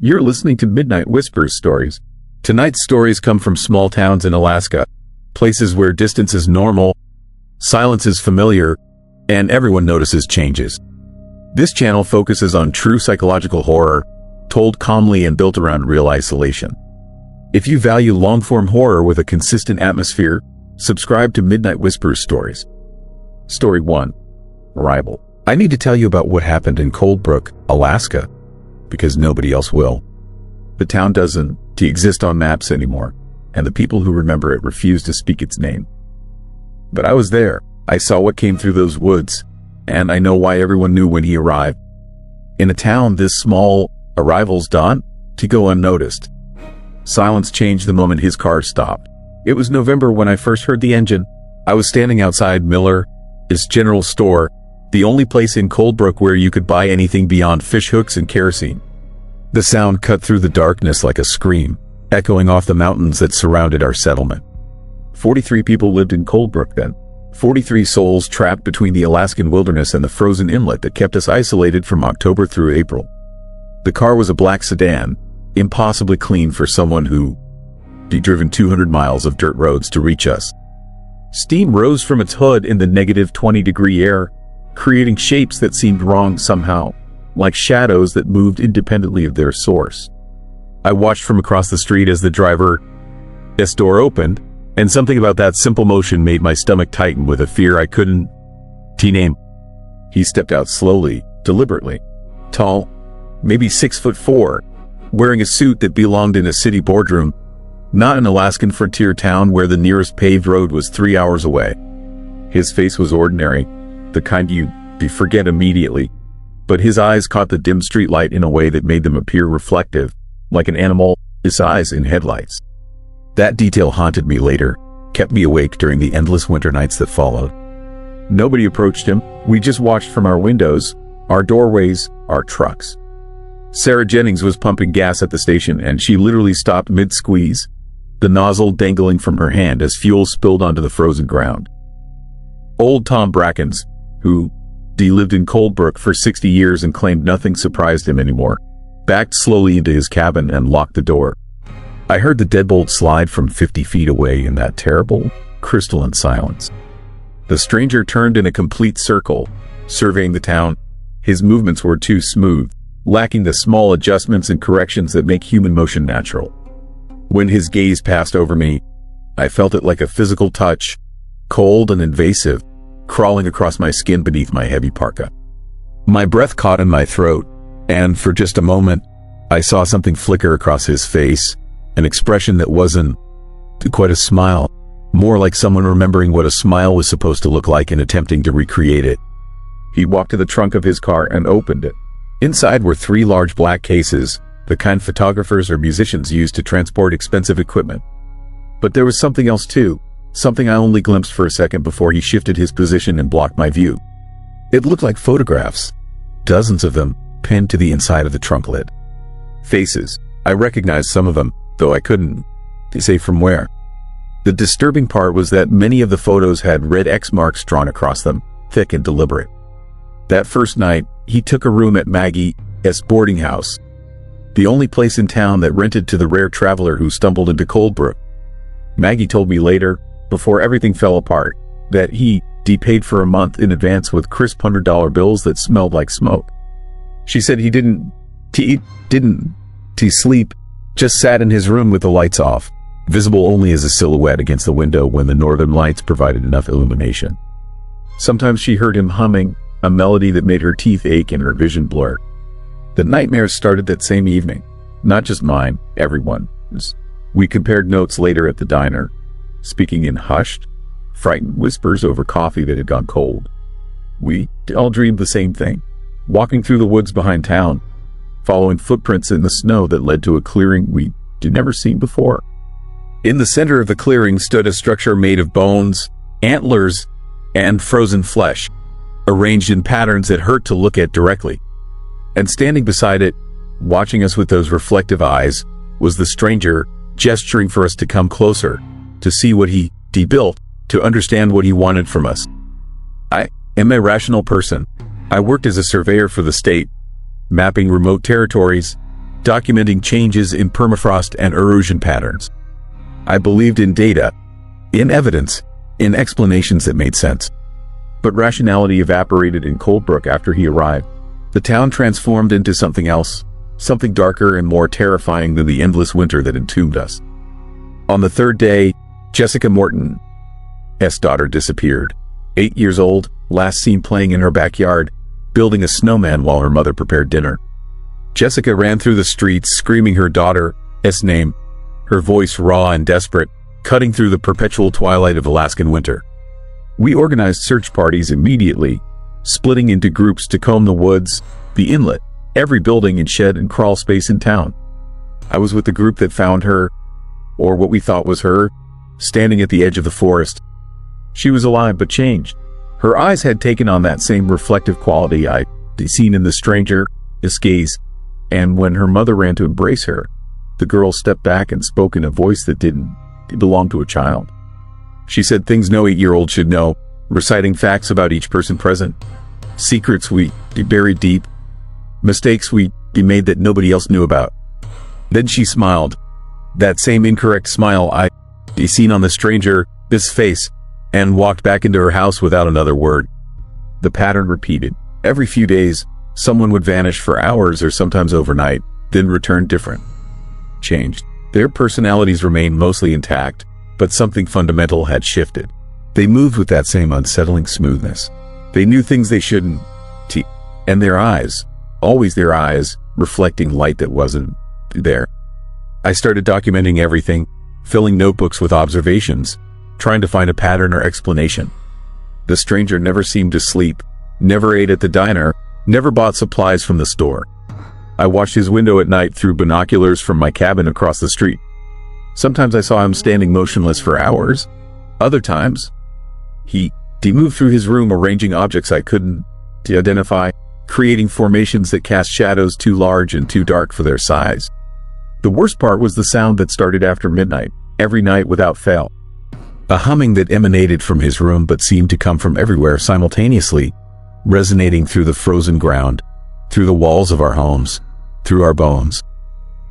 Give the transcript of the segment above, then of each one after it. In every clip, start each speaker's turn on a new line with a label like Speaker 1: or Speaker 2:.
Speaker 1: You're listening to Midnight Whispers Stories. Tonight's stories come from small towns in Alaska, places where distance is normal, silence is familiar, and everyone notices changes. This channel focuses on true psychological horror, told calmly and built around real isolation. If you value long-form horror with a consistent atmosphere, subscribe to Midnight Whispers Stories. Story 1. Arrival. I need to tell you about what happened in Cold Brook, Alaska, because nobody else will. The town doesn't exist on maps anymore, and the people who remember it refuse to speak its name. But I was there. I saw what came through those woods, and I know why everyone knew when he arrived. In a town this small, arrivals don't go unnoticed. Silence changed the moment his car stopped. It was November when I first heard the engine. I was standing outside Miller's general store, the only place in Cold Brook where you could buy anything beyond fish hooks and kerosene. The sound cut through the darkness like a scream, echoing off the mountains that surrounded our settlement. 43 people lived in Cold Brook then. 43 souls trapped between the Alaskan wilderness and the frozen inlet that kept us isolated from October through April. The car was a black sedan, impossibly clean for someone who had driven 200 miles of dirt roads to reach us. Steam rose from its hood in the negative 20-degree air, creating shapes that seemed wrong somehow, like shadows that moved independently of their source. I watched from across the street as the driver's door opened, and something about that simple motion made my stomach tighten with a fear I couldn't name. He stepped out slowly, deliberately. Tall, maybe 6'4", wearing a suit that belonged in a city boardroom, not an Alaskan frontier town where the nearest paved road was 3 hours away. His face was ordinary, the kind you forget immediately, but his eyes caught the dim streetlight in a way that made them appear reflective, like an animal's eyes in headlights. That detail haunted me later, kept me awake during the endless winter nights that followed. Nobody approached him. We just watched from our windows, our doorways, our trucks. Sarah Jennings was pumping gas at the station, and she literally stopped mid-squeeze, the nozzle dangling from her hand as fuel spilled onto the frozen ground. Old Tom Brackens, who lived in Cold Brook for 60 years and claimed nothing surprised him anymore, backed slowly into his cabin and locked the door. I heard the deadbolt slide from 50 feet away in that terrible, crystalline silence. The stranger turned in a complete circle, surveying the town. His movements were too smooth, lacking the small adjustments and corrections that make human motion natural. When his gaze passed over me, I felt it like a physical touch, cold and invasive, crawling across my skin beneath my heavy parka. My breath caught in my throat, and for just a moment, I saw something flicker across his face, an expression that wasn't quite a smile, more like someone remembering what a smile was supposed to look like and attempting to recreate it. He walked to the trunk of his car and opened it. Inside were 3 large black cases, the kind photographers or musicians use to transport expensive equipment. But there was something else too, something I only glimpsed for a second before he shifted his position and blocked my view. It looked like photographs, dozens of them, pinned to the inside of the trunk lid. Faces. I recognized some of them, though I couldn't say from where. The disturbing part was that many of the photos had red X marks drawn across them, thick and deliberate. That first night, he took a room at Maggie's boarding house, the only place in town that rented to the rare traveler who stumbled into Cold Brook. Maggie told me later, before everything fell apart, that he paid for a month in advance with crisp $100 bills that smelled like smoke. She said he didn't sleep, just sat in his room with the lights off, visible only as a silhouette against the window when the northern lights provided enough illumination. Sometimes she heard him humming, a melody that made her teeth ache and her vision blur. The nightmares started that same evening, not just mine, everyone's. We compared notes later at the diner, speaking in hushed, frightened whispers over coffee that had gone cold. We all dreamed the same thing, walking through the woods behind town, following footprints in the snow that led to a clearing we'd never seen before. In the center of the clearing stood a structure made of bones, antlers, and frozen flesh, arranged in patterns that hurt to look at directly. And standing beside it, watching us with those reflective eyes, was the stranger, gesturing for us to come closer, to see what he built, to understand what he wanted from us. I am a rational person. I worked as a surveyor for the state, mapping remote territories, documenting changes in permafrost and erosion patterns. I believed in data, in evidence, in explanations that made sense. But rationality evaporated in Coldbrook after he arrived. The town transformed into something else, something darker and more terrifying than the endless winter that entombed us. On the third day, Jessica Morton's daughter disappeared. 8 years old, last seen playing in her backyard, building a snowman while her mother prepared dinner. Jessica ran through the streets screaming her daughter's name, her voice raw and desperate, cutting through the perpetual twilight of Alaskan winter. We organized search parties immediately, splitting into groups to comb the woods, the inlet, every building and shed and crawl space in town. I was with the group that found her, or what we thought was her, standing at the edge of the forest. She was alive but changed. Her eyes had taken on that same reflective quality I'd seen in the stranger's gaze, and when her mother ran to embrace her, the girl stepped back and spoke in a voice that didn't belong to a child. She said things no 8-year-old should know, reciting facts about each person present, secrets we buried deep, mistakes we made that nobody else knew about. Then she smiled, that same incorrect smile I'd seen on the stranger's face, and walked back into her house without another word. The pattern repeated. Every few days, someone would vanish for hours or sometimes overnight, then return different. Changed. Their personalities remained mostly intact, but something fundamental had shifted. They moved with that same unsettling smoothness. They knew things they shouldn't. And their eyes, always their eyes, reflecting light that wasn't there. I started documenting everything, filling notebooks with observations, trying to find a pattern or explanation. The stranger never seemed to sleep, never ate at the diner, never bought supplies from the store. I watched his window at night through binoculars from my cabin across the street. Sometimes I saw him standing motionless for hours. Other times, he moved through his room arranging objects I couldn't identify, creating formations that cast shadows too large and too dark for their size. The worst part was the sound that started after midnight, every night without fail. A humming that emanated from his room but seemed to come from everywhere simultaneously, resonating through the frozen ground, through the walls of our homes, through our bones.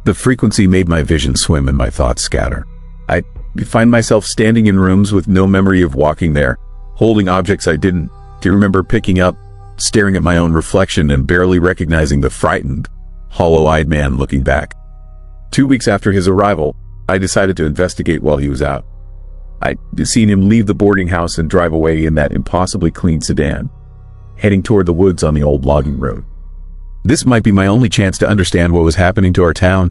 Speaker 1: The frequency made my vision swim and my thoughts scatter. I find myself standing in rooms with no memory of walking there, holding objects I didn't remember picking up, staring at my own reflection and barely recognizing the frightened, hollow-eyed man looking back. 2 weeks after his arrival, I decided to investigate while he was out. I'd seen him leave the boarding house and drive away in that impossibly clean sedan, heading toward the woods on the old logging road. This might be my only chance to understand what was happening to our town,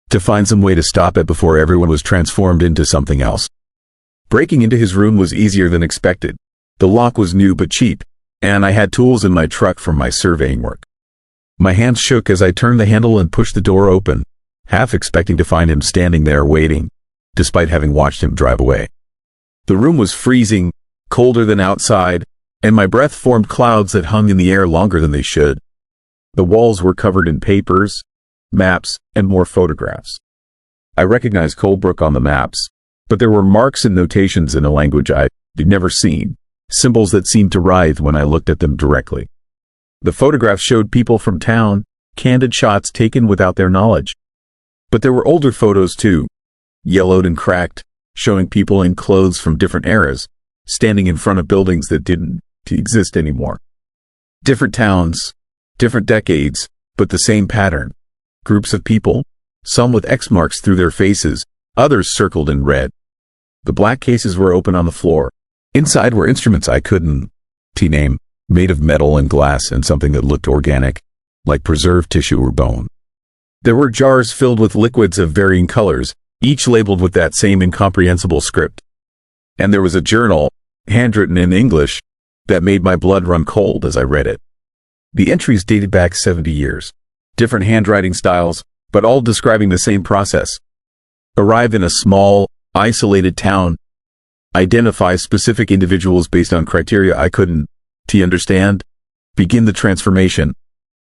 Speaker 1: to find some way to stop it before everyone was transformed into something else. Breaking into his room was easier than expected. The lock was new but cheap, and I had tools in my truck from my surveying work. My hands shook as I turned the handle and pushed the door open, half expecting to find him standing there waiting, despite having watched him drive away. The room was freezing, colder than outside, and my breath formed clouds that hung in the air longer than they should. The walls were covered in papers, maps, and more photographs. I recognized Coldbrook on the maps, but there were marks and notations in a language I'd never seen, symbols that seemed to writhe when I looked at them directly. The photographs showed people from town, candid shots taken without their knowledge. But there were older photos too, yellowed and cracked, showing people in clothes from different eras, standing in front of buildings that didn't exist anymore. Different towns, different decades, but the same pattern. Groups of people, some with X marks through their faces, others circled in red. The black cases were open on the floor. Inside were instruments I couldn't name, made of metal and glass and something that looked organic, like preserved tissue or bone. There were jars filled with liquids of varying colors, each labeled with that same incomprehensible script. And there was a journal, handwritten in English, that made my blood run cold as I read it. The entries dated back 70 years. Different handwriting styles, but all describing the same process. Arrive in a small, isolated town. Identify specific individuals based on criteria I couldn't understand. Begin the transformation.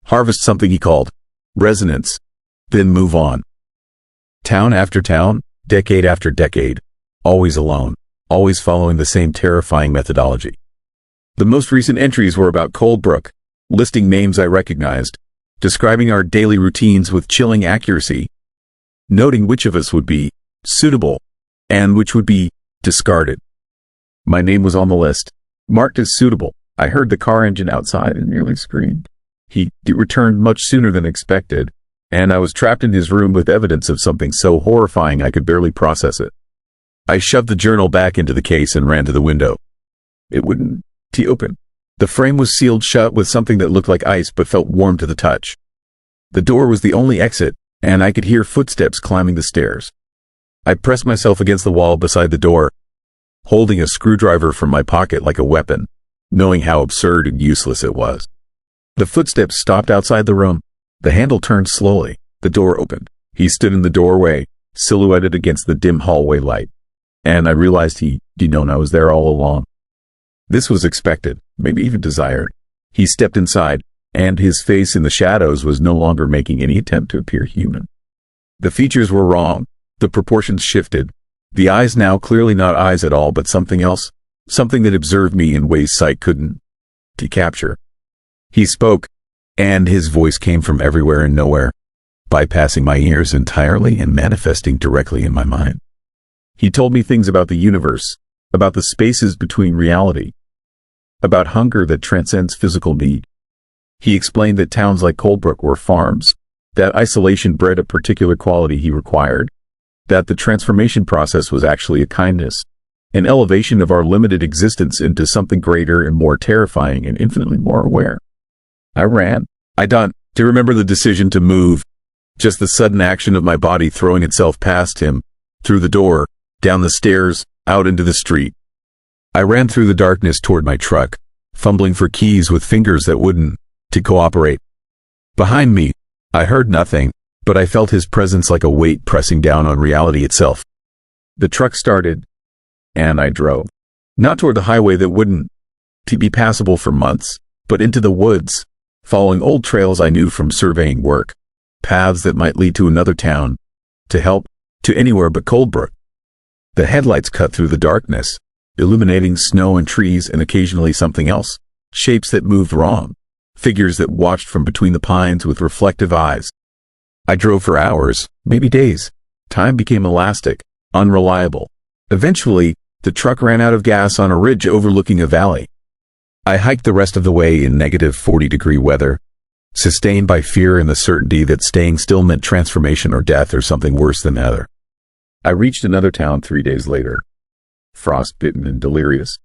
Speaker 1: Harvest something he called resonance. Then move on. Town after town, decade after decade. Always alone. Always following the same terrifying methodology. The most recent entries were about Coldbrook, listing names I recognized, describing our daily routines with chilling accuracy, noting which of us would be suitable and which would be discarded. My name was on the list, marked as suitable. I heard the car engine outside and nearly screamed. He returned much sooner than expected, and I was trapped in his room with evidence of something so horrifying I could barely process it. I shoved the journal back into the case and ran to the window. It wouldn't open. The frame was sealed shut with something that looked like ice but felt warm to the touch. The door was the only exit, and I could hear footsteps climbing the stairs. I pressed myself against the wall beside the door, holding a screwdriver from my pocket like a weapon, knowing how absurd and useless it was. The footsteps stopped outside the room. The handle turned slowly. The door opened. He stood in the doorway, silhouetted against the dim hallway light. And I realized he'd known I was there all along. This was expected, maybe even desired. He stepped inside, and his face in the shadows was no longer making any attempt to appear human. The features were wrong. The proportions shifted. The eyes now clearly not eyes at all, but something else. Something that observed me in ways sight couldn't capture. He spoke, and his voice came from everywhere and nowhere, bypassing my ears entirely and manifesting directly in my mind. He told me things about the universe, about the spaces between reality, about hunger that transcends physical need. He explained that towns like Coldbrook were farms, that isolation bred a particular quality he required, that the transformation process was actually a kindness, an elevation of our limited existence into something greater and more terrifying and infinitely more aware. I ran. I didn't remember the decision to move, just the sudden action of my body throwing itself past him, through the door, down the stairs, out into the street. I ran through the darkness toward my truck, fumbling for keys with fingers that wouldn't cooperate. Behind me, I heard nothing, but I felt his presence like a weight pressing down on reality itself. The truck started, and I drove. Not toward the highway that wouldn't be passable for months, but into the woods, following old trails I knew from surveying work, paths that might lead to another town, to anywhere but Coldbrook. The headlights cut through the darkness, illuminating snow and trees and occasionally something else, shapes that moved wrong, figures that watched from between the pines with reflective eyes. I drove for hours, maybe days. Time became elastic, unreliable. Eventually, the truck ran out of gas on a ridge overlooking a valley. I hiked the rest of the way in negative 40-degree weather, sustained by fear and the certainty that staying still meant transformation or death or something worse than either. I reached another town 3 days later, frostbitten and delirious.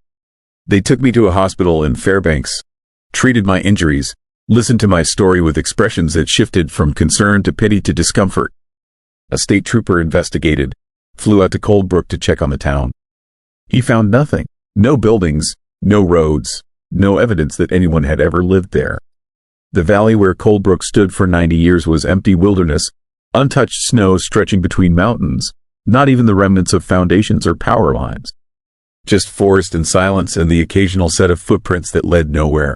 Speaker 1: They took me to a hospital in Fairbanks, treated my injuries, listened to my story with expressions that shifted from concern to pity to discomfort. A state trooper investigated, flew out to Coldbrook to check on the town. He found nothing. No buildings, no roads, no evidence that anyone had ever lived there. The valley where Coldbrook stood for 90 years was empty wilderness, untouched snow stretching between mountains, not even the remnants of foundations or power lines. Just forest and silence and the occasional set of footprints that led nowhere.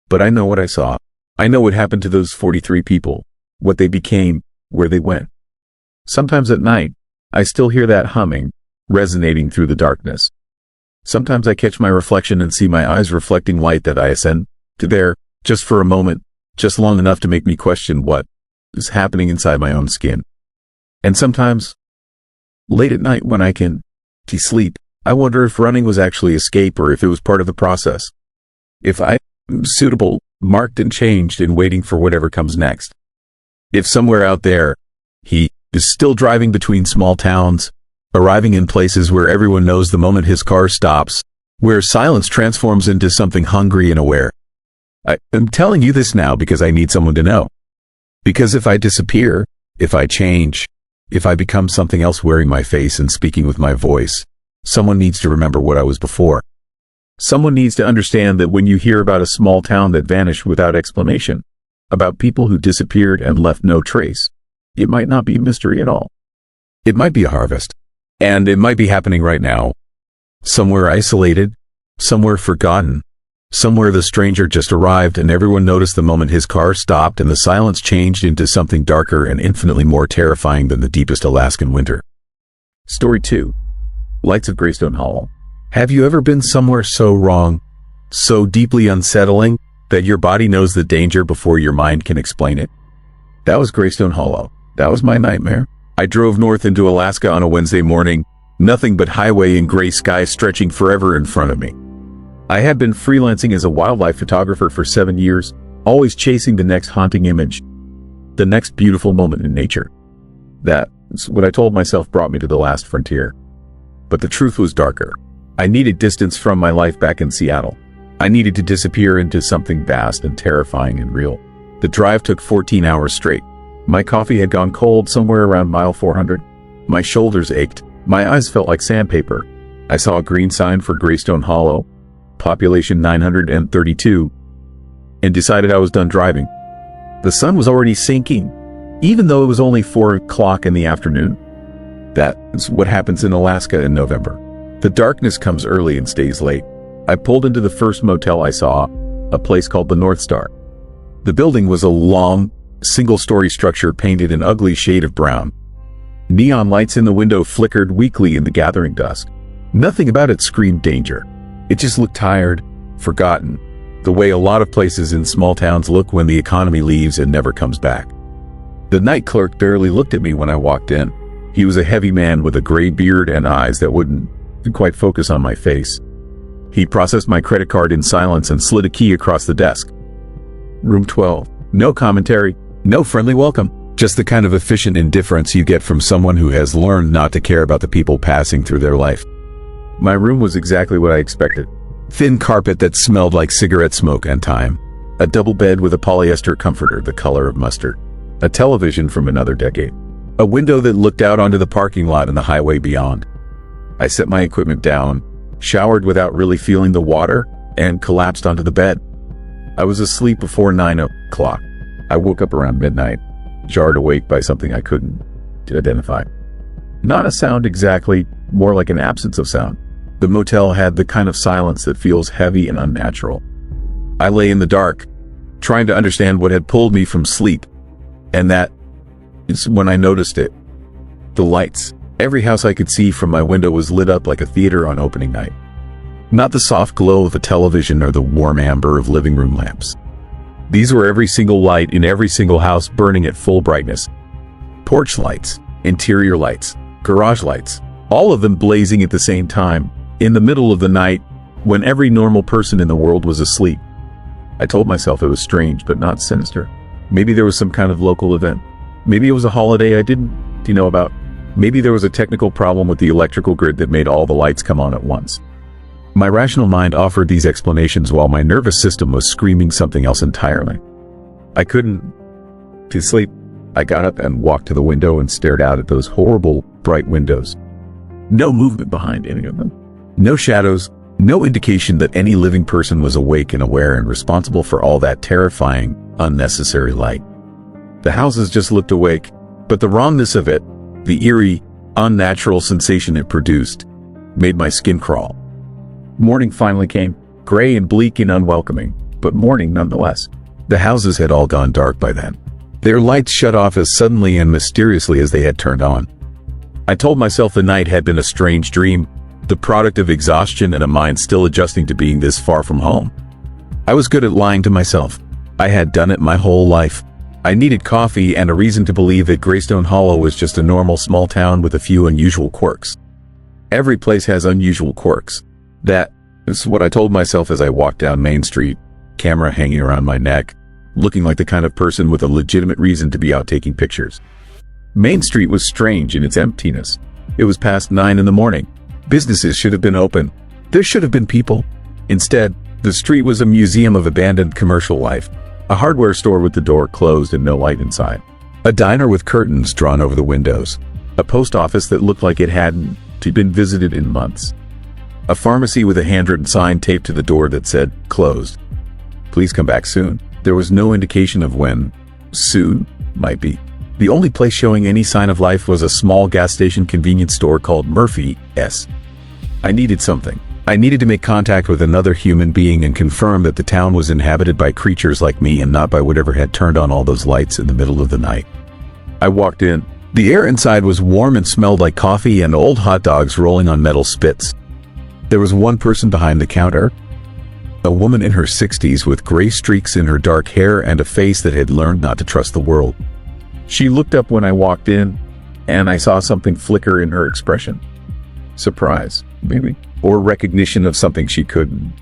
Speaker 1: But I know what I saw. I know what happened to those 43 people, what they became, where they went. Sometimes at night, I still hear that humming, resonating through the darkness. Sometimes I catch my reflection and see my eyes reflecting light that I ascend to there, just for a moment, just long enough to make me question what is happening inside my own skin. And sometimes, late at night when I can sleep, I wonder if running was actually escape or if it was part of the process. If I am suitable, marked and changed and waiting for whatever comes next. If somewhere out there, he is still driving between small towns, arriving in places where everyone knows the moment his car stops, where silence transforms into something hungry and aware. I am telling you this now because I need someone to know. Because if I disappear, if I change, if I become something else wearing my face and speaking with my voice, someone needs to remember what I was before. Someone needs to understand that when you hear about a small town that vanished without explanation, about people who disappeared and left no trace, it might not be a mystery at all. It might be a harvest. And it might be happening right now. Somewhere isolated, somewhere forgotten, somewhere the stranger just arrived and everyone noticed the moment his car stopped and the silence changed into something darker and infinitely more terrifying than the deepest Alaskan winter. Story 2. Lights of Greystone Hollow. Have you ever been somewhere so wrong, so deeply unsettling, that your body knows the danger before your mind can explain it. That was Greystone Hollow. That was my nightmare. I drove north into Alaska on a Wednesday morning, nothing but highway and gray sky stretching forever in front of me. I had been freelancing as a wildlife photographer for 7 years, always chasing the next haunting image, the next beautiful moment in nature. That's what I told myself brought me to the last frontier. But the truth was darker. I needed distance from my life back in Seattle. I needed to disappear into something vast and terrifying and real. The drive took 14 hours straight. My coffee had gone cold somewhere around mile 400. My shoulders ached. My eyes felt like sandpaper. I saw a green sign for Greystone Hollow, population 932, and decided I was done driving. The sun was already sinking, even though it was only 4 o'clock in the afternoon. That's what happens in Alaska in November. The darkness comes early and stays late. I pulled into the first motel I saw, a place called the North Star. The building was a long, single-story structure painted an ugly shade of brown. Neon lights in the window flickered weakly in the gathering dusk. Nothing about it screamed danger. It just looked tired, forgotten, the way a lot of places in small towns look when the economy leaves and never comes back. The night clerk barely looked at me when I walked in. He was a heavy man with a gray beard and eyes that wouldn't quite focus on my face. He processed my credit card in silence and slid a key across the desk. Room 12. No commentary, no friendly welcome, just the kind of efficient indifference you get from someone who has learned not to care about the people passing through their life. My room was exactly what I expected. Thin carpet that smelled like cigarette smoke and time. A double bed with a polyester comforter the color of mustard. A television from another decade. A window that looked out onto the parking lot and the highway beyond. I set my equipment down, showered without really feeling the water, and collapsed onto the bed. I was asleep before 9 o'clock. I woke up around midnight, jarred awake by something I couldn't identify. Not a sound exactly, more like an absence of sound. The motel had the kind of silence that feels heavy and unnatural. I lay in the dark, trying to understand what had pulled me from sleep, and that is when I noticed it. The lights. Every house I could see from my window was lit up like a theater on opening night. Not the soft glow of a television or the warm amber of living room lamps. These were every single light in every single house burning at full brightness. Porch lights, interior lights, garage lights, all of them blazing at the same time, in the middle of the night, when every normal person in the world was asleep. I told myself it was strange, but not sinister. Maybe there was some kind of local event. Maybe it was a holiday I didn't know about. Maybe there was a technical problem with the electrical grid that made all the lights come on at once. My rational mind offered these explanations while my nervous system was screaming something else entirely. I couldn't sleep. I got up and walked to the window and stared out at those horrible, bright windows. No movement behind any of them. No shadows, no indication that any living person was awake and aware and responsible for all that terrifying, unnecessary light. The houses just looked awake, but the wrongness of it, the eerie, unnatural sensation it produced, made my skin crawl. Morning finally came, gray and bleak and unwelcoming, but morning nonetheless. The houses had all gone dark by then. Their lights shut off as suddenly and mysteriously as they had turned on. I told myself the night had been a strange dream, the product of exhaustion and a mind still adjusting to being this far from home. I was good at lying to myself. I had done it my whole life. I needed coffee and a reason to believe that Greystone Hollow was just a normal small town with a few unusual quirks. Every place has unusual quirks. That is what I told myself as I walked down Main Street, camera hanging around my neck, looking like the kind of person with a legitimate reason to be out taking pictures. Main Street was strange in its emptiness. It was past 9 in the morning. Businesses should have been open. There should have been people. Instead, the street was a museum of abandoned commercial life. A hardware store with the door closed and no light inside. A diner with curtains drawn over the windows. A post office that looked like it hadn't been visited in months. A pharmacy with a handwritten sign taped to the door that said, "Closed. Please come back soon." There was no indication of when soon might be. The only place showing any sign of life was a small gas station convenience store called Murphy's. I needed something. I needed to make contact with another human being and confirm that the town was inhabited by creatures like me and not by whatever had turned on all those lights in the middle of the night. I walked in. The air inside was warm and smelled like coffee and old hot dogs rolling on metal spits. There was one person behind the counter, A woman in her 60s with gray streaks in her dark hair and a face that had learned not to trust the world. She looked up when I walked in, and I saw something flicker in her expression. Surprise, maybe, or recognition of something she couldn't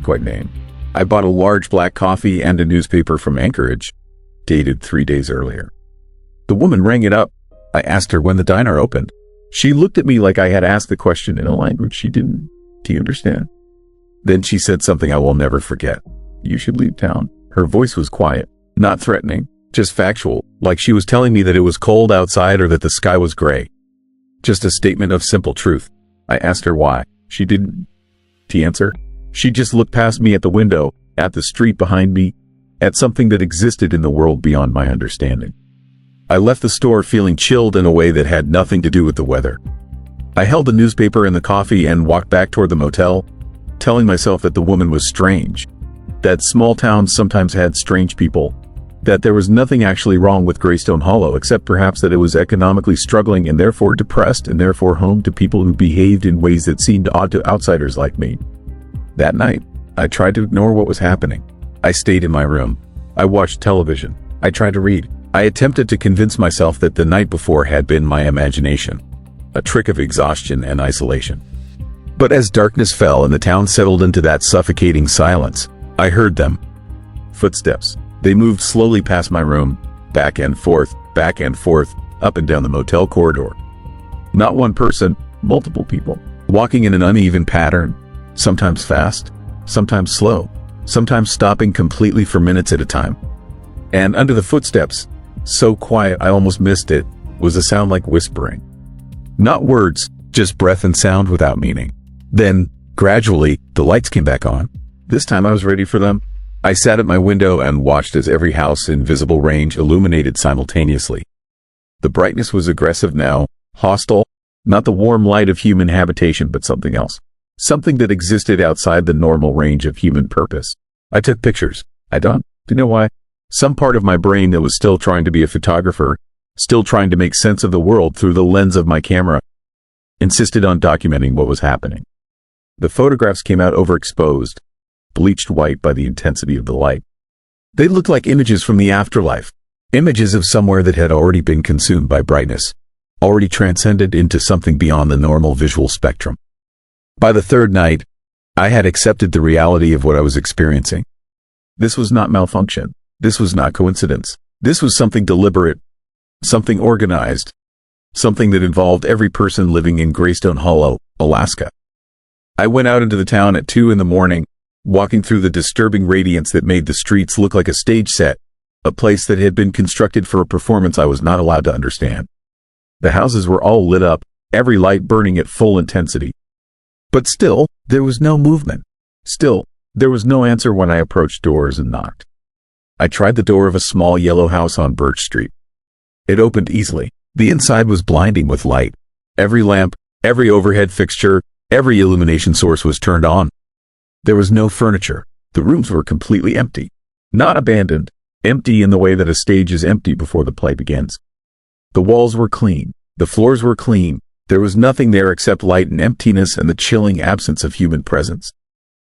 Speaker 1: quite name. I bought a large black coffee and a newspaper from Anchorage, dated 3 days earlier. The woman rang it up. I asked her when the diner opened. She looked at me like I had asked the question in a language she didn't. Do you understand? Then she said something I will never forget. You should leave town. Her voice was quiet, not threatening, just factual, like she was telling me that it was cold outside or that the sky was gray. Just a statement of simple truth. I asked her why. She didn't answer. She just looked past me at the window, at the street behind me, at something that existed in the world beyond my understanding. I left the store feeling chilled in a way that had nothing to do with the weather. I held the newspaper and the coffee and walked back toward the motel, telling myself that the woman was strange, that small towns sometimes had strange people, that there was nothing actually wrong with Greystone Hollow except perhaps that it was economically struggling and therefore depressed and therefore home to people who behaved in ways that seemed odd to outsiders like me. That night, I tried to ignore what was happening. I stayed in my room. I watched television. I tried to read. I attempted to convince myself that the night before had been my imagination, a trick of exhaustion and isolation. But as darkness fell and the town settled into that suffocating silence, I heard them. Footsteps. They moved slowly past my room, back and forth, up and down the motel corridor. Not one person, multiple people, walking in an uneven pattern, sometimes fast, sometimes slow, sometimes stopping completely for minutes at a time. And under the footsteps, so quiet I almost missed it, was a sound like whispering. Not words, just breath and sound without meaning. Then, gradually, the lights came back on. This time I was ready for them. I sat at my window and watched as every house in visible range illuminated simultaneously. The brightness was aggressive now, hostile, not the warm light of human habitation but something else. Something that existed outside the normal range of human purpose. I took pictures. Do you know why? Some part of my brain that was still trying to be a photographer, still trying to make sense of the world through the lens of my camera, insisted on documenting what was happening. The photographs came out overexposed, bleached white by the intensity of the light. They looked like images from the afterlife, images of somewhere that had already been consumed by brightness, already transcended into something beyond the normal visual spectrum. By the third night, I had accepted the reality of what I was experiencing. This was not malfunction. This was not coincidence. This was something deliberate, something organized, something that involved every person living in Greystone Hollow, Alaska. I went out into the town at 2 a.m, walking through the disturbing radiance that made the streets look like a stage set, a place that had been constructed for a performance I was not allowed to understand. The houses were all lit up, every light burning at full intensity. But still, there was no movement. Still, there was no answer when I approached doors and knocked. I tried the door of a small yellow house on Birch Street. It opened easily. The inside was blinding with light. Every lamp, every overhead fixture, every illumination source was turned on. There was no furniture. The rooms were completely empty. Not abandoned, empty in the way that a stage is empty before the play begins. The walls were clean. The floors were clean. There was nothing there except light and emptiness and the chilling absence of human presence.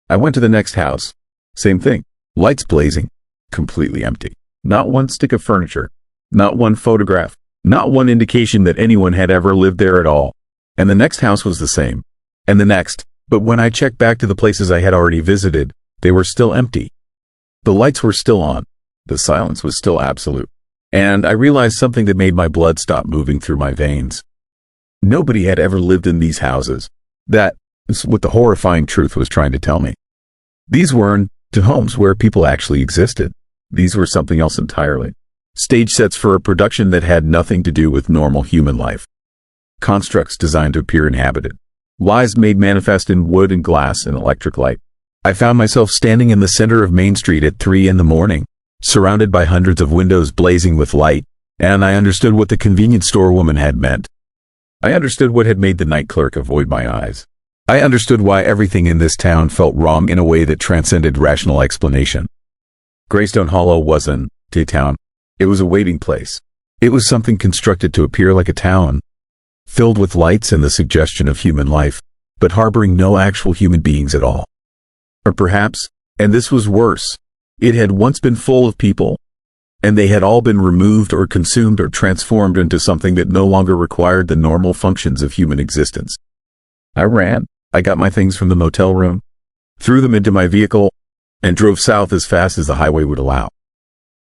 Speaker 1: I went to the next house. Same thing. Lights blazing. Completely empty. Not one stick of furniture. Not one photograph. Not one indication that anyone had ever lived there at all. And the next house was the same. And the next. But when I checked back to the places I had already visited, they were still empty. The lights were still on. The silence was still absolute. And I realized something that made my blood stop moving through my veins. Nobody had ever lived in these houses. That is what the horrifying truth was trying to tell me. These weren't homes where people actually existed. These were something else entirely. Stage sets for a production that had nothing to do with normal human life. Constructs designed to appear inhabited. Lies made manifest in wood and glass and electric light. I found myself standing in the center of Main Street at 3 a.m, surrounded by hundreds of windows blazing with light, and I understood what the convenience store woman had meant. I understood what had made the night clerk avoid my eyes. I understood why everything in this town felt wrong in a way that transcended rational explanation. Greystone Hollow wasn't a town. It was a waiting place. It was something constructed to appear like a town, filled with lights and the suggestion of human life, but harboring no actual human beings at all. Or perhaps And this was worse. It had once been full of people, and they had all been removed or consumed or transformed into something that no longer required the normal functions of human existence. I ran. I got my things from the motel room, threw them into my vehicle, and drove south as fast as the highway would allow.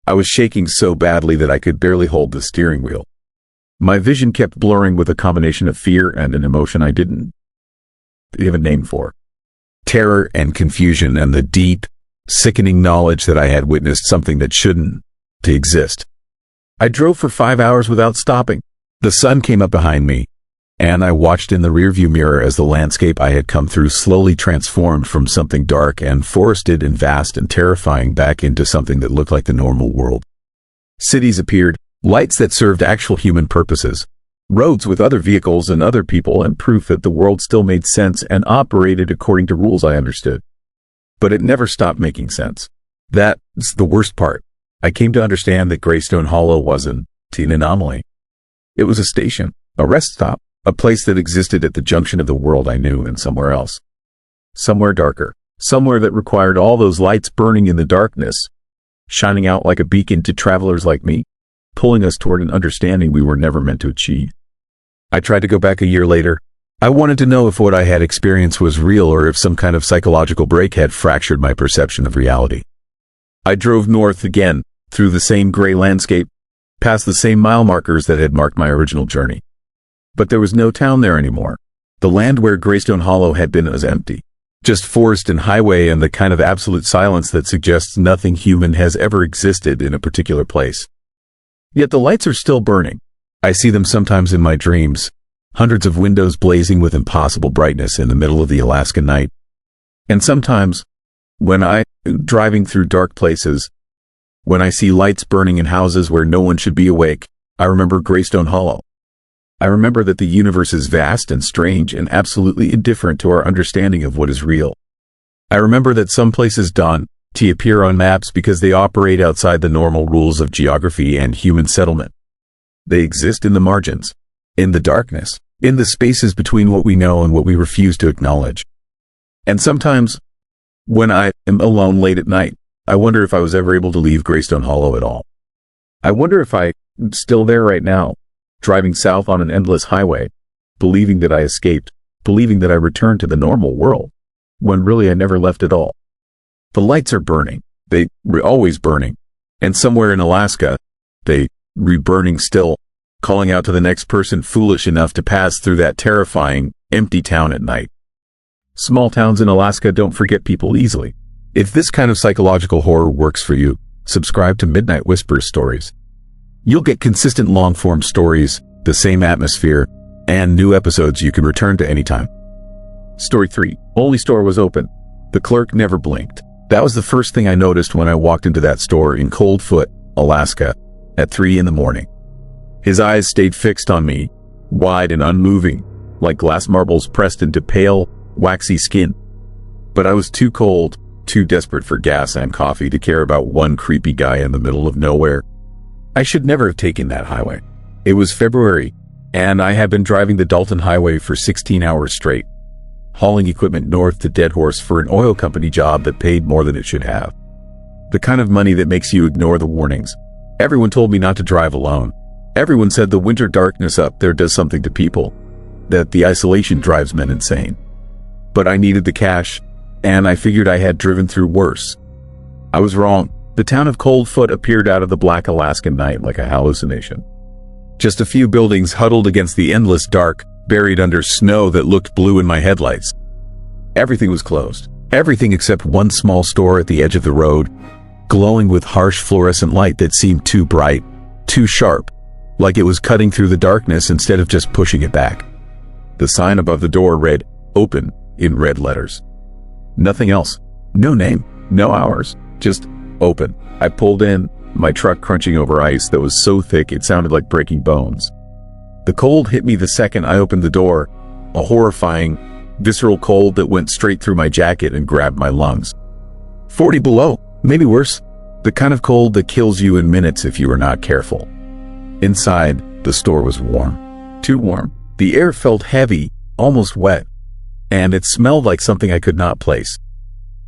Speaker 1: I was shaking so badly that I could barely hold the steering wheel. My vision kept blurring with a combination of fear and an emotion I didn't have a name for. Terror and confusion and the deep, sickening knowledge that I had witnessed something that shouldn't exist. I drove for 5 hours without stopping. The sun came up behind me, and I watched in the rearview mirror as the landscape I had come through slowly transformed from something dark and forested and vast and terrifying back into something that looked like the normal world. Cities appeared, lights that served actual human purposes, roads with other vehicles and other people, and proof that the world still made sense and operated according to rules I understood. But it never stopped making sense. That's the worst part. I came to understand that Greystone Hollow wasn't an anomaly. It was a station, a rest stop, a place that existed at the junction of the world I knew and somewhere else. Somewhere darker, somewhere that required all those lights burning in the darkness, shining out like a beacon to travelers like me, pulling us toward an understanding we were never meant to achieve. I tried to go back a year later. I wanted to know if what I had experienced was real or if some kind of psychological break had fractured my perception of reality. I drove north again, through the same gray landscape, past the same mile markers that had marked my original journey. But there was no town there anymore. The land where Greystone Hollow had been was empty. Just forest and highway and the kind of absolute silence that suggests nothing human has ever existed in a particular place. Yet the lights are still burning. I see them sometimes in my dreams, hundreds of windows blazing with impossible brightness in the middle of the Alaskan night. And sometimes, when I'm driving through dark places, when I see lights burning in houses where no one should be awake, I remember Greystone Hollow. I remember that the universe is vast and strange and absolutely indifferent to our understanding of what is real. I remember that some places don't appear on maps because they operate outside the normal rules of geography and human settlement. They exist in the margins, in the darkness, in the spaces between what we know and what we refuse to acknowledge. And sometimes, when I am alone late at night, I wonder if I was ever able to leave Greystone Hollow at all. I wonder if I'm still there right now, driving south on an endless highway, believing that I escaped, believing that I returned to the normal world, when really I never left at all. The lights are burning. They were always burning. And somewhere in Alaska, they re-burning still, calling out to the next person foolish enough to pass through that terrifying, empty town at night. Small towns in Alaska don't forget people easily. If this kind of psychological horror works for you, subscribe to Midnight Whispers Stories. You'll get consistent long-form stories, the same atmosphere, and new episodes you can return to anytime. Story 3. Only store was open. The clerk never blinked. That was the first thing I noticed when I walked into that store in Cold Foot, Alaska, at 3 a.m. His eyes stayed fixed on me, wide and unmoving, like glass marbles pressed into pale, waxy skin. But I was too cold, too desperate for gas and coffee to care about one creepy guy in the middle of nowhere. I should never have taken that highway. It was February, and I had been driving the Dalton Highway for 16 hours straight, hauling equipment north to Dead Horse for an oil company job that paid more than it should have. The kind of money that makes you ignore the warnings. Everyone told me not to drive alone. Everyone said the winter darkness up there does something to people, that the isolation drives men insane. But I needed the cash, and I figured I had driven through worse. I was wrong. The town of Cold Foot appeared out of the black Alaskan night like a hallucination. Just a few buildings huddled against the endless dark, buried under snow that looked blue in my headlights. Everything was closed. Everything except one small store at the edge of the road, glowing with harsh fluorescent light that seemed too bright, too sharp, like it was cutting through the darkness instead of just pushing it back. The sign above the door read, "Open," in red letters. Nothing else. No name, no hours, just open. I pulled in, my truck crunching over ice that was so thick it sounded like breaking bones. The cold hit me the second I opened the door, a horrifying, visceral cold that went straight through my jacket and grabbed my lungs. 40 below, maybe worse. The kind of cold that kills you in minutes if you are not careful. Inside, the store was warm. Too warm. The air felt heavy, almost wet, and it smelled like something I could not place.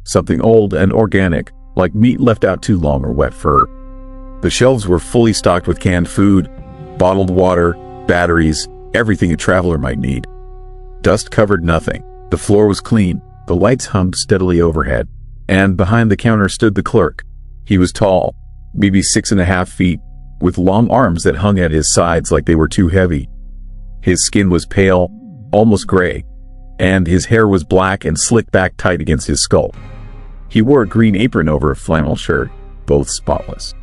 Speaker 1: something old and organic, like meat left out too long or wet fur. The shelves were fully stocked with canned food, bottled water, batteries, everything a traveler might need. Dust covered nothing. The floor was clean, the lights hummed steadily overhead, and behind the counter stood the clerk. He was tall, maybe 6.5 feet, with long arms that hung at his sides like they were too heavy. His skin was pale, almost gray, and his hair was black and slicked back tight against his skull. He wore a green apron over a flannel shirt, both spotless.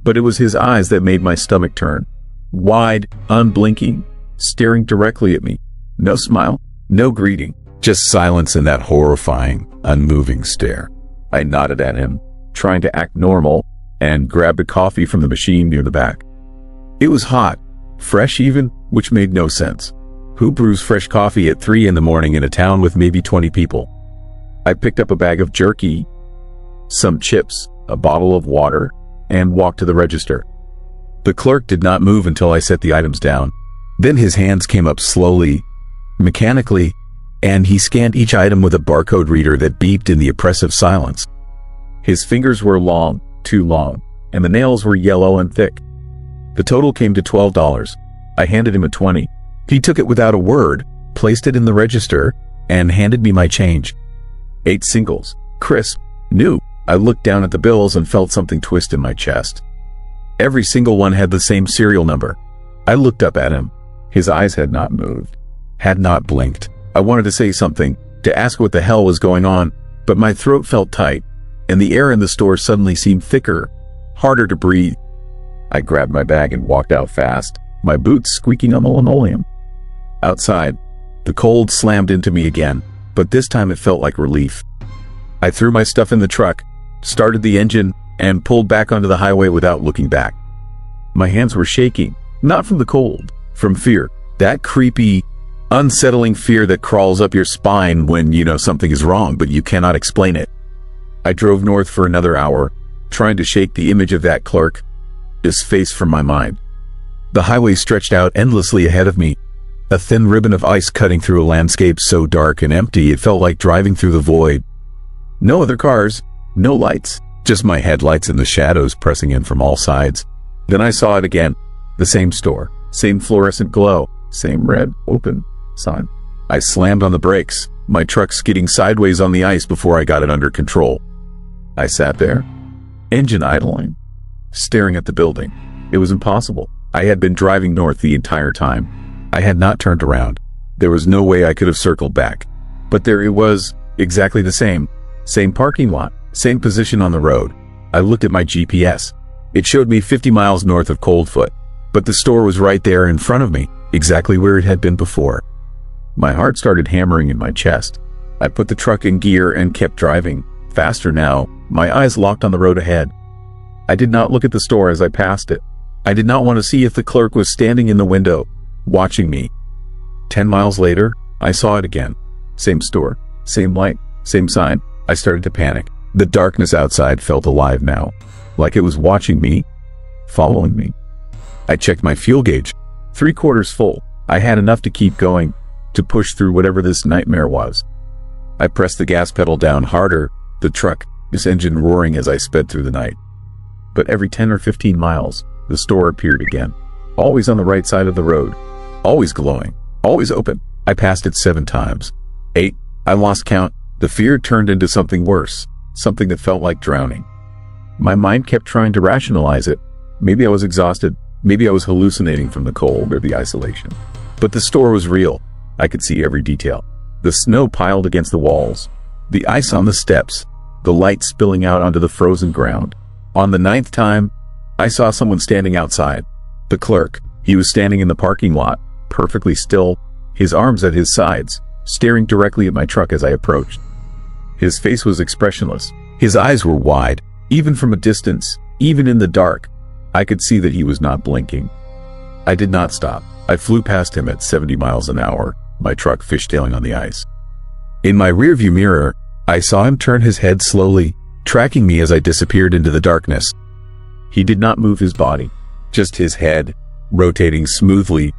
Speaker 1: But it was his eyes that made my stomach turn. Wide, unblinking, staring directly at me. No smile, no greeting, just silence and that horrifying, unmoving stare. I nodded at him, trying to act normal, and grabbed a coffee from the machine near the back. It was hot, fresh even, which made no sense. Who brews fresh coffee at 3 in the morning in a town with maybe 20 people? I picked up a bag of jerky, some chips, a bottle of water, and walked to the register. The clerk did not move until I set the items down. Then his hands came up slowly, mechanically, and he scanned each item with a barcode reader that beeped in the oppressive silence. His fingers were long, too long, and the nails were yellow and thick. The total came to $12. I handed him a 20. He took it without a word, placed it in the register, and handed me my change. 8 singles, crisp, new. I looked down at the bills and felt something twist in my chest. Every single one had the same serial number. I looked up at him. His eyes had not moved, had not blinked. I wanted to say something, to ask what the hell was going on, but my throat felt tight, and the air in the store suddenly seemed thicker, harder to breathe. I grabbed my bag and walked out fast, my boots squeaking on the linoleum. Outside, the cold slammed into me again, but this time it felt like relief. I threw my stuff in the truck, started the engine, and pulled back onto the highway without looking back. My hands were shaking, not from the cold, from fear. That creepy, unsettling fear that crawls up your spine when you know something is wrong, but you cannot explain it. I drove north for another hour, trying to shake the image of that clerk, his face from my mind. The highway stretched out endlessly ahead of me, a thin ribbon of ice cutting through a landscape so dark and empty it felt like driving through the void. No other cars, no lights, just my headlights and the shadows pressing in from all sides. Then I saw it again, the same store, same fluorescent glow, same red, open sign. I slammed on the brakes, my truck skidding sideways on the ice before I got it under control. I sat there, engine idling, staring at the building. It was impossible. I had been driving north the entire time. I had not turned around. There was no way I could have circled back. But there it was, exactly the same. Same parking lot, same position on the road. I looked at my GPS. It showed me 50 miles north of Coldfoot, but the store was right there in front of me, exactly where it had been before. My heart started hammering in my chest. I put the truck in gear and kept driving, faster now, my eyes locked on the road ahead. I did not look at the store as I passed it. I did not want to see if the clerk was standing in the window, watching me. 10 miles later, I saw it again. Same store, same light, same sign. I started to panic. The darkness outside felt alive now, like it was watching me, following me. I checked my fuel gauge, 3/4 full. I had enough to keep going, to push through whatever this nightmare was. I pressed the gas pedal down harder, the truck, this engine roaring as I sped through the night. But every 10 or 15 miles, the store appeared again, always on the right side of the road, always glowing, always open. I passed it 7 times. 8. I lost count. The fear turned into something worse, something that felt like drowning. My mind kept trying to rationalize it. Maybe I was exhausted. Maybe I was hallucinating from the cold or the isolation. But the store was real. I could see every detail. The snow piled against the walls, the ice on the steps, the light spilling out onto the frozen ground. On the 9th time, I saw someone standing outside. The clerk. He was standing in the parking lot, perfectly still, his arms at his sides, staring directly at my truck as I approached. His face was expressionless. His eyes were wide, even from a distance, even in the dark. I could see that he was not blinking. I did not stop. I flew past him at 70 miles an hour, my truck fishtailing on the ice. In my rearview mirror, I saw him turn his head slowly, tracking me as I disappeared into the darkness. He did not move his body, just his head, rotating smoothly,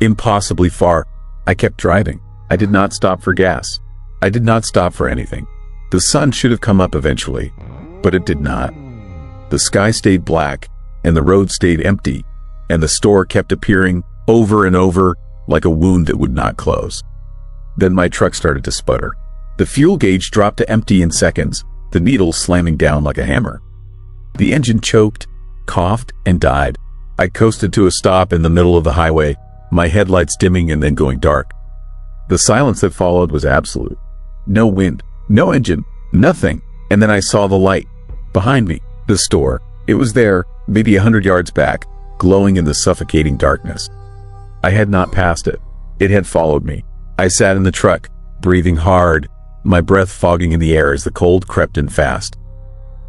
Speaker 1: impossibly far. I kept driving. I did not stop for gas. I did not stop for anything. The sun should have come up eventually, but it did not. The sky stayed black, and the road stayed empty, and the store kept appearing over and over like a wound that would not close. Then my truck started to sputter. The fuel gauge dropped to empty in seconds, the needle slamming down like a hammer. The engine choked, coughed, and died. I coasted to a stop in the middle of the highway, my headlights dimming and then going dark. The silence that followed was absolute. No wind, no engine, nothing. And then I saw the light. Behind me, the store. It was there, maybe 100 yards back, glowing in the suffocating darkness. I had not passed it. It had followed me. I sat in the truck, breathing hard, my breath fogging in the air as the cold crept in fast.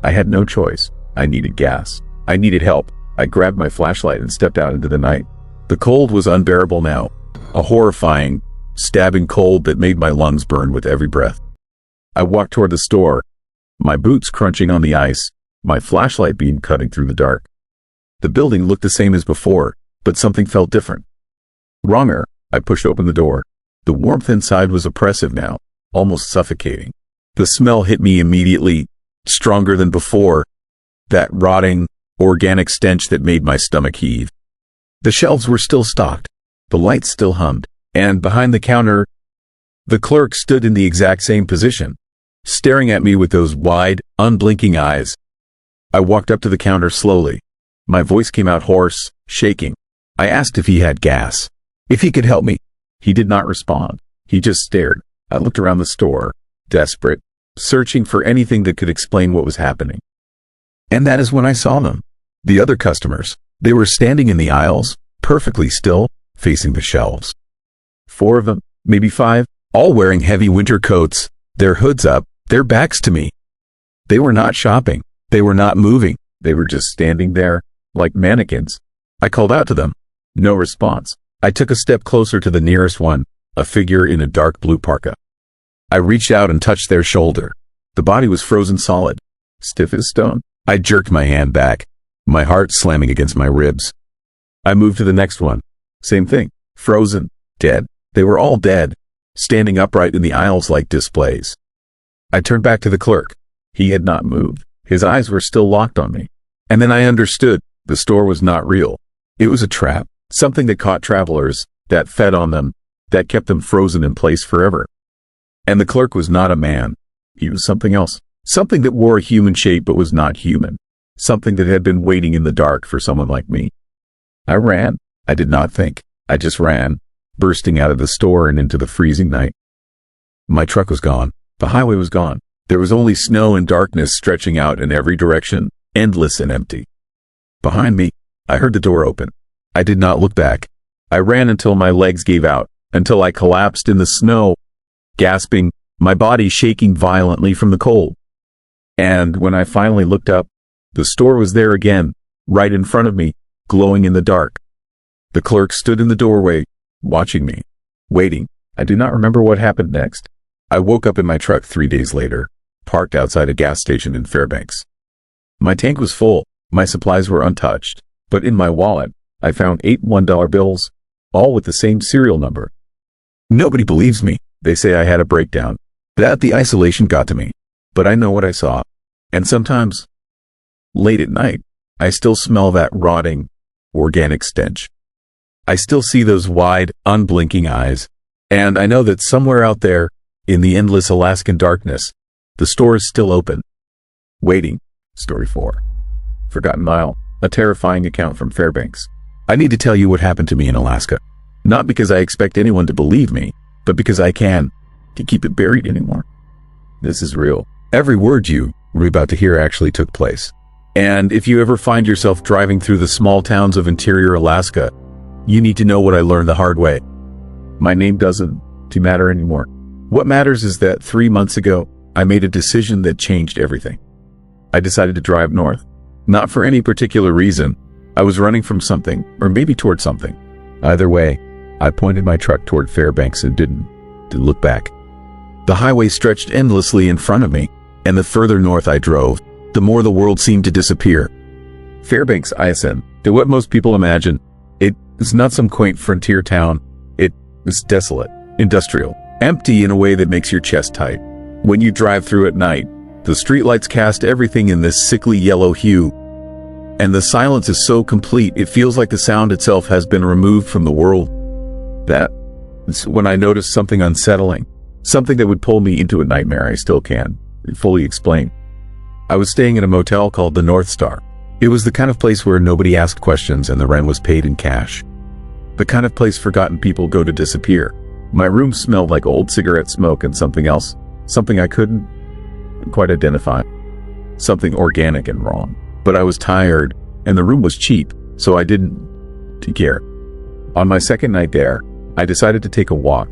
Speaker 1: I had no choice. I needed gas. I needed help. I grabbed my flashlight and stepped out into the night. The cold was unbearable now, a horrifying, stabbing cold that made my lungs burn with every breath. I walked toward the store, my boots crunching on the ice, my flashlight beam cutting through the dark. The building looked the same as before, but something felt different. Wronger. I pushed open the door. The warmth inside was oppressive now, almost suffocating. The smell hit me immediately, stronger than before, that rotting, organic stench that made my stomach heave. The shelves were still stocked, the lights still hummed, and behind the counter, the clerk stood in the exact same position, staring at me with those wide, unblinking eyes. I walked up to the counter slowly. My voice came out hoarse, shaking. I asked if he had gas, if he could help me. He did not respond. He just stared. I looked around the store, desperate, searching for anything that could explain what was happening. And that is when I saw them. The other customers. They were standing in the aisles, perfectly still, facing the shelves. 4 of them, maybe 5, all wearing heavy winter coats, their hoods up, their backs to me. They were not shopping. They were not moving. They were just standing there, like mannequins. I called out to them. No response. I took a step closer to the nearest one, a figure in a dark blue parka. I reached out and touched their shoulder. The body was frozen solid, stiff as stone. I jerked my hand back, my heart slamming against my ribs. I moved to the next one. Same thing. Frozen. Dead. They were all dead, standing upright in the aisles like displays. I turned back to the clerk. He had not moved. His eyes were still locked on me. And then I understood. The store was not real. It was a trap. Something that caught travelers, that fed on them, that kept them frozen in place forever. And the clerk was not a man. He was something else. Something that wore a human shape but was not human. Something that had been waiting in the dark for someone like me. I ran. I did not think. I just ran, bursting out of the store and into the freezing night. My truck was gone. The highway was gone. There was only snow and darkness stretching out in every direction, endless and empty. Behind me, I heard the door open. I did not look back. I ran until my legs gave out, until I collapsed in the snow, gasping, my body shaking violently from the cold. And when I finally looked up, the store was there again, right in front of me, glowing in the dark. The clerk stood in the doorway, watching me, waiting. I do not remember what happened next. I woke up in my truck 3 days later, parked outside a gas station in Fairbanks. My tank was full, my supplies were untouched, but in my wallet, I found 8 $1 bills, all with the same serial number. Nobody believes me. They say I had a breakdown, that the isolation got to me. But I know what I saw. And sometimes, late at night, I still smell that rotting, organic stench. I still see those wide, unblinking eyes. And I know that somewhere out there, in the endless Alaskan darkness, the store is still open. Waiting. Story 4. Forgotten Isle, a terrifying account from Fairbanks. I need to tell you what happened to me in Alaska. Not because I expect anyone to believe me, but because I can't keep it buried anymore. This is real. Every word you were about to hear actually took place. And if you ever find yourself driving through the small towns of interior Alaska, you need to know what I learned the hard way. My name doesn't matter anymore. What matters is that 3 months ago, I made a decision that changed everything. I decided to drive north. Not for any particular reason. I was running from something, or maybe toward something. Either way, I pointed my truck toward Fairbanks and didn't look back. The highway stretched endlessly in front of me, and the further north I drove, the more the world seemed to disappear. Fairbanks isn't what most people imagine. It is not some quaint frontier town. It is desolate, industrial, empty in a way that makes your chest tight. When you drive through at night, the streetlights cast everything in this sickly yellow hue, and the silence is so complete it feels like the sound itself has been removed from the world. That's when I noticed something unsettling, something that would pull me into a nightmare I still can't fully explain. I was staying in a motel called the North Star. It was the kind of place where nobody asked questions and the rent was paid in cash. The kind of place forgotten people go to disappear. My room smelled like old cigarette smoke and something else, something I couldn't quite identify. Something organic and wrong. But I was tired, and the room was cheap, so I didn't care. On my second night there, I decided to take a walk.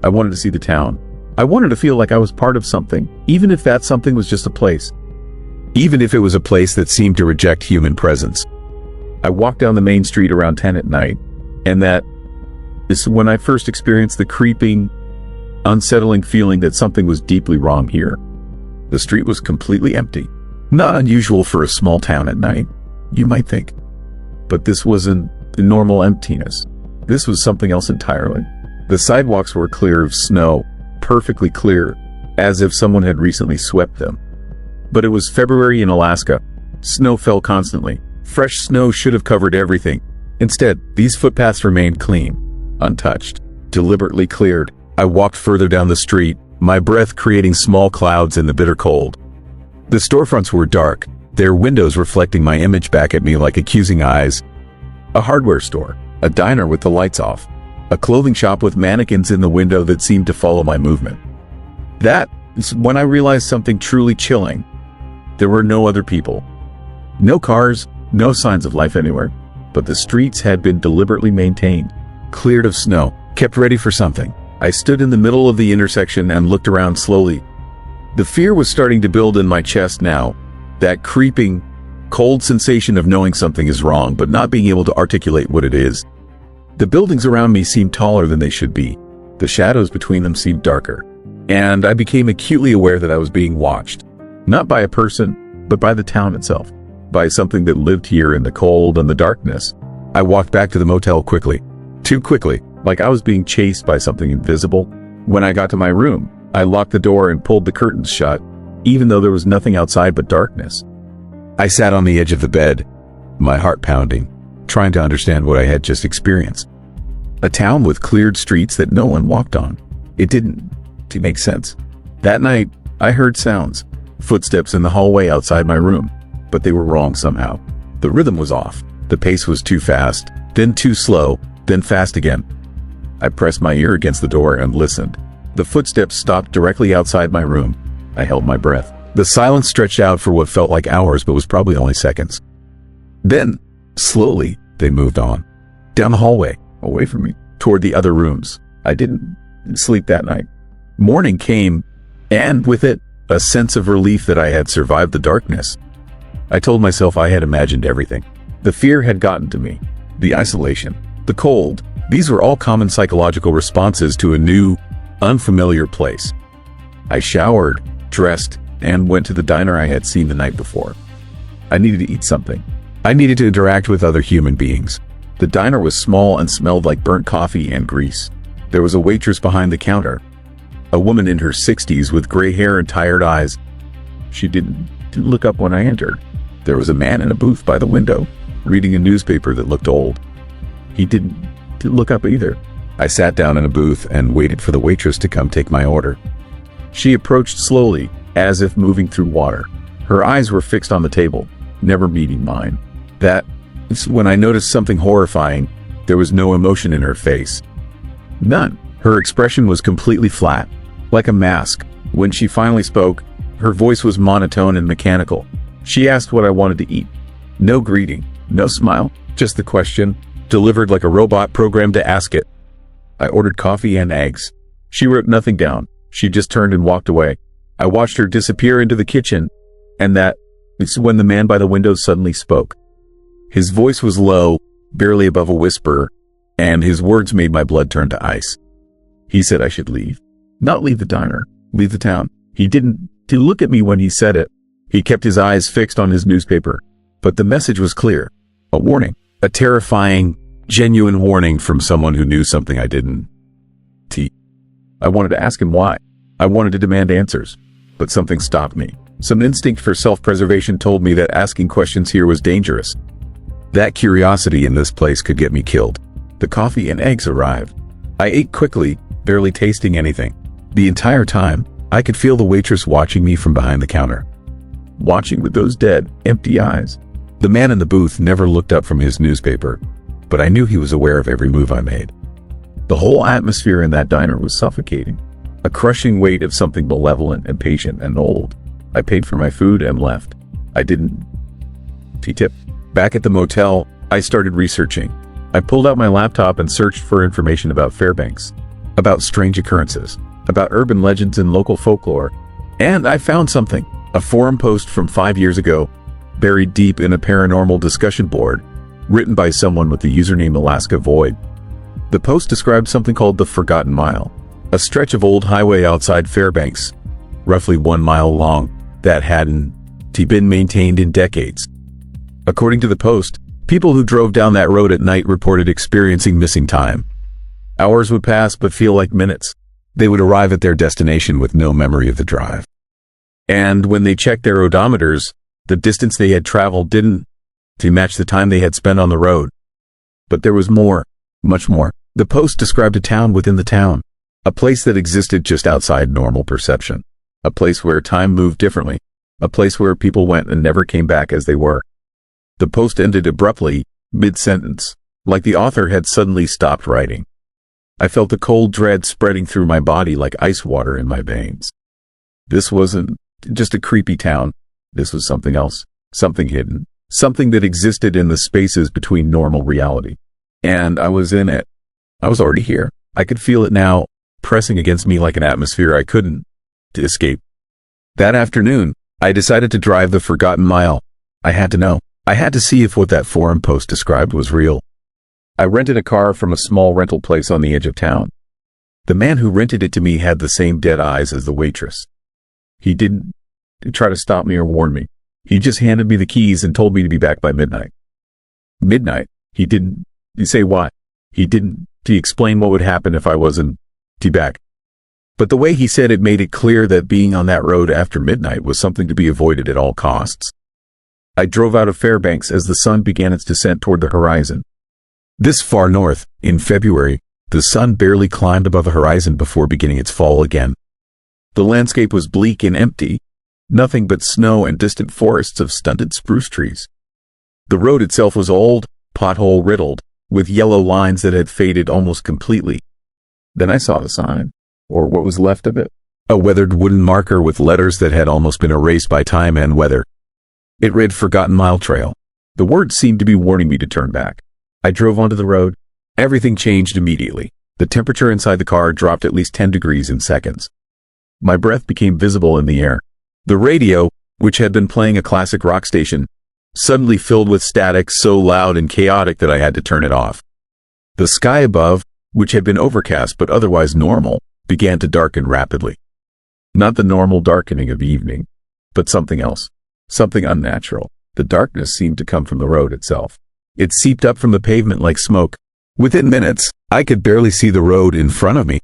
Speaker 1: I wanted to see the town. I wanted to feel like I was part of something, even if that something was just a place. Even if it was a place that seemed to reject human presence. I walked down the main street around 10 at night, and that is when I first experienced the creeping, unsettling feeling that something was deeply wrong here. The street was completely empty. Not unusual for a small town at night, you might think. But this wasn't the normal emptiness. This was something else entirely. The sidewalks were clear of snow, perfectly clear, as if someone had recently swept them. But it was February in Alaska. Snow fell constantly. Fresh snow should have covered everything. Instead, these footpaths remained clean, untouched, deliberately cleared. I walked further down the street, my breath creating small clouds in the bitter cold. The storefronts were dark, their windows reflecting my image back at me like accusing eyes. A hardware store, a diner with the lights off, a clothing shop with mannequins in the window that seemed to follow my movement. That is when I realized something truly chilling. There were no other people. No cars, no signs of life anywhere. But the streets had been deliberately maintained, cleared of snow, kept ready for something. I stood in the middle of the intersection and looked around slowly. The fear was starting to build in my chest now, that creeping, cold sensation of knowing something is wrong but not being able to articulate what it is. The buildings around me seemed taller than they should be. The shadows between them seemed darker. And I became acutely aware that I was being watched. Not by a person, but by the town itself. By something that lived here in the cold and the darkness. I walked back to the motel quickly. Too quickly, like I was being chased by something invisible. When I got to my room, I locked the door and pulled the curtains shut, even though there was nothing outside but darkness. I sat on the edge of the bed, my heart pounding, trying to understand what I had just experienced. A town with cleared streets that no one walked on. It didn't make sense. That night, I heard sounds, footsteps in the hallway outside my room, but they were wrong somehow. The rhythm was off. The pace was too fast, then too slow, then fast again. I pressed my ear against the door and listened. The footsteps stopped directly outside my room. I held my breath. The silence stretched out for what felt like hours but was probably only seconds. Then, slowly, they moved on. Down the hallway, away from me, toward the other rooms. I didn't sleep that night. Morning came, and with it, a sense of relief that I had survived the darkness. I told myself I had imagined everything. The fear had gotten to me. The isolation, the cold, these were all common psychological responses to a new, unfamiliar place. I showered, dressed, and went to the diner I had seen the night before. I needed to eat something. I needed to interact with other human beings. The diner was small and smelled like burnt coffee and grease. There was a waitress behind the counter. A woman in her 60s with gray hair and tired eyes. She didn't look up when I entered. There was a man in a booth by the window, reading a newspaper that looked old. He didn't look up either. I sat down in a booth and waited for the waitress to come take my order. She approached slowly, as if moving through water. Her eyes were fixed on the table, never meeting mine. That is when I noticed something horrifying. There was no emotion in her face. None. Her expression was completely flat, like a mask. When she finally spoke, her voice was monotone and mechanical. She asked what I wanted to eat. No greeting, no smile, just the question, delivered like a robot programmed to ask it. I ordered coffee and eggs. She wrote nothing down. She just turned and walked away. I watched her disappear into the kitchen, and that is when the man by the window suddenly spoke. His voice was low, barely above a whisper, and his words made my blood turn to ice. He said I should leave. Not leave the diner, leave the town. He didn't look at me when he said it. He kept his eyes fixed on his newspaper. But the message was clear. A warning. A terrifying, genuine warning from someone who knew something I didn't. I wanted to ask him why. I wanted to demand answers, but something stopped me. Some instinct for self-preservation told me that asking questions here was dangerous. That curiosity in this place could get me killed. The coffee and eggs arrived. I ate quickly, barely tasting anything. The entire time, I could feel the waitress watching me from behind the counter. Watching with those dead, empty eyes. The man in the booth never looked up from his newspaper, but I knew he was aware of every move I made. The whole atmosphere in that diner was suffocating. A crushing weight of something malevolent and patient and old. I paid for my food and left. I didn't tip. Back at the motel, I started researching. I pulled out my laptop and searched for information about Fairbanks, about strange occurrences, about urban legends and local folklore. And I found something, a forum post from 5 years ago, buried deep in a paranormal discussion board, written by someone with the username Alaska Void. The post described something called the Forgotten Mile, a stretch of old highway outside Fairbanks, roughly 1 mile long, that hadn't been maintained in decades. According to the post, people who drove down that road at night reported experiencing missing time. Hours would pass but feel like minutes. They would arrive at their destination with no memory of the drive. And when they checked their odometers, the distance they had traveled didn't match the time they had spent on the road. But there was more, much more. The post described a town within the town, a place that existed just outside normal perception, a place where time moved differently, a place where people went and never came back as they were. The post ended abruptly, mid-sentence, like the author had suddenly stopped writing. I felt a cold dread spreading through my body like ice water in my veins. This wasn't just a creepy town. This was something else, something hidden, something that existed in the spaces between normal reality. And I was in it. I was already here. I could feel it now, pressing against me like an atmosphere I couldn't escape. That afternoon, I decided to drive the Forgotten Mile. I had to know. I had to see if what that forum post described was real. I rented a car from a small rental place on the edge of town. The man who rented it to me had the same dead eyes as the waitress. He didn't try to stop me or warn me. He just handed me the keys and told me to be back by midnight. Midnight? He didn't say why. He didn't explain what would happen if I wasn't back. But the way he said it made it clear that being on that road after midnight was something to be avoided at all costs. I drove out of Fairbanks as the sun began its descent toward the horizon. This far north, in February, the sun barely climbed above the horizon before beginning its fall again. The landscape was bleak and empty, nothing but snow and distant forests of stunted spruce trees. The road itself was old, pothole-riddled, with yellow lines that had faded almost completely. Then I saw the sign, or what was left of it, a weathered wooden marker with letters that had almost been erased by time and weather. It read Forgotten Mile Trail. The words seemed to be warning me to turn back. I drove onto the road. Everything changed immediately. The temperature inside the car dropped at least 10 degrees in seconds. My breath became visible in the air. The radio, which had been playing a classic rock station, suddenly filled with static so loud and chaotic that I had to turn it off. The sky above, which had been overcast but otherwise normal, began to darken rapidly. Not the normal darkening of evening, but something else. Something unnatural. The darkness seemed to come from the road itself. It seeped up from the pavement like smoke. Within minutes, I could barely see the road in front of me.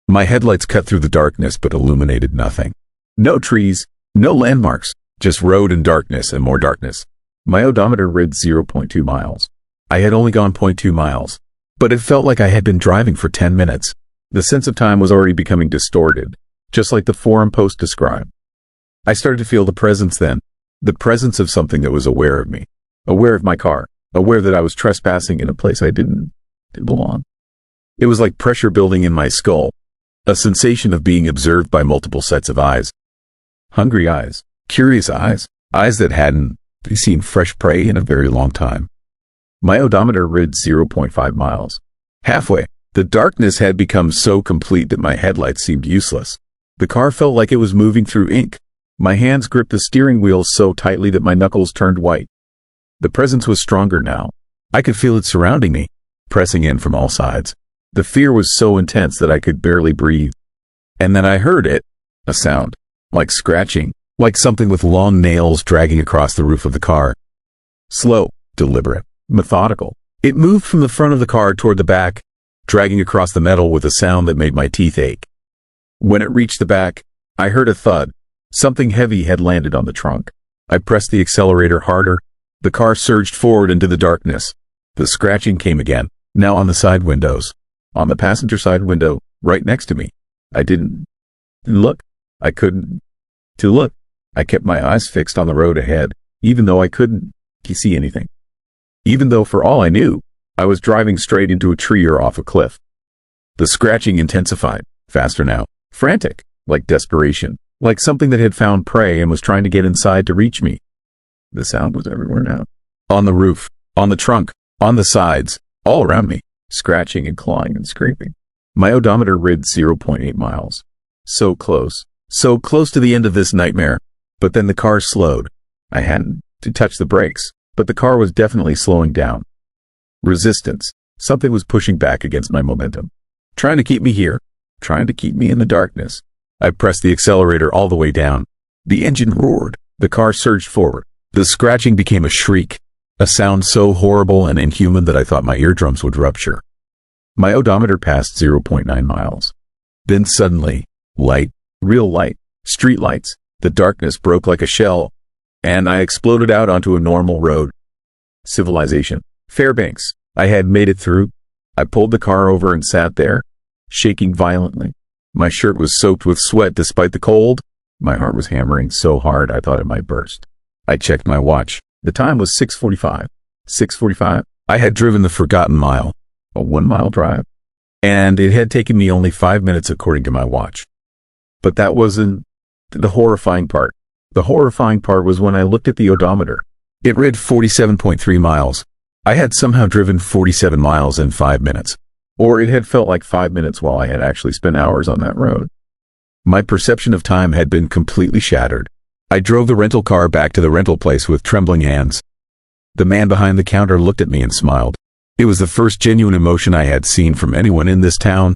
Speaker 1: My headlights cut through the darkness but illuminated nothing. No trees, no landmarks, just road and darkness and more darkness. My odometer read 0.2 miles. I had only gone 0.2 miles, but it felt like I had been driving for 10 minutes. The sense of time was already becoming distorted, just like the forum post described. I started to feel the presence then. The presence of something that was aware of me, aware of my car, aware that I was trespassing in a place I didn't belong. It was like pressure building in my skull, a sensation of being observed by multiple sets of eyes. Hungry eyes, curious eyes, eyes that hadn't seen fresh prey in a very long time. My odometer read 0.5 miles. Halfway, the darkness had become so complete that my headlights seemed useless. The car felt like it was moving through ink. My hands gripped the steering wheel so tightly that my knuckles turned white. The presence was stronger now. I could feel it surrounding me, pressing in from all sides. The fear was so intense that I could barely breathe. And then I heard it, a sound, like scratching, like something with long nails dragging across the roof of the car. Slow, deliberate, methodical. It moved from the front of the car toward the back, dragging across the metal with a sound that made my teeth ache. When it reached the back, I heard a thud. Something heavy had landed on the trunk. I pressed the accelerator harder. The car surged forward into the darkness. The scratching came again, now on the side windows. On the passenger side window, right next to me. I didn't look. I couldn't look. I kept my eyes fixed on the road ahead, even though I couldn't see anything. Even though, for all I knew, I was driving straight into a tree or off a cliff. The scratching intensified, faster now, frantic, like desperation, like something that had found prey and was trying to get inside to reach me. The sound was everywhere now. On the roof, on the trunk, on the sides, all around me, scratching and clawing and scraping. My odometer read 0.8 miles. So close to the end of this nightmare. But then the car slowed. I hadn't to touch the brakes, but the car was definitely slowing down. Resistance. Something was pushing back against my momentum. Trying to keep me here. Trying to keep me in the darkness. I pressed the accelerator all the way down. The engine roared. The car surged forward. The scratching became a shriek. A sound so horrible and inhuman that I thought my eardrums would rupture. My odometer passed 0.9 miles. Then suddenly, light, real light, street lights, the darkness broke like a shell, and I exploded out onto a normal road. Civilization. Fairbanks. I had made it through. I pulled the car over and sat there, shaking violently. My shirt was soaked with sweat despite the cold. My heart was hammering so hard I thought it might burst. I checked my watch. The time was 6:45. 6:45? I had driven the forgotten mile, a 1-mile drive, and it had taken me only 5 minutes according to my watch. But that wasn't the horrifying part. The horrifying part was when I looked at the odometer. It read 47.3 miles. I had somehow driven 47 miles in 5 minutes. Or it had felt like 5 minutes while I had actually spent hours on that road. My perception of time had been completely shattered. I drove the rental car back to the rental place with trembling hands. The man behind the counter looked at me and smiled. It was the first genuine emotion I had seen from anyone in this town.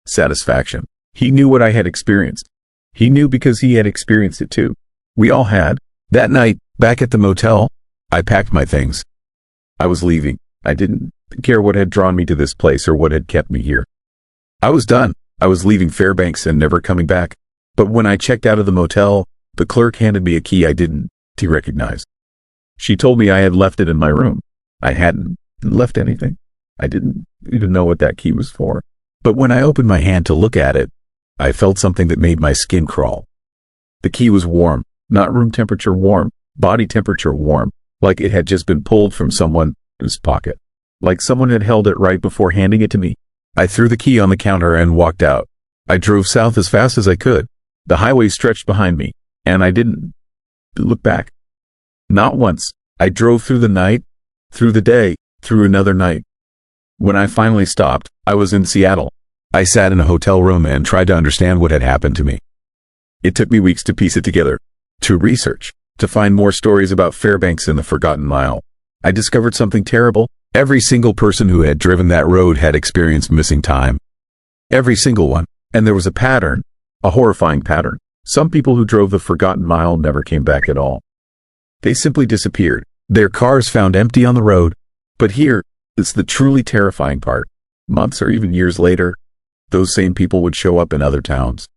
Speaker 1: Satisfaction. He knew what I had experienced. He knew because he had experienced it too. We all had. That night, back at the motel, I packed my things. I was leaving. I didn't care what had drawn me to this place or what had kept me here. I was done. I was leaving Fairbanks and never coming back. But when I checked out of the motel, the clerk handed me a key I didn't recognize. She told me I had left it in my room. I hadn't left anything. I didn't even know what that key was for. But when I opened my hand to look at it, I felt something that made my skin crawl. The key was warm, not room temperature warm, body temperature warm, like it had just been pulled from someone's pocket, like someone had held it right before handing it to me. I threw the key on the counter and walked out. I drove south as fast as I could. The highway stretched behind me, and I didn't look back. Not once. I drove through the night, through the day, through another night. When I finally stopped, I was in Seattle. I sat in a hotel room and tried to understand what had happened to me. It took me weeks to piece it together, to research, to find more stories about Fairbanks and the Forgotten Mile. I discovered something terrible. Every single person who had driven that road had experienced missing time. Every single one. And there was a pattern, a horrifying pattern. Some people who drove the Forgotten Mile never came back at all. They simply disappeared. Their cars found empty on the road. But here is the truly terrifying part. Months or even years later, those same people would show up in other towns,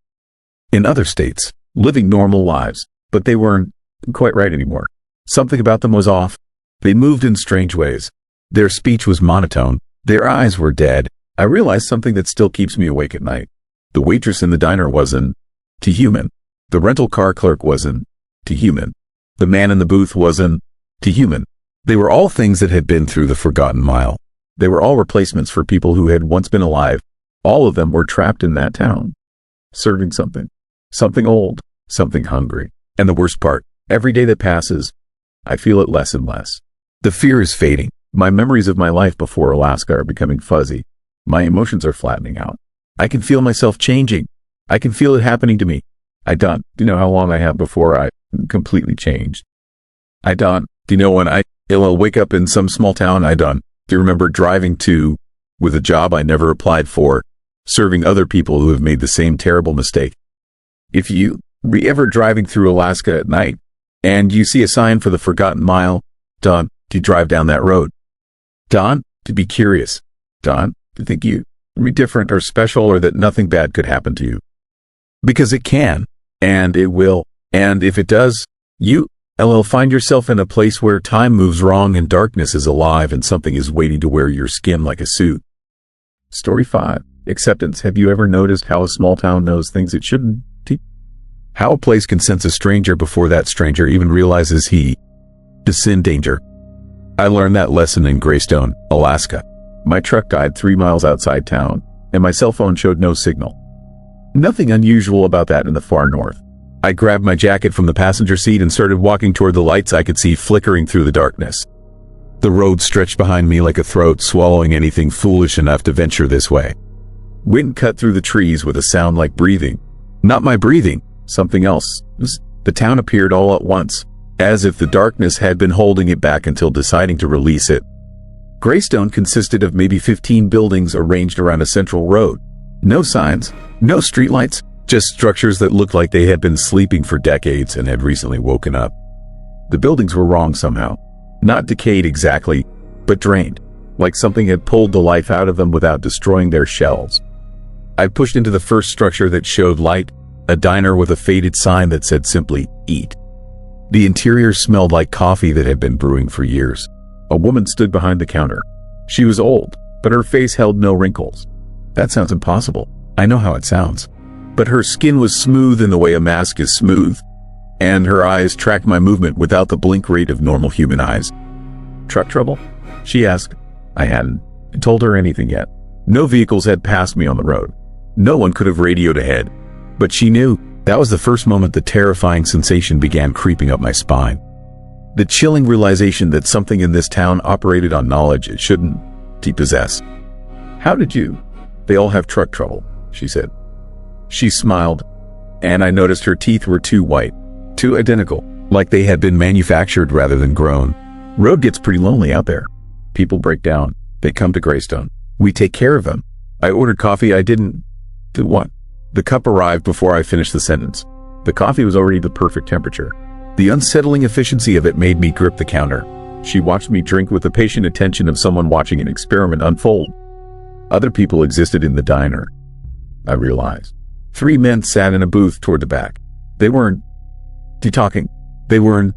Speaker 1: in other states, living normal lives, but they weren't quite right anymore. Something about them was off. They moved in strange ways. Their speech was monotone. Their eyes were dead. I realized something that still keeps me awake at night. The waitress in the diner wasn't human. The rental car clerk wasn't human. The man in the booth wasn't human. They were all things that had been through the Forgotten Mile. They were all replacements for people who had once been alive. All of them were trapped in that town, serving something old, something hungry. And the worst part, every day that passes, I feel it less and less. The fear is fading. My memories of my life before Alaska are becoming fuzzy. My emotions are flattening out. I can feel myself changing. I can feel it happening to me. Do you know how long I have before I completely changed? Do you know when I'll wake up in some small town? Do you remember driving to, with a job I never applied for, serving other people who have made the same terrible mistake? If you be ever driving through Alaska at night and you see a sign for the Forgotten Mile, do you drive down that road? To be curious. To think you be different or special or that nothing bad could happen to you. Because it can. And it will. And if it does, you find yourself in a place where time moves wrong and darkness is alive and something is waiting to wear your skin like a suit. Story 5. Acceptance. Have you ever noticed how a small town knows things it shouldn't? How a place can sense a stranger before that stranger even realizes he is in danger. I learned that lesson in Greystone, Alaska. My truck died 3 miles outside town, and my cell phone showed no signal. Nothing unusual about that in the far north. I grabbed my jacket from the passenger seat and started walking toward the lights I could see flickering through the darkness. The road stretched behind me like a throat swallowing anything foolish enough to venture this way. Wind cut through the trees with a sound like breathing. Not my breathing, something else. The town appeared all at once, as if the darkness had been holding it back until deciding to release it. Greystone consisted of maybe 15 buildings arranged around a central road. No signs, no streetlights, just structures that looked like they had been sleeping for decades and had recently woken up. The buildings were wrong somehow. Not decayed exactly, but drained, like something had pulled the life out of them without destroying their shells. I pushed into the first structure that showed light, a diner with a faded sign that said simply, "Eat." The interior smelled like coffee that had been brewing for years. A woman stood behind the counter. She was old, but her face held no wrinkles. That sounds impossible. I know how it sounds. But her skin was smooth in the way a mask is smooth, and her eyes tracked my movement without the blink rate of normal human eyes. "Truck trouble?" she asked. I hadn't told her anything yet. No vehicles had passed me on the road. No one could have radioed ahead. But she knew. That was the first moment the terrifying sensation began creeping up my spine. The chilling realization that something in this town operated on knowledge it shouldn't possess. "How did you?" "They all have truck trouble," she said. She smiled, and I noticed her teeth were too white, too identical, like they had been manufactured rather than grown. Road gets pretty lonely out there. People break down. They come to Greystone. We take care of them. I ordered coffee. I didn't. Do what? The cup arrived before I finished the sentence. The coffee was already the perfect temperature. The unsettling efficiency of it made me grip the counter. She watched me drink with the patient attention of someone watching an experiment unfold. Other people existed in the diner, I realized. 3 men sat in a booth toward the back. They weren't talking. They weren't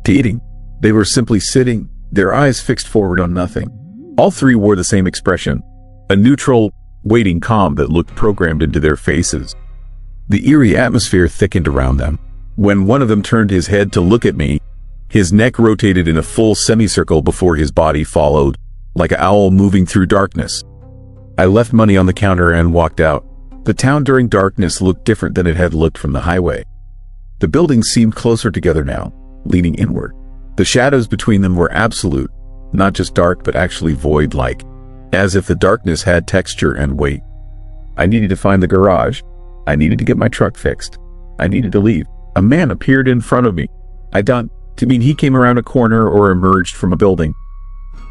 Speaker 1: eating. They were simply sitting, their eyes fixed forward on nothing. All 3 wore the same expression, a neutral, waiting calm that looked programmed into their faces. The eerie atmosphere thickened around them. When one of them turned his head to look at me, his neck rotated in a full semicircle before his body followed, like an owl moving through darkness. I left money on the counter and walked out. The town during darkness looked different than it had looked from the highway. The buildings seemed closer together now, leaning inward. The shadows between them were absolute, not just dark but actually void-like, as if the darkness had texture and weight. I needed to find the garage. I needed to get my truck fixed. I needed to leave. A man appeared in front of me. He came around a corner or emerged from a building.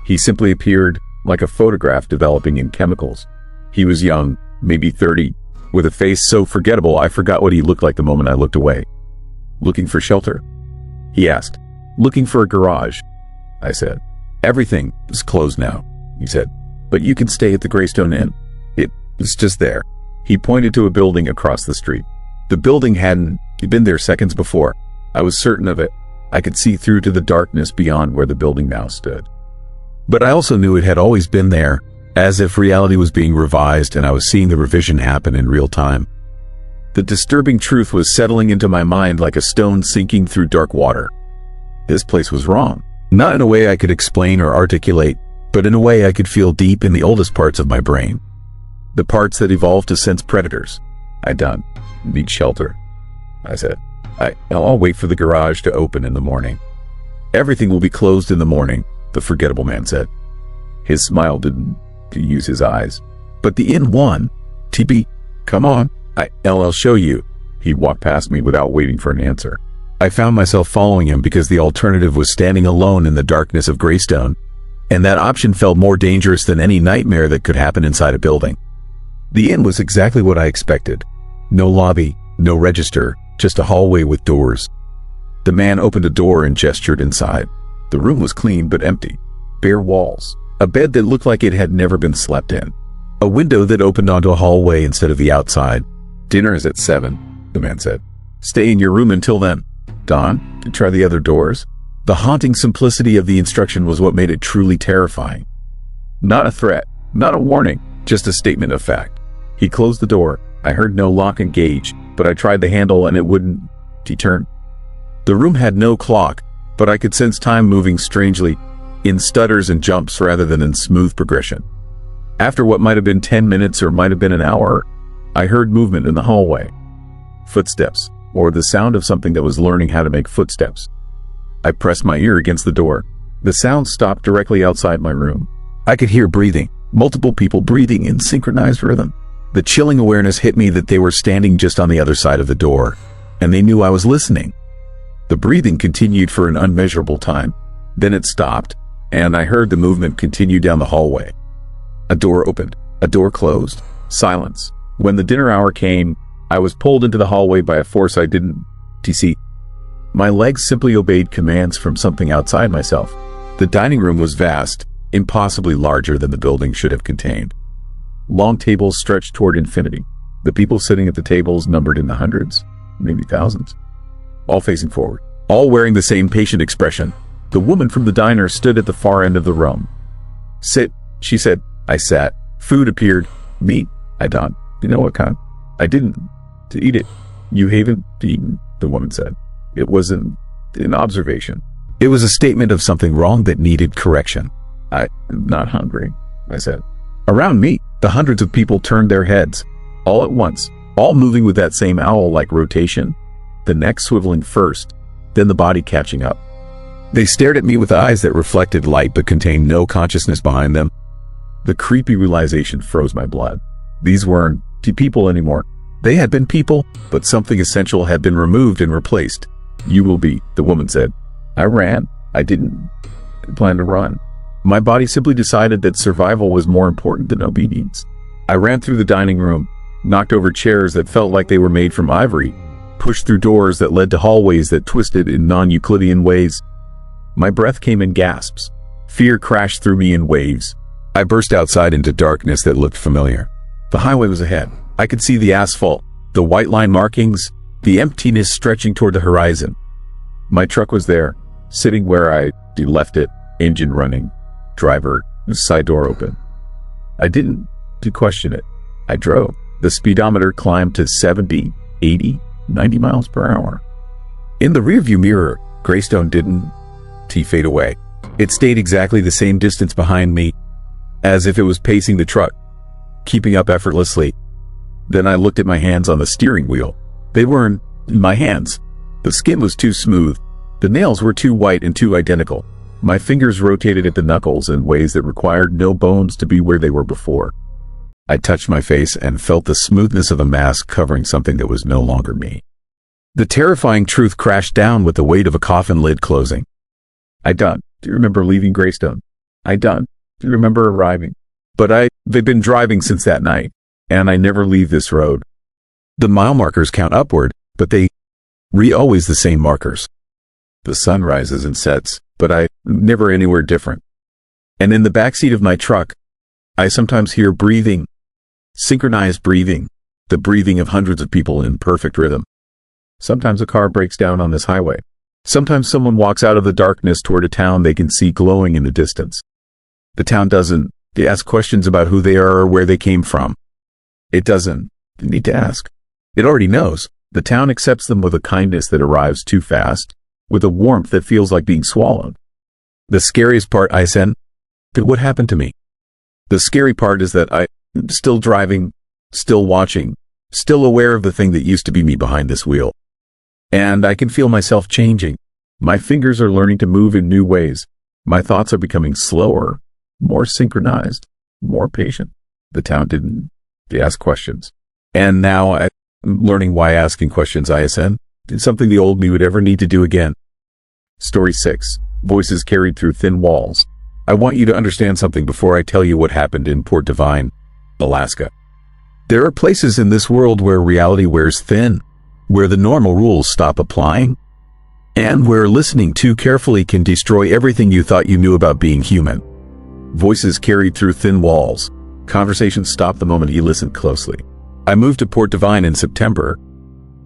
Speaker 1: He simply appeared, like a photograph developing in chemicals. He was young, maybe 30, with a face so forgettable I forgot what he looked like the moment I looked away. "Looking for shelter?" he asked. "Looking for a garage," I said. "Everything is closed now," he said. "But you can stay at the Greystone Inn. It's just there." He pointed to a building across the street. The building hadn't been there seconds before. I was certain of it. I could see through to the darkness beyond where the building now stood. But I also knew it had always been there, as if reality was being revised and I was seeing the revision happen in real time. The disturbing truth was settling into my mind like a stone sinking through dark water. This place was wrong. Not in a way I could explain or articulate, but in a way I could feel deep in the oldest parts of my brain. The parts that evolved to sense predators. "I need shelter," I said. I'll wait for the garage to open in the morning." "Everything will be closed in the morning," the forgettable man said. His smile didn't use his eyes. "But the inn won. TB, come on. I'll show you." He walked past me without waiting for an answer. I found myself following him because the alternative was standing alone in the darkness of Greystone, and that option felt more dangerous than any nightmare that could happen inside a building. The inn was exactly what I expected. No lobby, no register, just a hallway with doors. The man opened a door and gestured inside. The room was clean but empty. Bare walls. A bed that looked like it had never been slept in. A window that opened onto a hallway instead of the outside. Dinner is at 7, the man said. Stay in your room until then. Don, try the other doors. The haunting simplicity of the instruction was what made it truly terrifying. Not a threat, not a warning, just a statement of fact. He closed the door. I heard no lock engage, but I tried the handle and it wouldn't. He turned. The room had no clock, but I could sense time moving strangely, in stutters and jumps rather than in smooth progression. After what might have been 10 minutes or might have been an hour, I heard movement in the hallway. Footsteps, or the sound of something that was learning how to make footsteps. I pressed my ear against the door. The sound stopped directly outside my room. I could hear breathing, multiple people breathing in synchronized rhythm. The chilling awareness hit me that they were standing just on the other side of the door, and they knew I was listening. The breathing continued for an unmeasurable time. Then it stopped, and I heard the movement continue down the hallway. A door opened, a door closed. Silence. When the dinner hour came, I was pulled into the hallway by a force I didn't see. My legs simply obeyed commands from something outside myself. The dining room was vast, impossibly larger than the building should have contained. Long tables stretched toward infinity. The people sitting at the tables numbered in the hundreds, maybe thousands. All facing forward, all wearing the same patient expression. The woman from the diner stood at the far end of the room. Sit, she said. I sat. Food appeared. Meat. I donned. You know what kind? I didn't. To eat it. You haven't eaten, the woman said. It wasn't an observation. It was a statement of something wrong that needed correction. I'm not hungry, I said. Around me, the hundreds of people turned their heads, all at once, all moving with that same owl-like rotation, the neck swiveling first, then the body catching up. They stared at me with eyes that reflected light but contained no consciousness behind them. The creepy realization froze my blood. These weren't people anymore. They had been people, but something essential had been removed and replaced. You will be, the woman said. I ran. I didn't plan to run. My body simply decided that survival was more important than obedience. I ran through the dining room, knocked over chairs that felt like they were made from ivory, pushed through doors that led to hallways that twisted in non-Euclidean ways. My breath came in gasps. Fear crashed through me in waves. I burst outside into darkness that looked familiar. The highway was ahead. I could see the asphalt, the white line markings, the emptiness stretching toward the horizon. My truck was there, sitting where I left it, engine running, driver, side door open. I didn't question it. I drove. The speedometer climbed to 70, 80, 90 miles per hour. In the rearview mirror, Greystone didn't fade away. It stayed exactly the same distance behind me, as if it was pacing the truck, keeping up effortlessly. Then I looked at my hands on the steering wheel. They weren't my hands. The skin was too smooth. The nails were too white and too identical. My fingers rotated at the knuckles in ways that required no bones to be where they were before. I touched my face and felt the smoothness of a mask covering something that was no longer me. The terrifying truth crashed down with the weight of a coffin lid closing. Do you remember leaving Greystone? Do you remember arriving? But they've been driving since that night, and I never leave this road. The mile markers count upward, but they always the same markers. The sun rises and sets, but I never anywhere different. And in the backseat of my truck, I sometimes hear breathing, synchronized breathing, the breathing of hundreds of people in perfect rhythm. Sometimes a car breaks down on this highway. Sometimes someone walks out of the darkness toward a town they can see glowing in the distance. The town doesn't ask questions about who they are or where they came from. It doesn't need to ask. It already knows. The town accepts them with a kindness that arrives too fast, with a warmth that feels like being swallowed. The scariest part, I said, what happened to me? The scary part is that I'm still driving, still watching, still aware of the thing that used to be me behind this wheel. And I can feel myself changing. My fingers are learning to move in new ways. My thoughts are becoming slower, more synchronized, more patient. The town didn't ask questions. And now I'm learning why asking questions, ISN, is something the old me would ever need to do again. Story 6. Voices carried through thin walls. I want you to understand something before I tell you what happened in Port Devine, Alaska. There are places in this world where reality wears thin, where the normal rules stop applying, and where listening too carefully can destroy everything you thought you knew about being human. Voices carried through thin walls. Conversations stopped the moment he listened closely. I moved to Port Devine in September,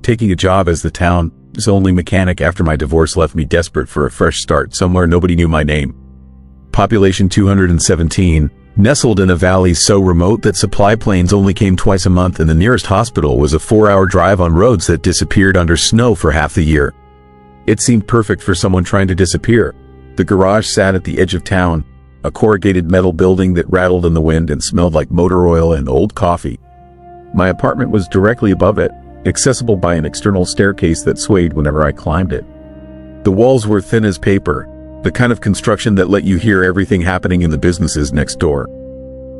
Speaker 1: taking a job as the town's only mechanic after my divorce left me desperate for a fresh start somewhere nobody knew my name. Population 217, nestled in a valley so remote that supply planes only came twice a month, and the nearest hospital was a 4-hour drive on roads that disappeared under snow for half the year. It seemed perfect for someone trying to disappear. The garage sat at the edge of town, a corrugated metal building that rattled in the wind and smelled like motor oil and old coffee. My apartment was directly above it, accessible by an external staircase that swayed whenever I climbed it. The walls were thin as paper, the kind of construction that let you hear everything happening in the businesses next door.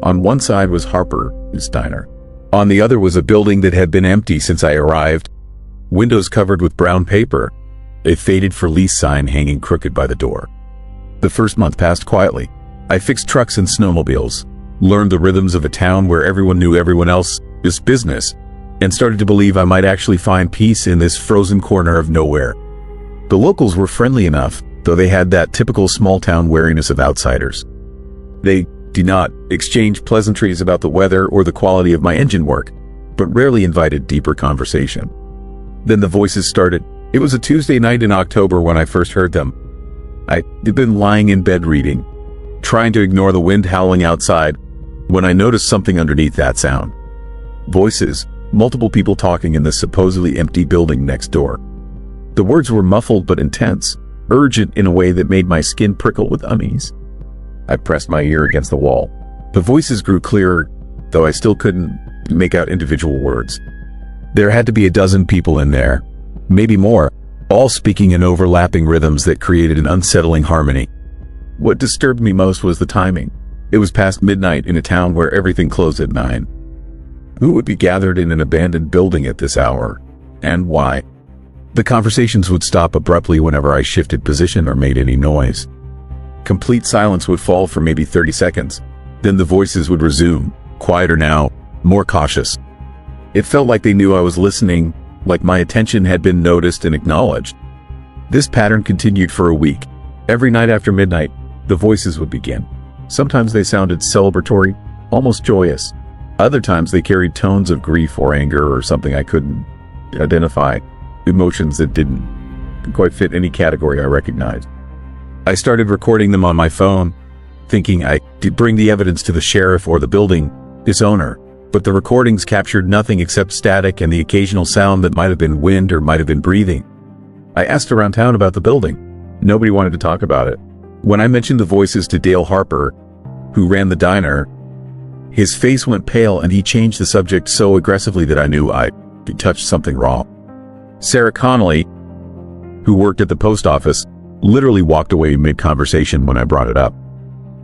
Speaker 1: On one side was Harper's Diner. On the other was a building that had been empty since I arrived, windows covered with brown paper, a faded for lease sign hanging crooked by the door. The first month passed quietly. I fixed trucks and snowmobiles, learned the rhythms of a town where everyone knew everyone else's business, and started to believe I might actually find peace in this frozen corner of nowhere. The locals were friendly enough, though they had that typical small-town wariness of outsiders. They did not exchange pleasantries about the weather or the quality of my engine work, but rarely invited deeper conversation. Then the voices started. It was a Tuesday night in October when I first heard them. I had been lying in bed reading, trying to ignore the wind howling outside, when I noticed something underneath that sound. Voices, multiple people talking in the supposedly empty building next door. The words were muffled but intense, urgent in a way that made my skin prickle with unease. I pressed my ear against the wall. The voices grew clearer, though I still couldn't make out individual words. There had to be a dozen people in there, maybe more, all speaking in overlapping rhythms that created an unsettling harmony. What disturbed me most was the timing. It was past midnight in a town where everything closed at 9. Who would be gathered in an abandoned building at this hour, and why? The conversations would stop abruptly whenever I shifted position or made any noise. Complete silence would fall for maybe 30 seconds. Then the voices would resume, quieter now, more cautious. It felt like they knew I was listening, like my attention had been noticed and acknowledged. This pattern continued for a week. Every night after midnight, the voices would begin. Sometimes they sounded celebratory, almost joyous. Other times they carried tones of grief or anger or something I couldn't identify, emotions that didn't quite fit any category I recognized. I started recording them on my phone, thinking I could bring the evidence to the sheriff or the building, its owner, but the recordings captured nothing except static and the occasional sound that might have been wind or might have been breathing. I asked around town about the building. Nobody wanted to talk about it. When I mentioned the voices to Dale Harper, who ran the diner, his face went pale and he changed the subject so aggressively that I knew I'd touched something wrong. Sarah Connolly, who worked at the post office, literally walked away mid-conversation when I brought it up.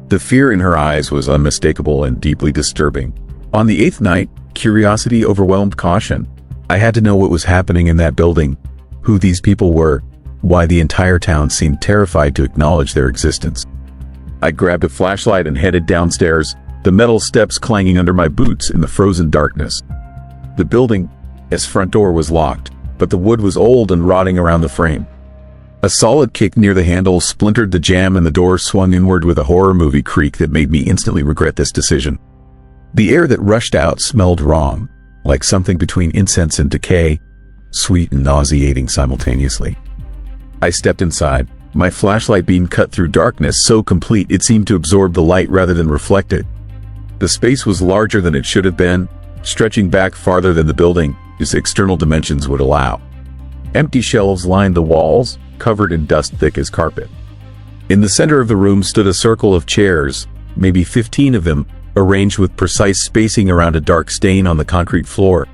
Speaker 1: The fear in her eyes was unmistakable and deeply disturbing. On the 8th night, curiosity overwhelmed caution. I had to know what was happening in that building, who these people were, why the entire town seemed terrified to acknowledge their existence. I grabbed a flashlight and headed downstairs, the metal steps clanging under my boots in the frozen darkness. The building's front door was locked, but the wood was old and rotting around the frame. A solid kick near the handle splintered the jamb and the door swung inward with a horror movie creak that made me instantly regret this decision. The air that rushed out smelled wrong, like something between incense and decay, sweet and nauseating simultaneously. I stepped inside, my flashlight beam cut through darkness so complete it seemed to absorb the light rather than reflect it. The space was larger than it should have been, stretching back farther than the building's external dimensions would allow. Empty shelves lined the walls, covered in dust thick as carpet. In the center of the room stood a circle of chairs, maybe 15 of them, arranged with precise spacing around a dark stain on the concrete floor.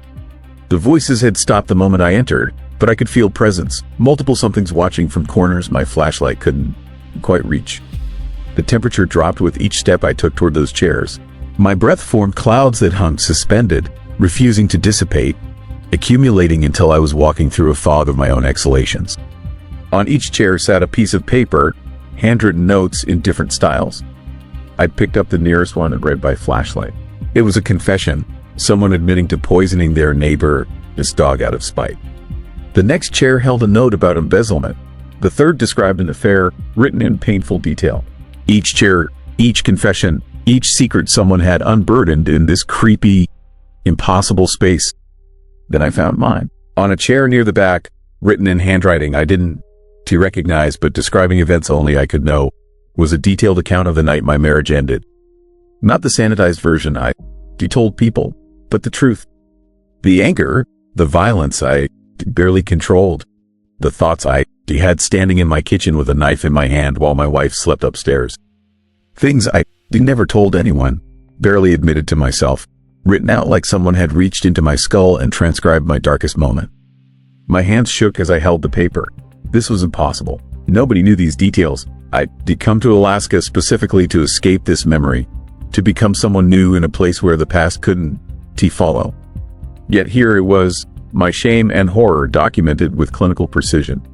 Speaker 1: The voices had stopped the moment I entered, but I could feel presence, multiple somethings watching from corners my flashlight couldn't quite reach. The temperature dropped with each step I took toward those chairs. My breath formed clouds that hung suspended, refusing to dissipate, accumulating until I was walking through a fog of my own exhalations. On each chair sat a piece of paper, handwritten notes in different styles. I picked up the nearest one and read by flashlight. It was a confession, someone admitting to poisoning their neighbor's dog out of spite. The next chair held a note about embezzlement. The third described an affair, written in painful detail. Each chair, each confession, each secret someone had unburdened in this creepy, impossible space. Then I found mine. On a chair near the back, written in handwriting I didn't recognize, but describing events only I could know, was a detailed account of the night my marriage ended. Not the sanitized version I told people, but the truth. The anger, the violence I barely controlled. The thoughts I had standing in my kitchen with a knife in my hand while my wife slept upstairs. Things I never told anyone, barely admitted to myself, written out like someone had reached into my skull and transcribed my darkest moment. My hands shook as I held the paper. This was impossible. Nobody knew these details. I'd come to Alaska specifically to escape this memory, to become someone new in a place where the past couldn't follow. Yet here it was, my shame and horror documented with clinical precision.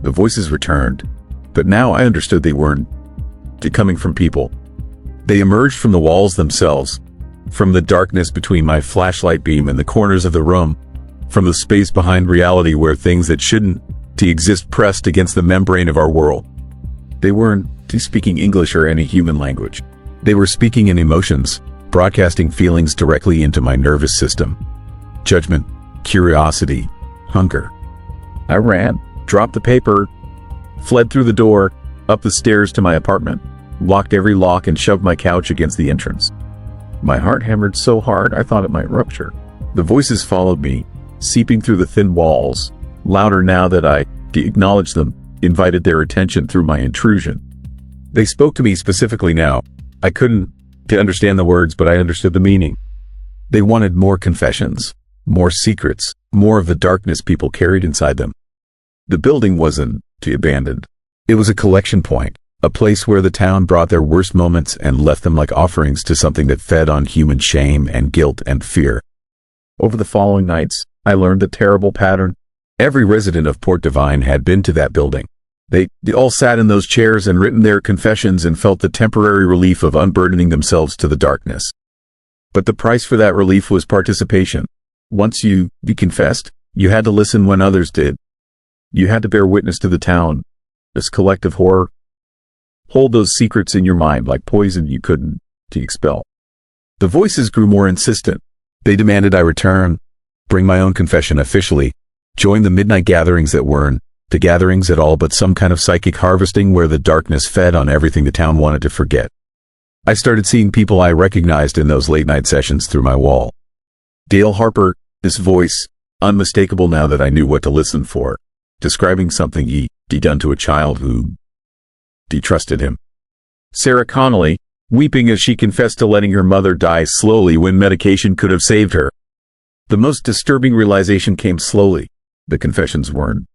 Speaker 1: The voices returned, but now I understood they weren't coming from people. They emerged from the walls themselves, from the darkness between my flashlight beam and the corners of the room, from the space behind reality where things that shouldn't exist pressed against the membrane of our world. They weren't speaking English or any human language. They were speaking in emotions, broadcasting feelings directly into my nervous system. Judgment, curiosity, hunger. I ran, dropped the paper, fled through the door, up the stairs to my apartment, locked every lock and shoved my couch against the entrance. My heart hammered so hard I thought it might rupture. The voices followed me, seeping through the thin walls, louder now that I acknowledged them, invited their attention through my intrusion. They spoke to me specifically now. I couldn't understand the words, but I understood the meaning. They wanted more confessions, more secrets, more of the darkness people carried inside them. The building wasn't abandoned. It was a collection point, a place where the town brought their worst moments and left them like offerings to something that fed on human shame and guilt and fear. Over the following nights, I learned the terrible pattern. Every resident of Port Divine had been to that building. They all sat in those chairs and written their confessions and felt the temporary relief of unburdening themselves to the darkness. But the price for that relief was participation. Once you confessed, you had to listen when others did. You had to bear witness to the town, this collective horror. Hold those secrets in your mind like poison you couldn't expel. The voices grew more insistent. They demanded I return, bring my own confession officially, join the midnight gatherings that weren't the gatherings at all but some kind of psychic harvesting where the darkness fed on everything the town wanted to forget. I started seeing people I recognized in those late night sessions through my wall. Dale Harper, this voice, unmistakable now that I knew what to listen for, describing something he'd done to a child who trusted him. Sarah Connolly, weeping as she confessed to letting her mother die slowly when medication could have saved her. The most disturbing realization came slowly. The confessions weren't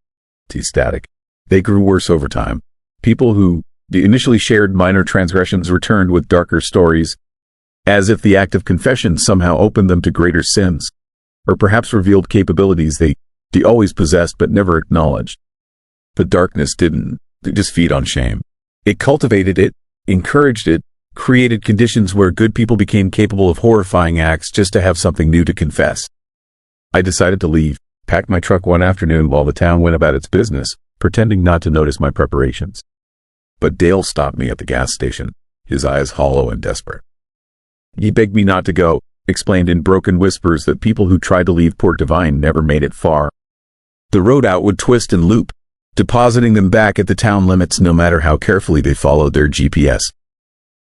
Speaker 1: static. They grew worse over time. People who initially shared minor transgressions returned with darker stories, as if the act of confession somehow opened them to greater sins, or perhaps revealed capabilities they always possessed but never acknowledged. But darkness didn't just feed on shame. It cultivated it, encouraged it, created conditions where good people became capable of horrifying acts just to have something new to confess. I decided to leave, packed my truck one afternoon while the town went about its business, pretending not to notice my preparations. But Dale stopped me at the gas station, his eyes hollow and desperate. He begged me not to go, explained in broken whispers that people who tried to leave Port Divine never made it far. The road out would twist and loop, depositing them back at the town limits no matter how carefully they followed their GPS.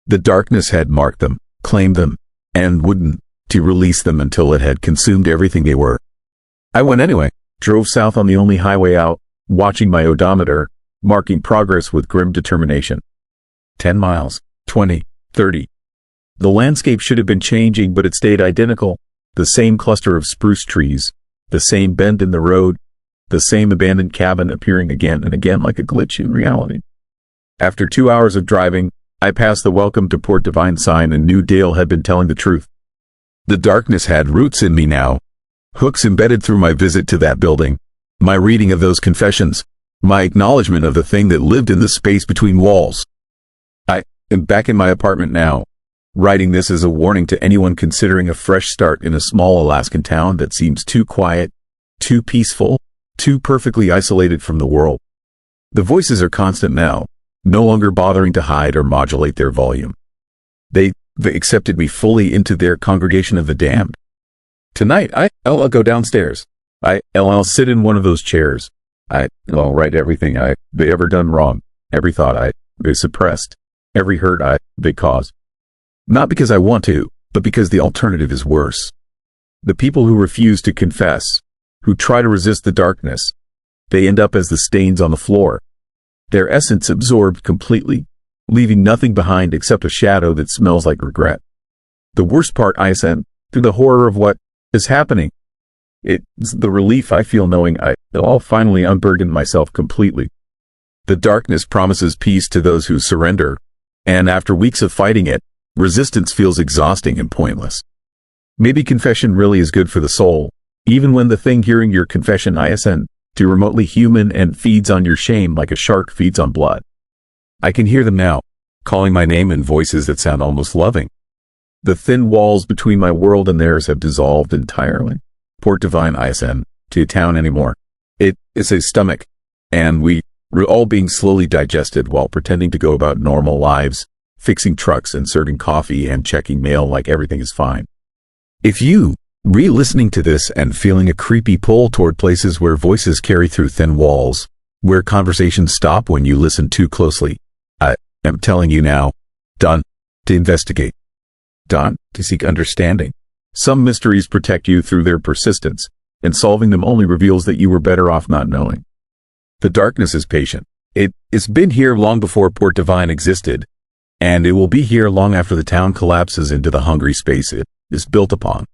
Speaker 1: The darkness had marked them, claimed them, and wouldn't release them until it had consumed everything they were. I went anyway, drove south on the only highway out, watching my odometer, marking progress with grim determination. 10 miles, 20, 30. The landscape should have been changing, but it stayed identical. The same cluster of spruce trees, the same bend in the road, the same abandoned cabin appearing again and again like a glitch in reality. After 2 hours of driving, I passed the Welcome to Port Divine sign and knew Dale had been telling the truth. The darkness had roots in me now, hooks embedded through my visit to that building, my reading of those confessions, my acknowledgement of the thing that lived in the space between walls. I am back in my apartment now, writing this as a warning to anyone considering a fresh start in a small Alaskan town that seems too quiet, too peaceful, too perfectly isolated from the world. The voices are constant now, no longer bothering to hide or modulate their volume. They accepted me fully into their congregation of the damned. Tonight, I'll go downstairs. I'll sit in one of those chairs. I'll write everything I've ever done wrong, every thought I suppressed, every hurt I caused. Not because I want to, but because the alternative is worse. The people who refuse to confess, who try to resist the darkness, they end up as the stains on the floor. Their essence absorbed completely, leaving nothing behind except a shadow that smells like regret. The worst part, ISN, through the horror of what is happening, it's the relief I feel knowing I'll finally unburden myself completely. The darkness promises peace to those who surrender, and after weeks of fighting it, resistance feels exhausting and pointless. Maybe confession really is good for the soul, even when the thing hearing your confession ISN to remotely human and feeds on your shame like a shark feeds on blood. I can hear them now, calling my name in voices that sound almost loving. The thin walls between my world and theirs have dissolved entirely. Port Divine ISN to town anymore. It is a stomach, and we're all being slowly digested while pretending to go about normal lives, fixing trucks and serving coffee and checking mail like everything is fine. If you re-listening to this and feeling a creepy pull toward places where voices carry through thin walls, where conversations stop when you listen too closely, I am telling you now, done to investigate, done to seek understanding. Some mysteries protect you through their persistence, and solving them only reveals that you were better off not knowing. The darkness is patient. It's been here long before Port Divine existed, and it will be here long after the town collapses into the hungry space it is built upon.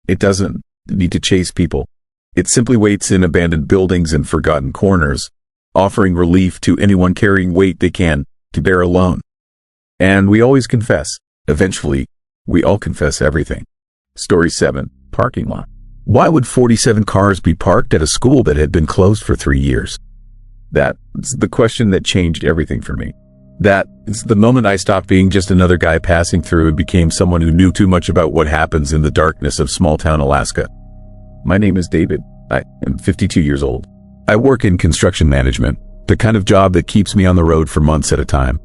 Speaker 1: It doesn't need to chase people. It simply waits in abandoned buildings and forgotten corners, offering relief to anyone carrying weight they can to bear alone. And we always confess. Eventually, we all confess everything. Story 7, Parking Lot. Why would 47 cars be parked at a school that had been closed for 3 years? That's the question that changed everything for me. It's the moment I stopped being just another guy passing through and became someone who knew too much about what happens in the darkness of small-town Alaska. My name is David. I am 52 years old. I work in construction management, the kind of job that keeps me on the road for months at a time.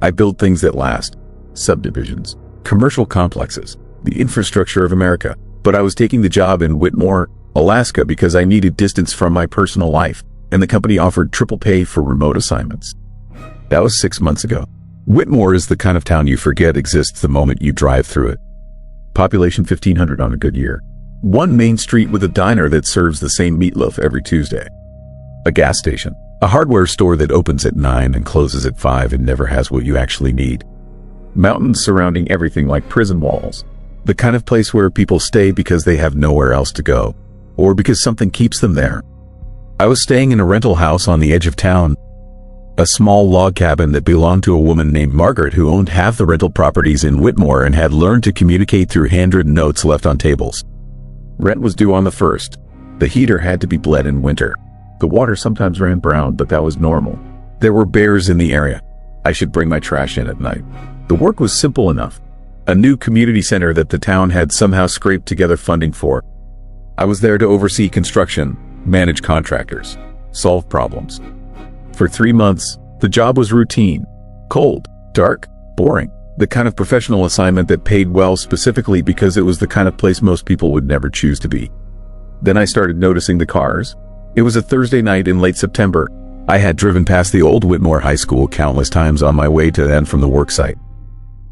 Speaker 1: I build things that last. Subdivisions, commercial complexes, the infrastructure of America. But I was taking the job in Whitmore, Alaska because I needed distance from my personal life, and the company offered triple pay for remote assignments. That was 6 months ago. Whitmore is the kind of town you forget exists the moment you drive through it. Population 1,500 on a good year. One main street with a diner that serves the same meatloaf every Tuesday. A gas station. A hardware store that opens at 9 and closes at 5 and never has what you actually need. Mountains surrounding everything like prison walls. The kind of place where people stay because they have nowhere else to go, or because something keeps them there. I was staying in a rental house on the edge of town, a small log cabin that belonged to a woman named Margaret who owned half the rental properties in Whitmore and had learned to communicate through handwritten notes left on tables. Rent was due on the 1st. The heater had to be bled in winter. The water sometimes ran brown, but that was normal. There were bears in the area. I should bring my trash in at night. The work was simple enough. A new community center that the town had somehow scraped together funding for. I was there to oversee construction, manage contractors, solve problems. For 3 months, the job was routine, cold, dark, boring. The kind of professional assignment that paid well specifically because it was the kind of place most people would never choose to be. Then I started noticing the cars. It was a Thursday night in late September. I had driven past the old Whitmore High School countless times on my way to and from the worksite.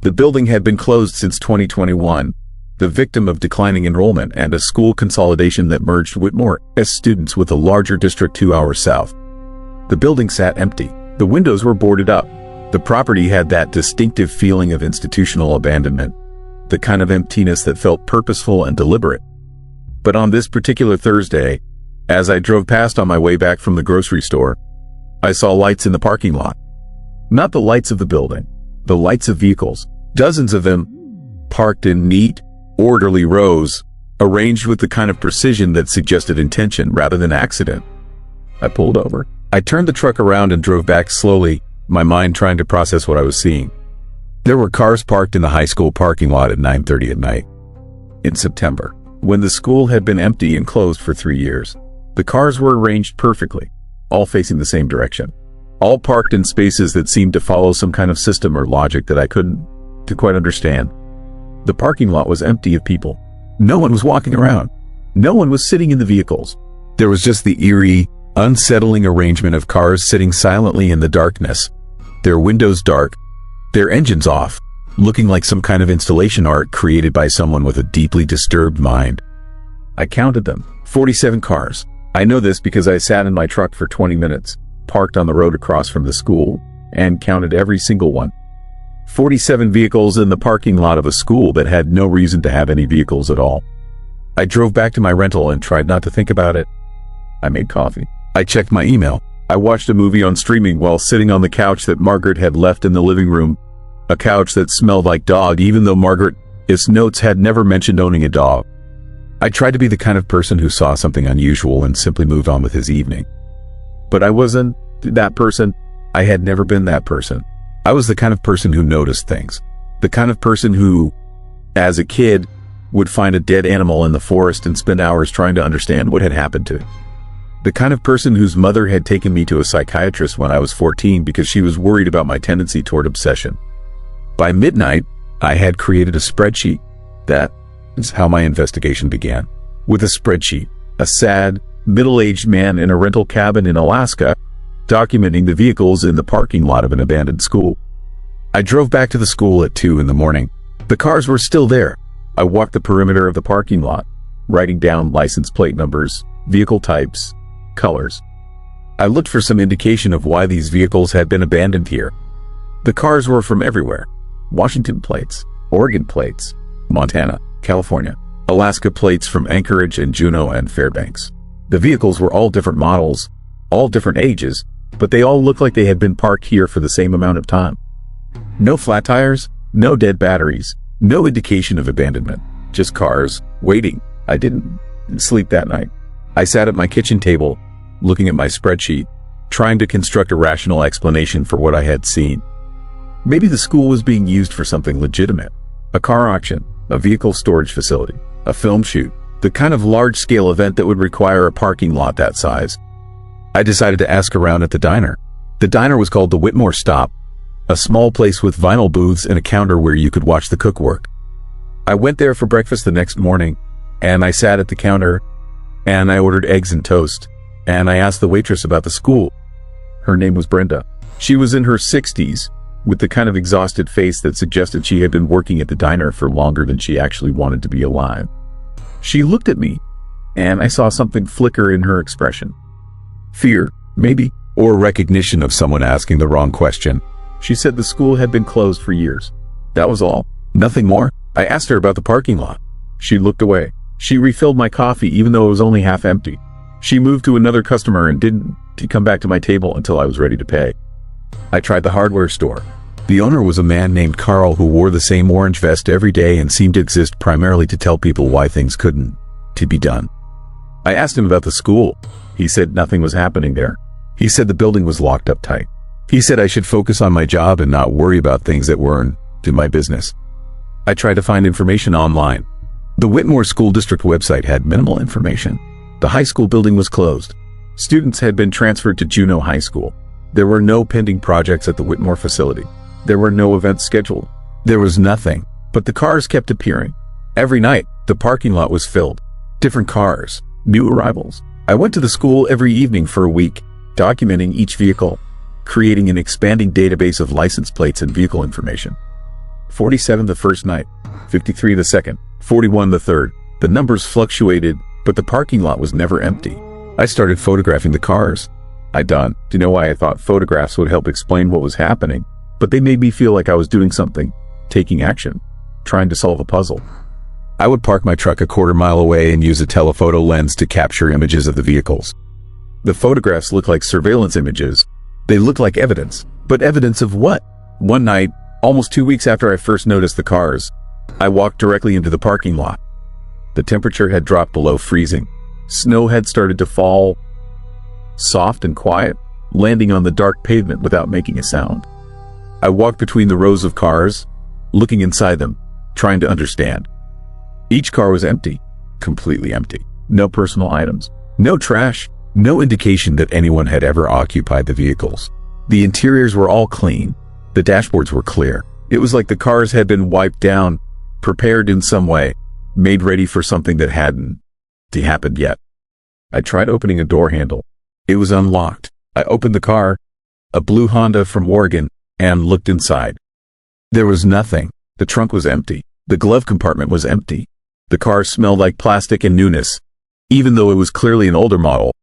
Speaker 1: The building had been closed since 2021, the victim of declining enrollment and a school consolidation that merged Whitmore's students with a larger district 2 hours south. The building sat empty. The windows were boarded up. The property had that distinctive feeling of institutional abandonment, the kind of emptiness that felt purposeful and deliberate. But on this particular Thursday, as I drove past on my way back from the grocery store, I saw lights in the parking lot. Not the lights of the building. The lights of vehicles, dozens of them, parked in neat, orderly rows, arranged with the kind of precision that suggested intention rather than accident. I pulled over. I turned the truck around and drove back slowly, my mind trying to process what I was seeing. There were cars parked in the high school parking lot at 9:30 at night. In September, when the school had been empty and closed for 3 years, the cars were arranged perfectly, all facing the same direction. All parked in spaces that seemed to follow some kind of system or logic that I couldn't quite understand. The parking lot was empty of people. No one was walking around. No one was sitting in the vehicles. There was just the eerie, unsettling arrangement of cars sitting silently in the darkness, their windows dark, their engines off, looking like some kind of installation art created by someone with a deeply disturbed mind. I counted them, 47 cars. I know this because I sat in my truck for 20 minutes, parked on the road across from the school, and counted every single one. 47 vehicles in the parking lot of a school that had no reason to have any vehicles at all. I drove back to my rental and tried not to think about it. I made coffee. I checked my email. I watched a movie on streaming while sitting on the couch that Margaret had left in the living room. A couch that smelled like dog, even though Margaret's notes had never mentioned owning a dog. I tried to be the kind of person who saw something unusual and simply moved on with his evening. But I wasn't that person. I had never been that person. I was the kind of person who noticed things. The kind of person who, as a kid, would find a dead animal in the forest and spend hours trying to understand what had happened to it. The kind of person whose mother had taken me to a psychiatrist when I was 14 because she was worried about my tendency toward obsession. By midnight, I had created a spreadsheet. That is how my investigation began. With a spreadsheet, a sad, middle-aged man in a rental cabin in Alaska, documenting the vehicles in the parking lot of an abandoned school. I drove back to the school at 2 in the morning. The cars were still there. I walked the perimeter of the parking lot, writing down license plate numbers, vehicle types, colors. I looked for some indication of why these vehicles had been abandoned here. The cars were from everywhere. Washington plates, Oregon plates, Montana, California, Alaska plates from Anchorage and Juneau and Fairbanks. The vehicles were all different models, all different ages, but they all looked like they had been parked here for the same amount of time. No flat tires, no dead batteries, no indication of abandonment, just cars, waiting. I didn't sleep that night. I sat at my kitchen table, looking at my spreadsheet, trying to construct a rational explanation for what I had seen. Maybe the school was being used for something legitimate. A car auction, a vehicle storage facility, a film shoot, the kind of large-scale event that would require a parking lot that size. I decided to ask around at the diner. The diner was called the Whitmore Stop, a small place with vinyl booths and a counter where you could watch the cook work. I went there for breakfast the next morning, and I sat at the counter, and I ordered eggs and toast, and I asked the waitress about the school. Her name was Brenda. She was in her 60s, with the kind of exhausted face that suggested she had been working at the diner for longer than she actually wanted to be alive. She looked at me, and I saw something flicker in her expression. Fear, maybe, or recognition of someone asking the wrong question. She said the school had been closed for years. That was all. Nothing more. I asked her about the parking lot. She looked away. She refilled my coffee even though it was only half empty. She moved to another customer and didn't come back to my table until I was ready to pay. I tried the hardware store. The owner was a man named Carl who wore the same orange vest every day and seemed to exist primarily to tell people why things couldn't be done. I asked him about the school. He said nothing was happening there. He said the building was locked up tight. He said I should focus on my job and not worry about things that weren't in my business. I tried to find information online. The Whitmore School District website had minimal information. The high school building was closed. Students had been transferred to Juneau High School. There were no pending projects at the Whitmore facility. There were no events scheduled. There was nothing, but the cars kept appearing. Every night, the parking lot was filled. Different cars, new arrivals. I went to the school every evening for a week, documenting each vehicle, creating an expanding database of license plates and vehicle information. 47 the first night, 53 the second, 41 the third. The numbers fluctuated, but the parking lot was never empty. I started photographing the cars. Do you know why I thought photographs would help explain what was happening? But they made me feel like I was doing something, taking action, trying to solve a puzzle. I would park my truck a quarter-mile away and use a telephoto lens to capture images of the vehicles. The photographs looked like surveillance images. They looked like evidence. But evidence of what? One night, almost 2 weeks after I first noticed the cars, I walked directly into the parking lot. The temperature had dropped below freezing. Snow had started to fall, soft and quiet, landing on the dark pavement without making a sound. I walked between the rows of cars, looking inside them, trying to understand. Each car was empty, completely empty. No personal items, no trash, no indication that anyone had ever occupied the vehicles. The interiors were all clean. The dashboards were clear. It was like the cars had been wiped down, prepared in some way, made ready for something that hadn't happened yet. I tried opening a door handle. It was unlocked. I opened the car, a blue Honda from Oregon, and looked inside. There was nothing. The trunk was empty. The glove compartment was empty. The car smelled like plastic and newness. Even though it was clearly an older model,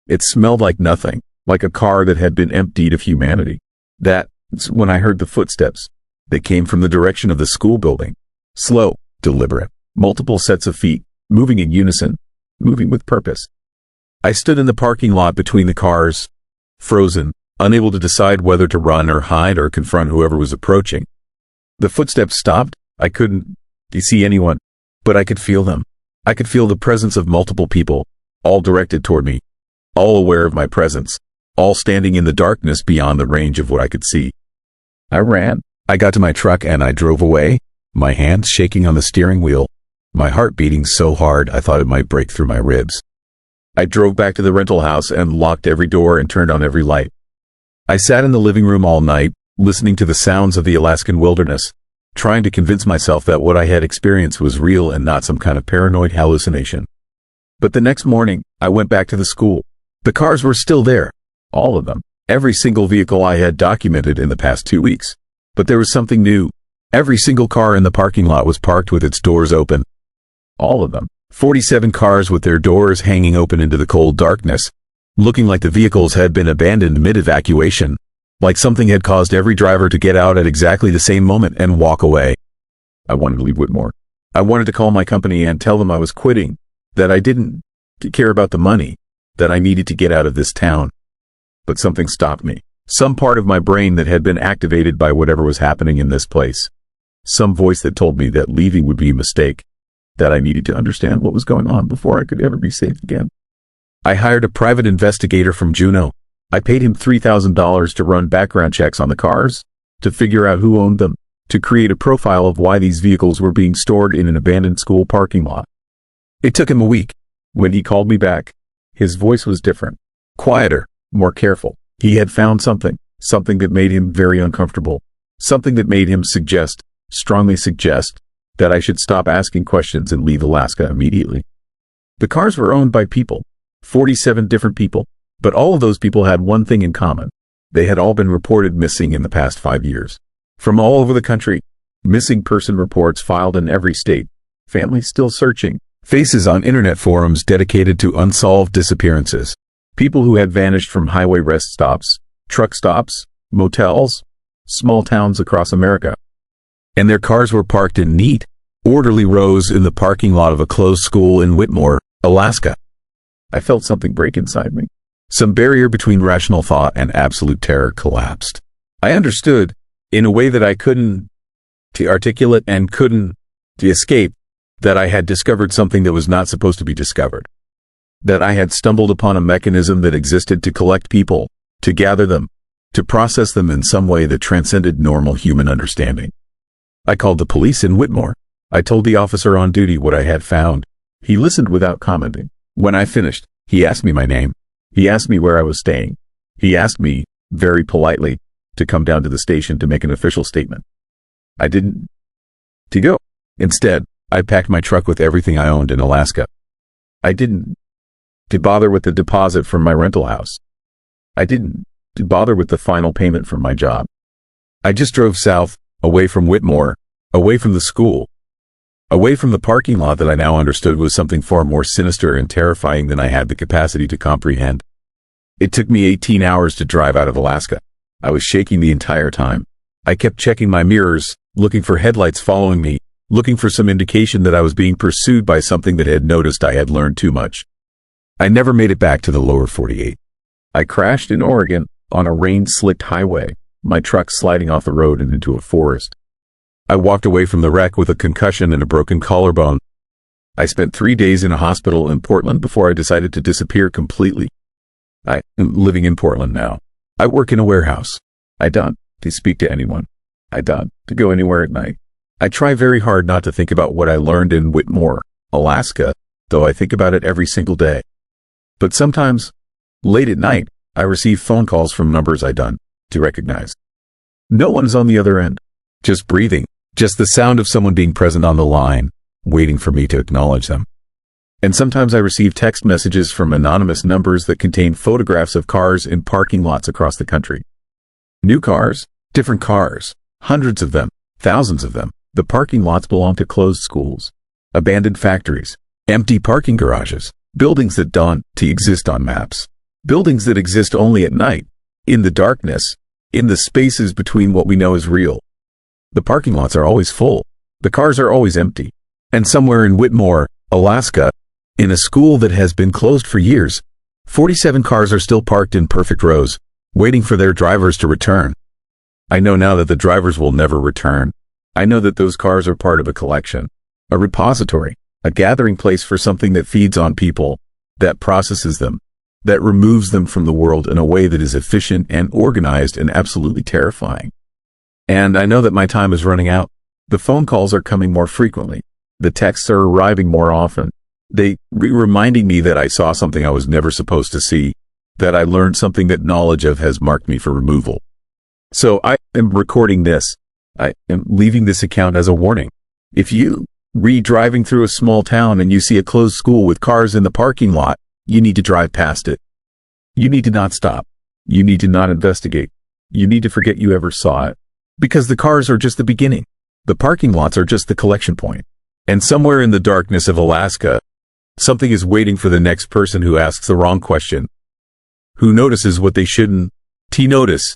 Speaker 1: it smelled like nothing, like a car that had been emptied of humanity. That's when I heard the footsteps. They came from the direction of the school building. Slow, deliberate, multiple sets of feet, moving in unison, moving with purpose. I stood in the parking lot between the cars, frozen, unable to decide whether to run or hide or confront whoever was approaching. The footsteps stopped. I couldn't see anyone, but I could feel them. I could feel the presence of multiple people, all directed toward me, all aware of my presence, all standing in the darkness beyond the range of what I could see. I ran. I got to my truck and I drove away, my hands shaking on the steering wheel, my heart beating so hard I thought it might break through my ribs. I drove back to the rental house and locked every door and turned on every light. I sat in the living room all night, listening to the sounds of the Alaskan wilderness, trying to convince myself that what I had experienced was real and not some kind of paranoid hallucination. But the next morning, I went back to the school. The cars were still there. All of them. Every single vehicle I had documented in the past 2 weeks. But there was something new. Every single car in the parking lot was parked with its doors open. All of them. 47 cars with their doors hanging open into the cold darkness, looking like the vehicles had been abandoned mid-evacuation, like something had caused every driver to get out at exactly the same moment and walk away. I wanted to leave Whitmore. I wanted to call my company and tell them I was quitting, that I didn't care about the money, that I needed to get out of this town. But something stopped me. Some part of my brain that had been activated by whatever was happening in this place. Some voice that told me that leaving would be a mistake, that I needed to understand what was going on before I could ever be safe again. I hired a private investigator from Juneau. I paid him $3,000 to run background checks on the cars, to figure out who owned them, to create a profile of why these vehicles were being stored in an abandoned school parking lot. It took him a week. When he called me back, his voice was different, quieter, more careful. He had found something that made him very uncomfortable, something that made him strongly suggest, that I should stop asking questions and leave Alaska immediately. The cars were owned by people, 47 different people, but all of those people had one thing in common. They had all been reported missing in the past 5 years. From all over the country, missing person reports filed in every state, families still searching, faces on internet forums dedicated to unsolved disappearances, people who had vanished from highway rest stops, truck stops, motels, small towns across America. And their cars were parked in neat, orderly rows in the parking lot of a closed school in Whitmore, Alaska. I felt something break inside me. Some barrier between rational thought and absolute terror collapsed. I understood, in a way that I couldn't articulate and couldn't escape, that I had discovered something that was not supposed to be discovered. That I had stumbled upon a mechanism that existed to collect people, to gather them, to process them in some way that transcended normal human understanding. I called the police in Whitmore. I told the officer on duty what I had found. He listened without commenting. When I finished, he asked me my name. He asked me where I was staying. He asked me, very politely, to come down to the station to make an official statement. I didn't go. Instead, I packed my truck with everything I owned in Alaska. I didn't bother with the deposit from my rental house. I didn't bother with the final payment from my job. I just drove south, away from Whitmore, away from the school, away from the parking lot that I now understood was something far more sinister and terrifying than I had the capacity to comprehend. It took me 18 hours to drive out of Alaska. I was shaking the entire time. I kept checking my mirrors, looking for headlights following me, looking for some indication that I was being pursued by something that had noticed I had learned too much. I never made it back to the lower 48. I crashed in Oregon on a rain-slicked highway, my truck sliding off the road and into a forest. I walked away from the wreck with a concussion and a broken collarbone. I spent 3 days in a hospital in Portland before I decided to disappear completely. I am living in Portland now. I work in a warehouse. I don't speak to anyone. I don't go anywhere at night. I try very hard not to think about what I learned in Whitmore, Alaska, though I think about it every single day. But sometimes, late at night, I receive phone calls from numbers I don't recognize. No one's on the other end. Just breathing. Just the sound of someone being present on the line. waiting for me to acknowledge them. And sometimes I receive text messages from anonymous numbers that contain photographs of cars in parking lots across the country. New cars, different cars, hundreds of them, thousands of them. The parking lots belong to closed schools, abandoned factories, empty parking garages, buildings that don't exist on maps, buildings that exist only at night, in the darkness, in the spaces between what we know is real. The parking lots are always full. The cars are always empty. And somewhere in Whitmore, Alaska, in a school that has been closed for years, 47 cars are still parked in perfect rows, waiting for their drivers to return. I know now that the drivers will never return. I know that those cars are part of a collection, a repository, a gathering place for something that feeds on people, that processes them, that removes them from the world in a way that is efficient and organized and absolutely terrifying. And I know that my time is running out. The phone calls are coming more frequently. The texts are arriving more often. They reminding me that I saw something I was never supposed to see, that I learned something that knowledge of has marked me for removal. So I am recording this. I am leaving this account as a warning. If you driving through a small town and you see a closed school with cars in the parking lot, you need to drive past it. You need to not stop. You need to not investigate. You need to forget you ever saw it. Because the cars are just the beginning. The parking lots are just the collection point. And somewhere in the darkness of Alaska, something is waiting for the next person who asks the wrong question, who notices what they shouldn't notice,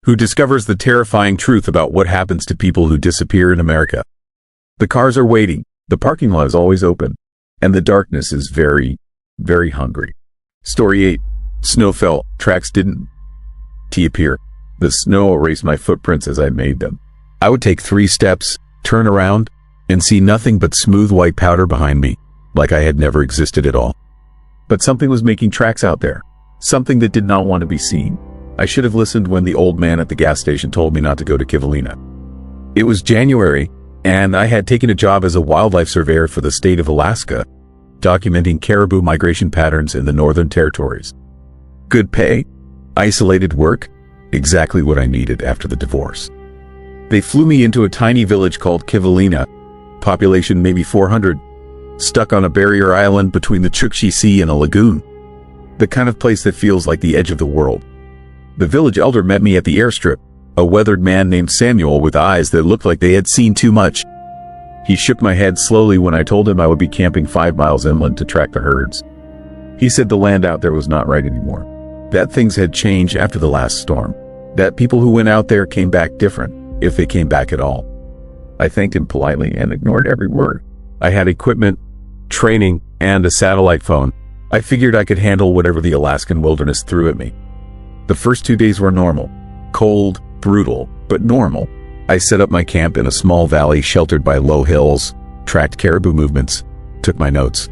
Speaker 1: who discovers the terrifying truth about what happens to people who disappear in America. The cars are waiting, the parking lot is always open, and the darkness is very, very hungry. Story 8. Snow fell, tracks didn't appear. The snow erased my footprints as I made them. I would take 3 steps, turn around, and see nothing but smooth white powder behind me, like I had never existed at all. But something was making tracks out there, something that did not want to be seen. I should have listened when the old man at the gas station told me not to go to Kivalina. It was January, and I had taken a job as a wildlife surveyor for the state of Alaska, documenting caribou migration patterns in the Northern Territories. Good pay, isolated work, exactly what I needed after the divorce. They flew me into a tiny village called Kivalina, population maybe 400, stuck on a barrier island between the Chukchi Sea and a lagoon. The kind of place that feels like the edge of the world. The village elder met me at the airstrip, a weathered man named Samuel with eyes that looked like they had seen too much. He shook my head slowly when I told him I would be camping 5 miles inland to track the herds. He said the land out there was not right anymore, that things had changed after the last storm, that people who went out there came back different, if they came back at all. I thanked him politely and ignored every word. I had equipment, training, and a satellite phone. I figured I could handle whatever the Alaskan wilderness threw at me. The first 2 days were normal. Cold, brutal, but normal. I set up my camp in a small valley sheltered by low hills, tracked caribou movements, took my notes.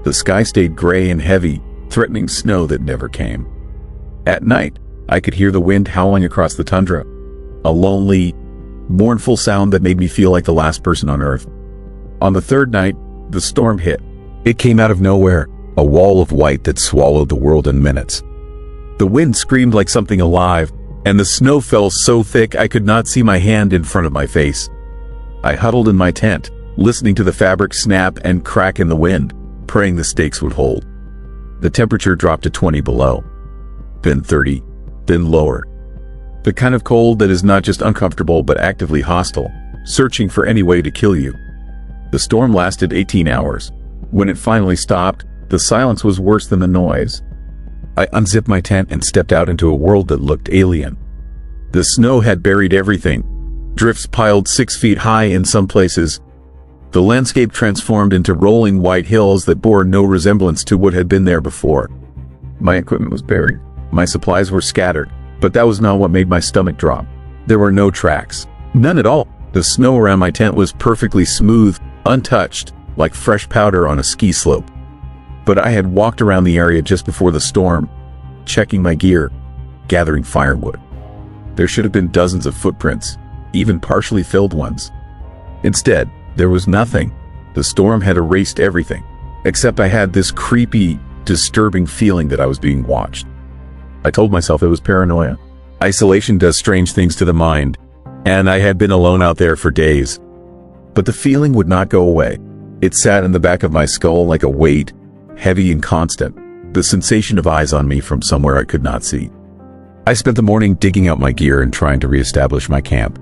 Speaker 1: The sky stayed gray and heavy, threatening snow that never came. At night, I could hear the wind howling across the tundra, a lonely, mournful sound that made me feel like the last person on earth. On the 3rd night, the storm hit. It came out of nowhere, a wall of white that swallowed the world in minutes. The wind screamed like something alive, and the snow fell so thick I could not see my hand in front of my face. I huddled in my tent, listening to the fabric snap and crack in the wind, praying the stakes would hold. The temperature dropped to 20 below, then 30, then lower. The kind of cold that is not just uncomfortable but actively hostile, searching for any way to kill you. The storm lasted 18 hours. When it finally stopped, the silence was worse than the noise. I unzipped my tent and stepped out into a world that looked alien. The snow had buried everything, drifts piled 6 feet high in some places. The landscape transformed into rolling white hills that bore no resemblance to what had been there before. My equipment was buried. My supplies were scattered, but that was not what made my stomach drop. There were no tracks. None at all. The snow around my tent was perfectly smooth, untouched, like fresh powder on a ski slope. But I had walked around the area just before the storm, checking my gear, gathering firewood. There should have been dozens of footprints, even partially filled ones. Instead, there was nothing. The storm had erased everything, except I had this creepy, disturbing feeling that I was being watched. I told myself it was paranoia. Isolation does strange things to the mind, and I had been alone out there for days. But the feeling would not go away. It sat in the back of my skull like a weight, heavy and constant, the sensation of eyes on me from somewhere I could not see. I spent the morning digging out my gear and trying to reestablish my camp.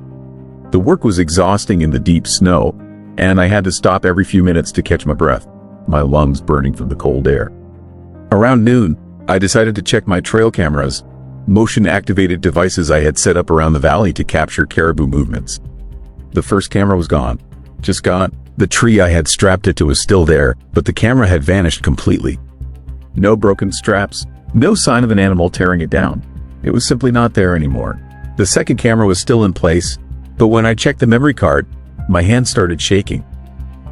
Speaker 1: The work was exhausting in the deep snow, and I had to stop every few minutes to catch my breath, my lungs burning from the cold air. Around noon, I decided to check my trail cameras, motion-activated devices I had set up around the valley to capture caribou movements. The first camera was gone. Just gone. The tree I had strapped it to was still there, but the camera had vanished completely. No broken straps, no sign of an animal tearing it down. It was simply not there anymore. The second camera was still in place, but when I checked the memory card, my hand started shaking.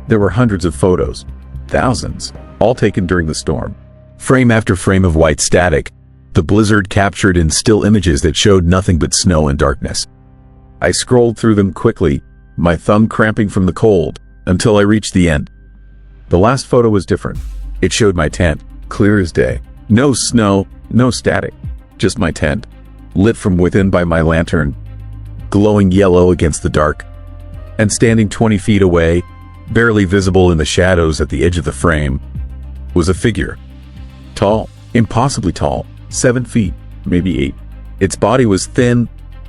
Speaker 1: There were hundreds of photos, thousands, all taken during the storm. Frame after frame of white static, the blizzard captured in still images that showed nothing but snow and darkness. I scrolled through them quickly, my thumb cramping from the cold, until I reached the end. The last photo was different. It showed my tent, clear as day. No snow, no static, just my tent, lit from within by my lantern, glowing yellow against the dark. And standing 20 feet away, barely visible in the shadows at the edge of the frame, was a figure. Tall, impossibly tall, 7 feet, maybe 8. Its body was thin,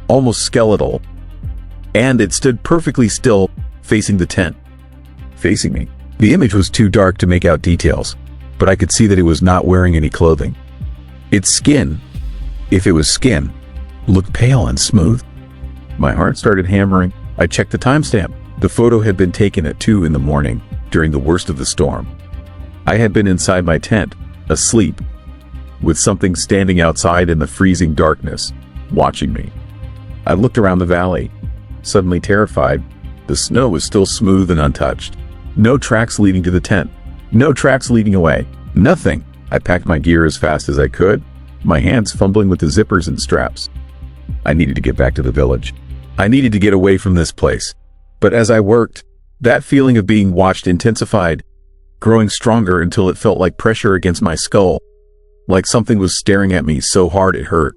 Speaker 1: almost skeletal, and it stood perfectly still, facing the tent. Facing me. The image was too dark to make out details, but I could see that it was not wearing any clothing. Its skin, if it was skin, looked pale and smooth. My heart started hammering. I checked the timestamp. The photo had been taken at 2 in the morning, during the worst of the storm. I had been inside my tent, asleep, with something standing outside in the freezing darkness, watching me. I looked around the valley, suddenly terrified. The snow was still smooth and untouched. No tracks leading to the tent. No tracks leading away. Nothing. I packed my gear as fast as I could, my hands fumbling with the zippers and straps. I needed to get back to the village. I needed to get away from this place. But as I worked, that feeling of being watched intensified, growing stronger until it felt like pressure against my skull, like something was staring at me so hard it hurt.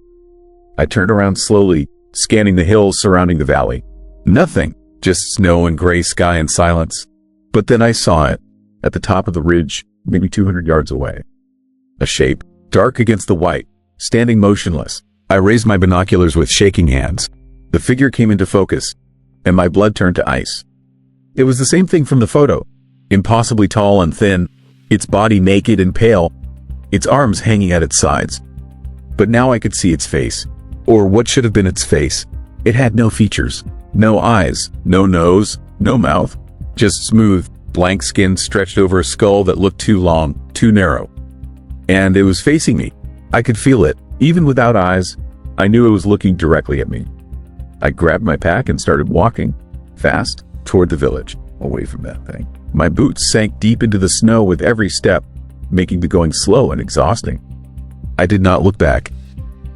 Speaker 1: I turned around slowly, scanning the hills surrounding the valley. Nothing, just snow and gray sky and silence. But then I saw it, at the top of the ridge, maybe 200 yards away. A shape, dark against the white, standing motionless. I raised my binoculars with shaking hands. The figure came into focus, and my blood turned to ice. It was the same thing from the photo. Impossibly tall and thin, its body naked and pale, its arms hanging at its sides. But now I could see its face, or what should have been its face. It had no features, no eyes, no nose, no mouth, just smooth, blank skin stretched over a skull that looked too long, too narrow. And it was facing me. I could feel it, even without eyes. I knew it was looking directly at me. I grabbed my pack and started walking, fast, toward the village, away from that thing. My boots sank deep into the snow with every step, making the going slow and exhausting. I did not look back.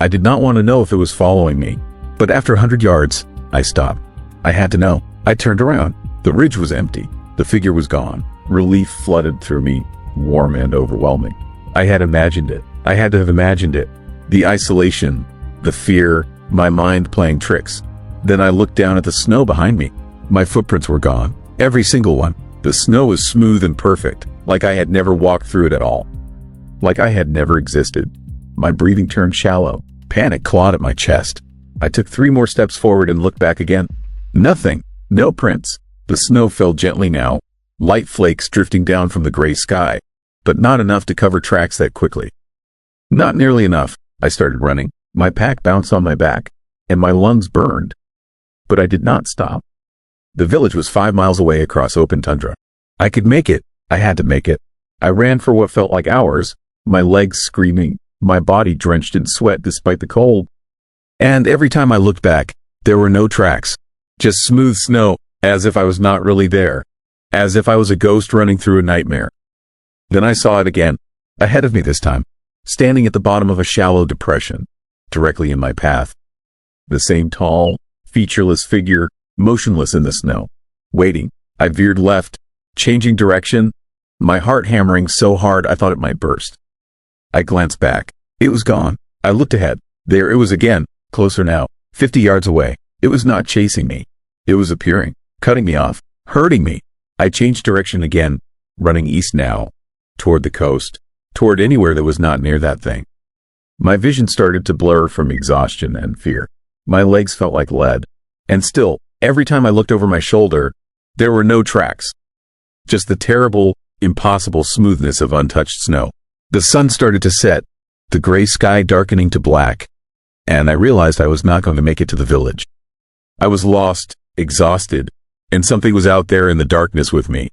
Speaker 1: I did not want to know if it was following me. But after 100 yards, I stopped. I had to know. I turned around. The ridge was empty. The figure was gone. Relief flooded through me, warm and overwhelming. I had imagined it. I had to have imagined it. The isolation, the fear, my mind playing tricks. Then I looked down at the snow behind me. My footprints were gone. Every single one. The snow was smooth and perfect, like I had never walked through it at all. Like I had never existed. My breathing turned shallow. Panic clawed at my chest. I took 3 more steps forward and looked back again. Nothing. No prints. The snow fell gently now, light flakes drifting down from the gray sky, but not enough to cover tracks that quickly. Not nearly enough. I started running. My pack bounced on my back, and my lungs burned. But I did not stop. The village was 5 miles away across open tundra. I could make it. I had to make it. I ran for what felt like hours, my legs screaming, my body drenched in sweat despite the cold. And every time I looked back, there were no tracks. Just smooth snow, as if I was not really there. As if I was a ghost running through a nightmare. Then I saw it again, ahead of me this time, standing at the bottom of a shallow depression, directly in my path. The same tall, featureless figure, motionless in the snow, waiting. I veered left, changing direction, my heart hammering so hard I thought it might burst. I glanced back. It was gone. I looked ahead. There it was again, closer now, 50 yards away. It was not chasing me. It was appearing, cutting me off, hurting me. I changed direction again, running east now, toward the coast, toward anywhere that was not near that thing. My vision started to blur from exhaustion and fear. My legs felt like lead. And still, every time I looked over my shoulder, there were no tracks. Just the terrible, impossible smoothness of untouched snow. The sun started to set, the gray sky darkening to black, and I realized I was not going to make it to the village. I was lost, exhausted, and something was out there in the darkness with me.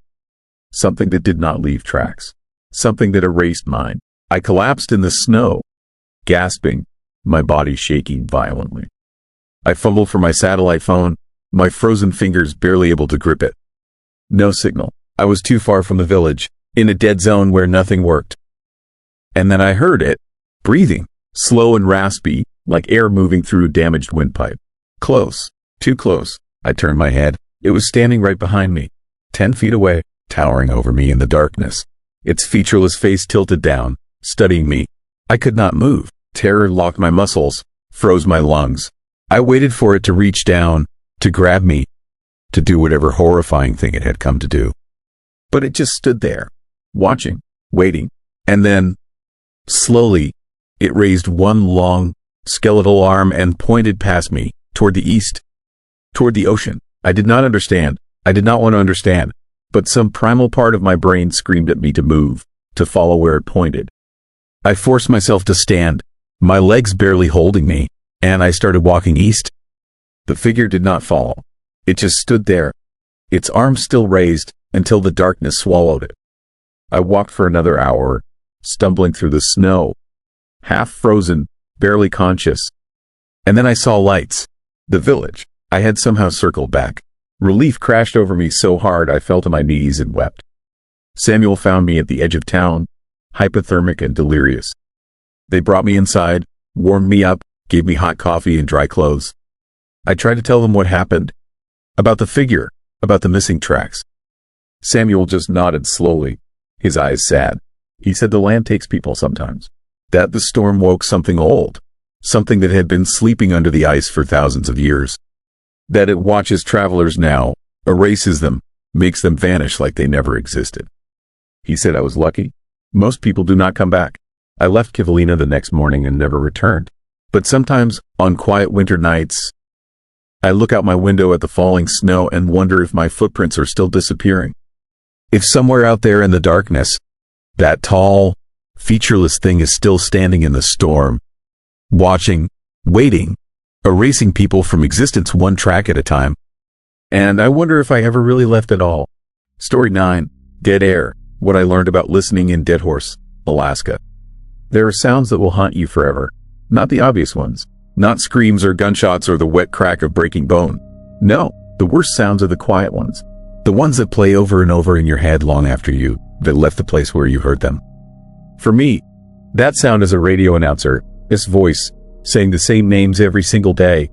Speaker 1: Something that did not leave tracks. Something that erased mine. I collapsed in the snow, gasping, my body shaking violently. I fumbled for my satellite phone, my frozen fingers barely able to grip it. No signal. I was too far from the village, in a dead zone where nothing worked. And then I heard it, breathing, slow and raspy, like air moving through a damaged windpipe. Close, too close. I turned my head. It was standing right behind me, 10 feet away, towering over me in the darkness. Its featureless face tilted down, studying me. I could not move. Terror locked my muscles, froze my lungs. I waited for it to reach down, to grab me, to do whatever horrifying thing it had come to do. But it just stood there, watching, waiting, and then, slowly, it raised one long, skeletal arm and pointed past me, toward the east, toward the ocean. I did not understand. I did not want to understand, but some primal part of my brain screamed at me to move, to follow where it pointed. I forced myself to stand, my legs barely holding me, and I started walking east. The figure did not follow. It just stood there, its arms still raised, until the darkness swallowed it. I walked for another hour, stumbling through the snow, half frozen, barely conscious. And then I saw lights. The village. I had somehow circled back. Relief crashed over me so hard I fell to my knees and wept. Samuel found me at the edge of town, hypothermic and delirious. They brought me inside, warmed me up, gave me hot coffee and dry clothes. I tried to tell them what happened, about the figure, about the missing tracks. Samuel just nodded slowly, his eyes sad. He said the land takes people sometimes. That the storm woke something old, something that had been sleeping under the ice for thousands of years. That it watches travelers now, erases them, makes them vanish like they never existed. He said I was lucky. Most people do not come back. I left Kivalina the next morning and never returned. But sometimes, on quiet winter nights, I look out my window at the falling snow and wonder if my footprints are still disappearing. If somewhere out there in the darkness, that tall, featureless thing is still standing in the storm, watching, waiting, erasing people from existence one track at a time. And I wonder if I ever really left at all. Story 9, Dead Air, what I learned about listening in Deadhorse, Alaska. There are sounds that will haunt you forever. Not the obvious ones. Not screams or gunshots or the wet crack of breaking bone. No, the worst sounds are the quiet ones. The ones that play over and over in your head long after you, that left the place where you heard them. For me, that sound is a radio announcer, this voice, saying the same names every single day,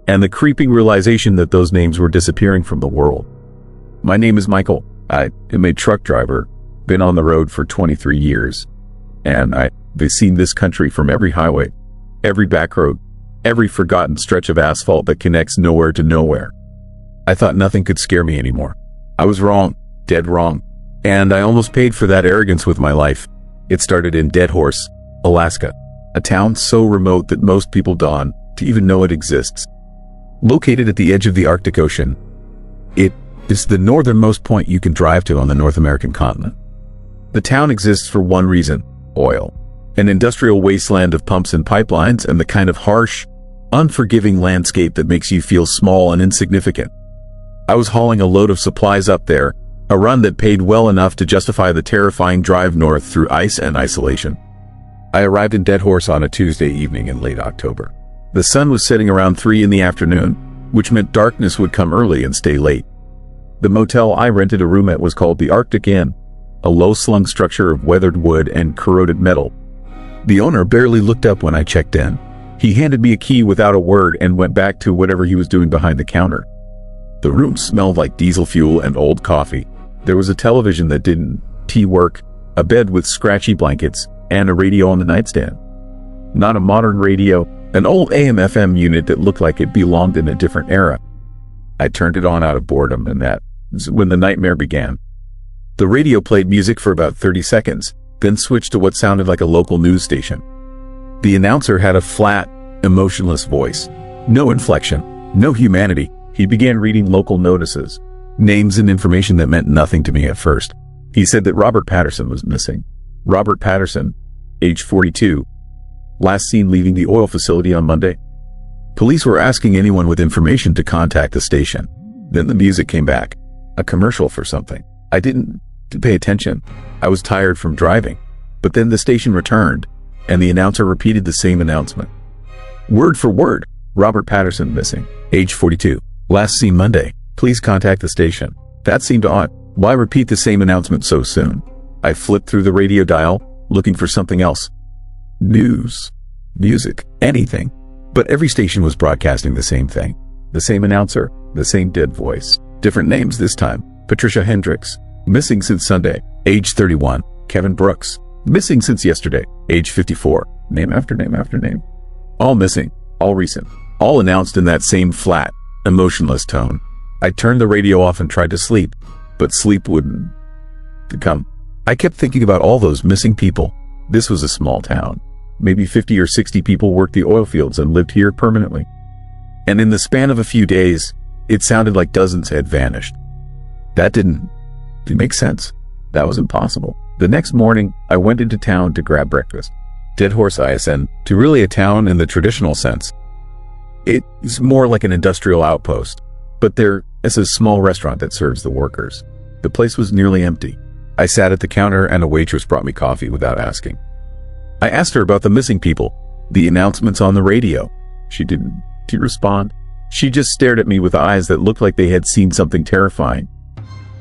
Speaker 1: and the creeping realization that those names were disappearing from the world. My name is Michael. I am a truck driver, been on the road for 23 years, and I've seen this country from every highway, every back road, every forgotten stretch of asphalt that connects nowhere to nowhere. I thought nothing could scare me anymore. I was wrong, dead wrong, and I almost paid for that arrogance with my life. It started in Deadhorse, Alaska, a town so remote that most people don't even know it exists. Located at the edge of the Arctic Ocean, it is the northernmost point you can drive to on the North American continent. The town exists for one reason: oil. An industrial wasteland of pumps and pipelines and the kind of harsh, unforgiving landscape that makes you feel small and insignificant. I was hauling a load of supplies up there, a run that paid well enough to justify the terrifying drive north through ice and isolation. I arrived in Deadhorse on a Tuesday evening in late October. The sun was setting around 3 in the afternoon, which meant darkness would come early and stay late. The motel I rented a room at was called the Arctic Inn, a low-slung structure of weathered wood and corroded metal. The owner barely looked up when I checked in. He handed me a key without a word and went back to whatever he was doing behind the counter. The room smelled like diesel fuel and old coffee. There was a television that didn't work, a bed with scratchy blankets, and a radio on the nightstand. Not a modern radio, an old AM/FM unit that looked like it belonged in a different era. I turned it on out of boredom, and that was when the nightmare began. The radio played music for about 30 seconds, then switched to what sounded like a local news station. The announcer had a flat, emotionless voice. No inflection, no humanity. He began reading local notices, names and information that meant nothing to me at first. He said that Robert Patterson was missing. Robert Patterson, age 42, last seen leaving the oil facility on Monday. Police were asking anyone with information to contact the station. Then the music came back, a commercial for something. I didn't pay attention. I was tired from driving. But then the station returned, and the announcer repeated the same announcement. Word for word, Robert Patterson missing, age 42, last seen Monday. Please contact the station. That seemed odd. Why repeat the same announcement so soon? I flipped through the radio dial, looking for something else. News, music, anything. But every station was broadcasting the same thing. The same announcer, the same dead voice. Different names this time. Patricia Hendricks, missing since Sunday, age 31. Kevin Brooks, missing since yesterday, age 54. Name after name after name. All missing, all recent, all announced in that same flat, emotionless tone. I turned the radio off and tried to sleep, but sleep wouldn't come. I kept thinking about all those missing people. This was a small town. Maybe 50 or 60 people worked the oil fields and lived here permanently. And in the span of a few days, it sounded like dozens had vanished. That didn't make sense. That was impossible. The next morning, I went into town to grab breakfast. Dead Horse ISN, to really a town in the traditional sense. It is more like an industrial outpost, but there is a small restaurant that serves the workers. The place was nearly empty. I sat at the counter and a waitress brought me coffee without asking. I asked her about the missing people, the announcements on the radio. She didn't respond. She just stared at me with eyes that looked like they had seen something terrifying.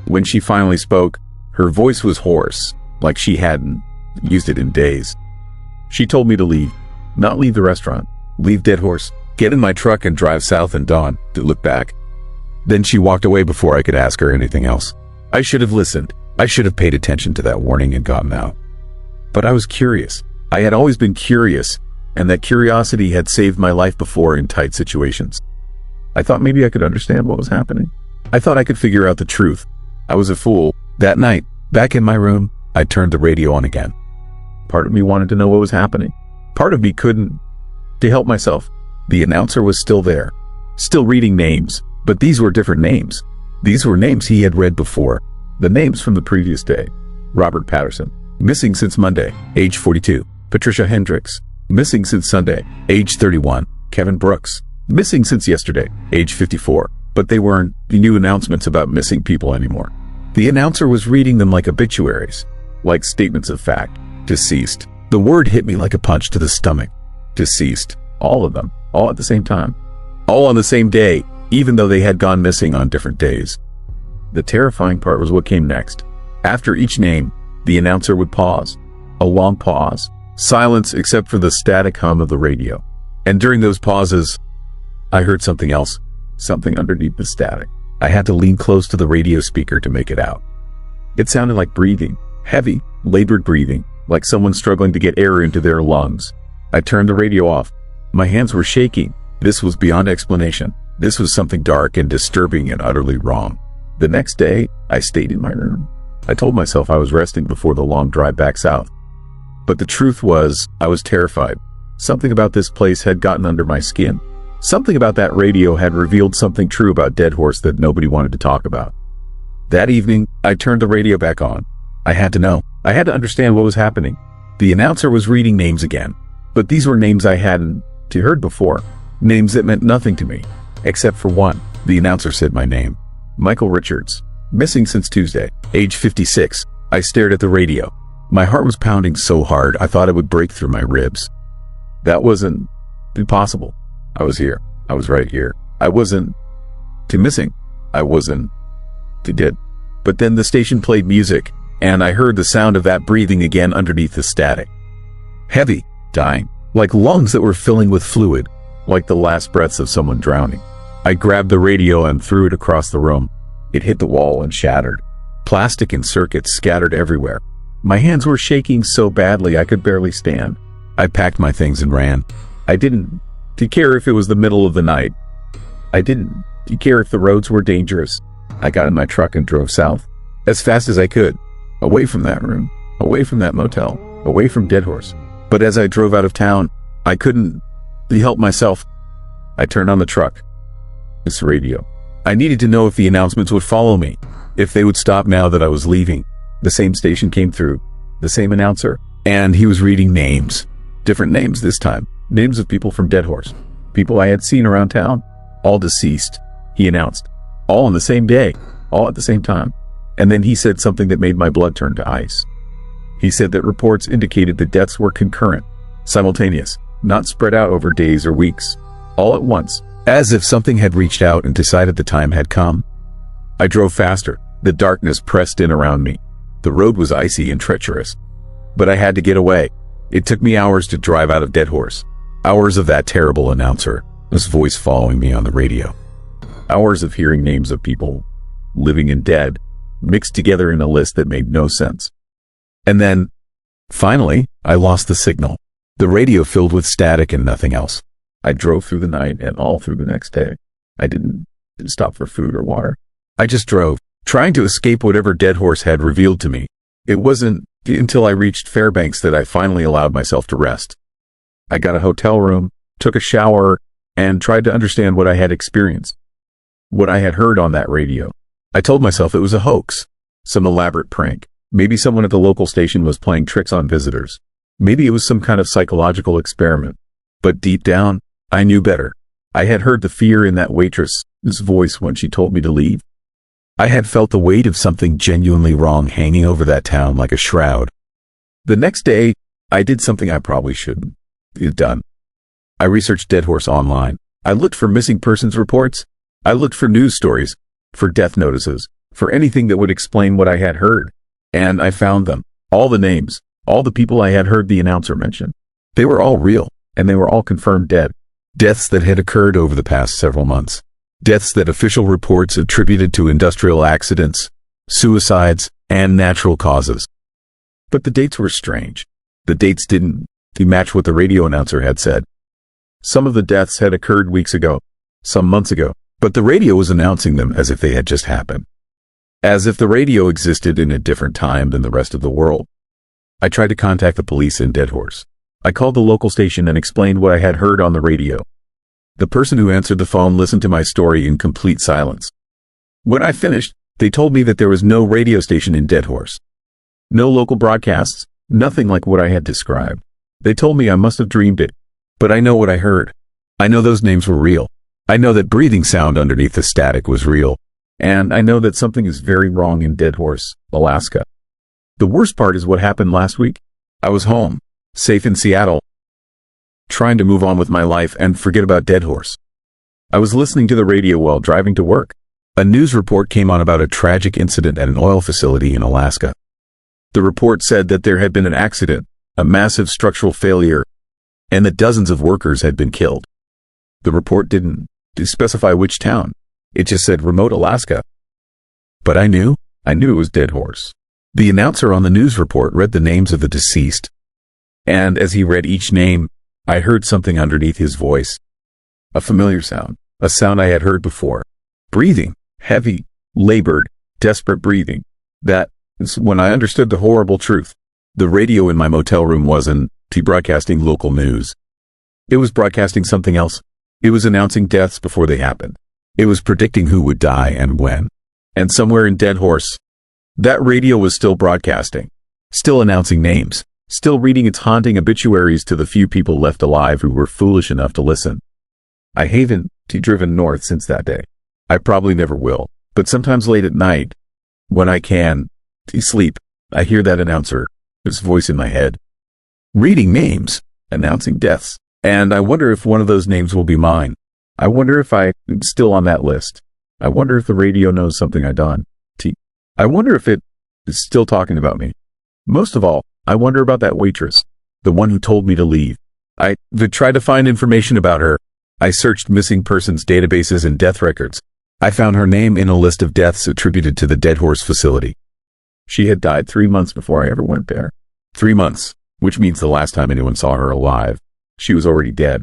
Speaker 1: When she finally spoke, her voice was hoarse, like she hadn't used it in days. She told me to leave, not leave the restaurant, leave Dead Horse, get in my truck and drive south and dawn, to look back. Then she walked away before I could ask her anything else. I should have listened. I should have paid attention to that warning and gotten out. But I was curious. I had always been curious, and that curiosity had saved my life before in tight situations. I thought maybe I could understand what was happening. I thought I could figure out the truth. I was a fool. That night, back in my room, I turned the radio on again. Part of me wanted to know what was happening. Part of me couldn't. To help myself, the announcer was still there, still reading names, but these were different names. These were names he had read before, the names from the previous day. Robert Patterson, missing since Monday, age 42. Patricia Hendricks, missing since Sunday, age 31. Kevin Brooks, missing since yesterday, age 54. But they weren't the new announcements about missing people anymore. The announcer was reading them like obituaries, like statements of fact. Deceased. The word hit me like a punch to the stomach. Deceased. All of them. All at the same time. All on the same day, even though they had gone missing on different days. The terrifying part was what came next. After each name, the announcer would pause. A long pause. Silence except for the static hum of the radio. And during those pauses, I heard something else. Something underneath the static. I had to lean close to the radio speaker to make it out. It sounded like breathing. Heavy, labored breathing. Like someone struggling to get air into their lungs. I turned the radio off. My hands were shaking. This was beyond explanation. This was something dark and disturbing and utterly wrong. The next day, I stayed in my room. I told myself I was resting before the long drive back south. But the truth was, I was terrified. Something about this place had gotten under my skin. Something about that radio had revealed something true about Dead Horse that nobody wanted to talk about. That evening, I turned the radio back on. I had to know. I had to understand what was happening. The announcer was reading names again, but these were names I hadn't heard before. Names that meant nothing to me, except for one. The announcer said my name. Michael Richards. Missing since Tuesday. Age 56. I stared at the radio. My heart was pounding so hard I thought it would break through my ribs. That wasn't impossible. I was here. I was right here. I wasn't missing. I wasn't dead. But then the station played music, and I heard the sound of that breathing again underneath the static. Heavy, dying, like lungs that were filling with fluid, like the last breaths of someone drowning. I grabbed the radio and threw it across the room. It hit the wall and shattered. Plastic and circuits scattered everywhere. My hands were shaking so badly I could barely stand. I packed my things and ran. I didn't care if it was the middle of the night. I didn't care if the roads were dangerous. I got in my truck and drove south, as fast as I could, Away from that room. Away from that motel. Away from Dead Horse. But as I drove out of town, I couldn't help myself. I turned on the truck. This radio. I needed to know if the announcements would follow me, if they would stop now that I was leaving. The same station came through, the same announcer, and he was reading names. Different names this time. Names of people from Dead Horse. People I had seen around town. All deceased, he announced. All on the same day. All at the same time. And then he said something that made my blood turn to ice. He said that reports indicated the deaths were concurrent, simultaneous, not spread out over days or weeks. All at once. As if something had reached out and decided the time had come. I drove faster. The darkness pressed in around me. The road was icy and treacherous. But I had to get away. It took me hours to drive out of Dead Horse. Hours of that terrible announcer, his voice following me on the radio. Hours of hearing names of people, living and dead, mixed together in a list that made no sense. And then, finally, I lost the signal. The radio filled with static and nothing else. I drove through the night and all through the next day. I didn't stop for food or water. I just drove, trying to escape whatever Dead Horse had revealed to me. It wasn't until I reached Fairbanks that I finally allowed myself to rest. I got a hotel room, took a shower, and tried to understand what I had experienced. What I had heard on that radio. I told myself it was a hoax, some elaborate prank. Maybe someone at the local station was playing tricks on visitors. Maybe it was some kind of psychological experiment. But deep down, I knew better. I had heard the fear in that waitress's voice when she told me to leave. I had felt the weight of something genuinely wrong hanging over that town like a shroud. The next day, I did something I probably shouldn't have done. I researched Dead Horse online. I looked for missing persons reports. I looked for news stories, for death notices, for anything that would explain what I had heard. And I found them. All the names, all the people I had heard the announcer mention. They were all real, and they were all confirmed dead. Deaths that had occurred over the past several months. Deaths that official reports attributed to industrial accidents, suicides, and natural causes. But the dates were strange. The dates didn't match what the radio announcer had said. Some of the deaths had occurred weeks ago, some months ago, but the radio was announcing them as if they had just happened. As if the radio existed in a different time than the rest of the world. I tried to contact the police in Dead Horse. I called the local station and explained what I had heard on the radio. The person who answered the phone listened to my story in complete silence. When I finished, they told me that there was no radio station in Dead Horse. No local broadcasts, nothing like what I had described. They told me I must have dreamed it. But I know what I heard. I know those names were real. I know that breathing sound underneath the static was real. And I know that something is very wrong in Dead Horse, Alaska. The worst part is what happened last week. I was home, safe in Seattle, trying to move on with my life and forget about Dead Horse. I was listening to the radio while driving to work. A news report came on about a tragic incident at an oil facility in Alaska. The report said that there had been an accident, a massive structural failure, and that dozens of workers had been killed. The report didn't specify which town. It just said remote Alaska. But I knew it was Dead Horse. The announcer on the news report read the names of the deceased. And as he read each name, I heard something underneath his voice. A familiar sound, a sound I had heard before. Breathing, heavy, labored, desperate breathing. That is when I understood the horrible truth. The radio in my motel room wasn't broadcasting local news. It was broadcasting something else. It was announcing deaths before they happened. It was predicting who would die and when. And somewhere in Dead Horse, that radio was still broadcasting, still announcing names, still reading its haunting obituaries to the few people left alive who were foolish enough to listen. I haven't driven north since that day. I probably never will, but sometimes late at night, when I can sleep, I hear that announcer's voice in my head, reading names, announcing deaths, and I wonder if one of those names will be mine. I wonder if I'm still on that list. I wonder if the radio knows something I've done. I wonder if it is still talking about me. Most of all, I wonder about that waitress, the one who told me to leave. I tried to find information about her. I searched missing persons databases and death records. I found her name in a list of deaths attributed to the Dead Horse facility. She had died 3 months before I ever went there. 3 months, which means the last time anyone saw her alive, she was already dead.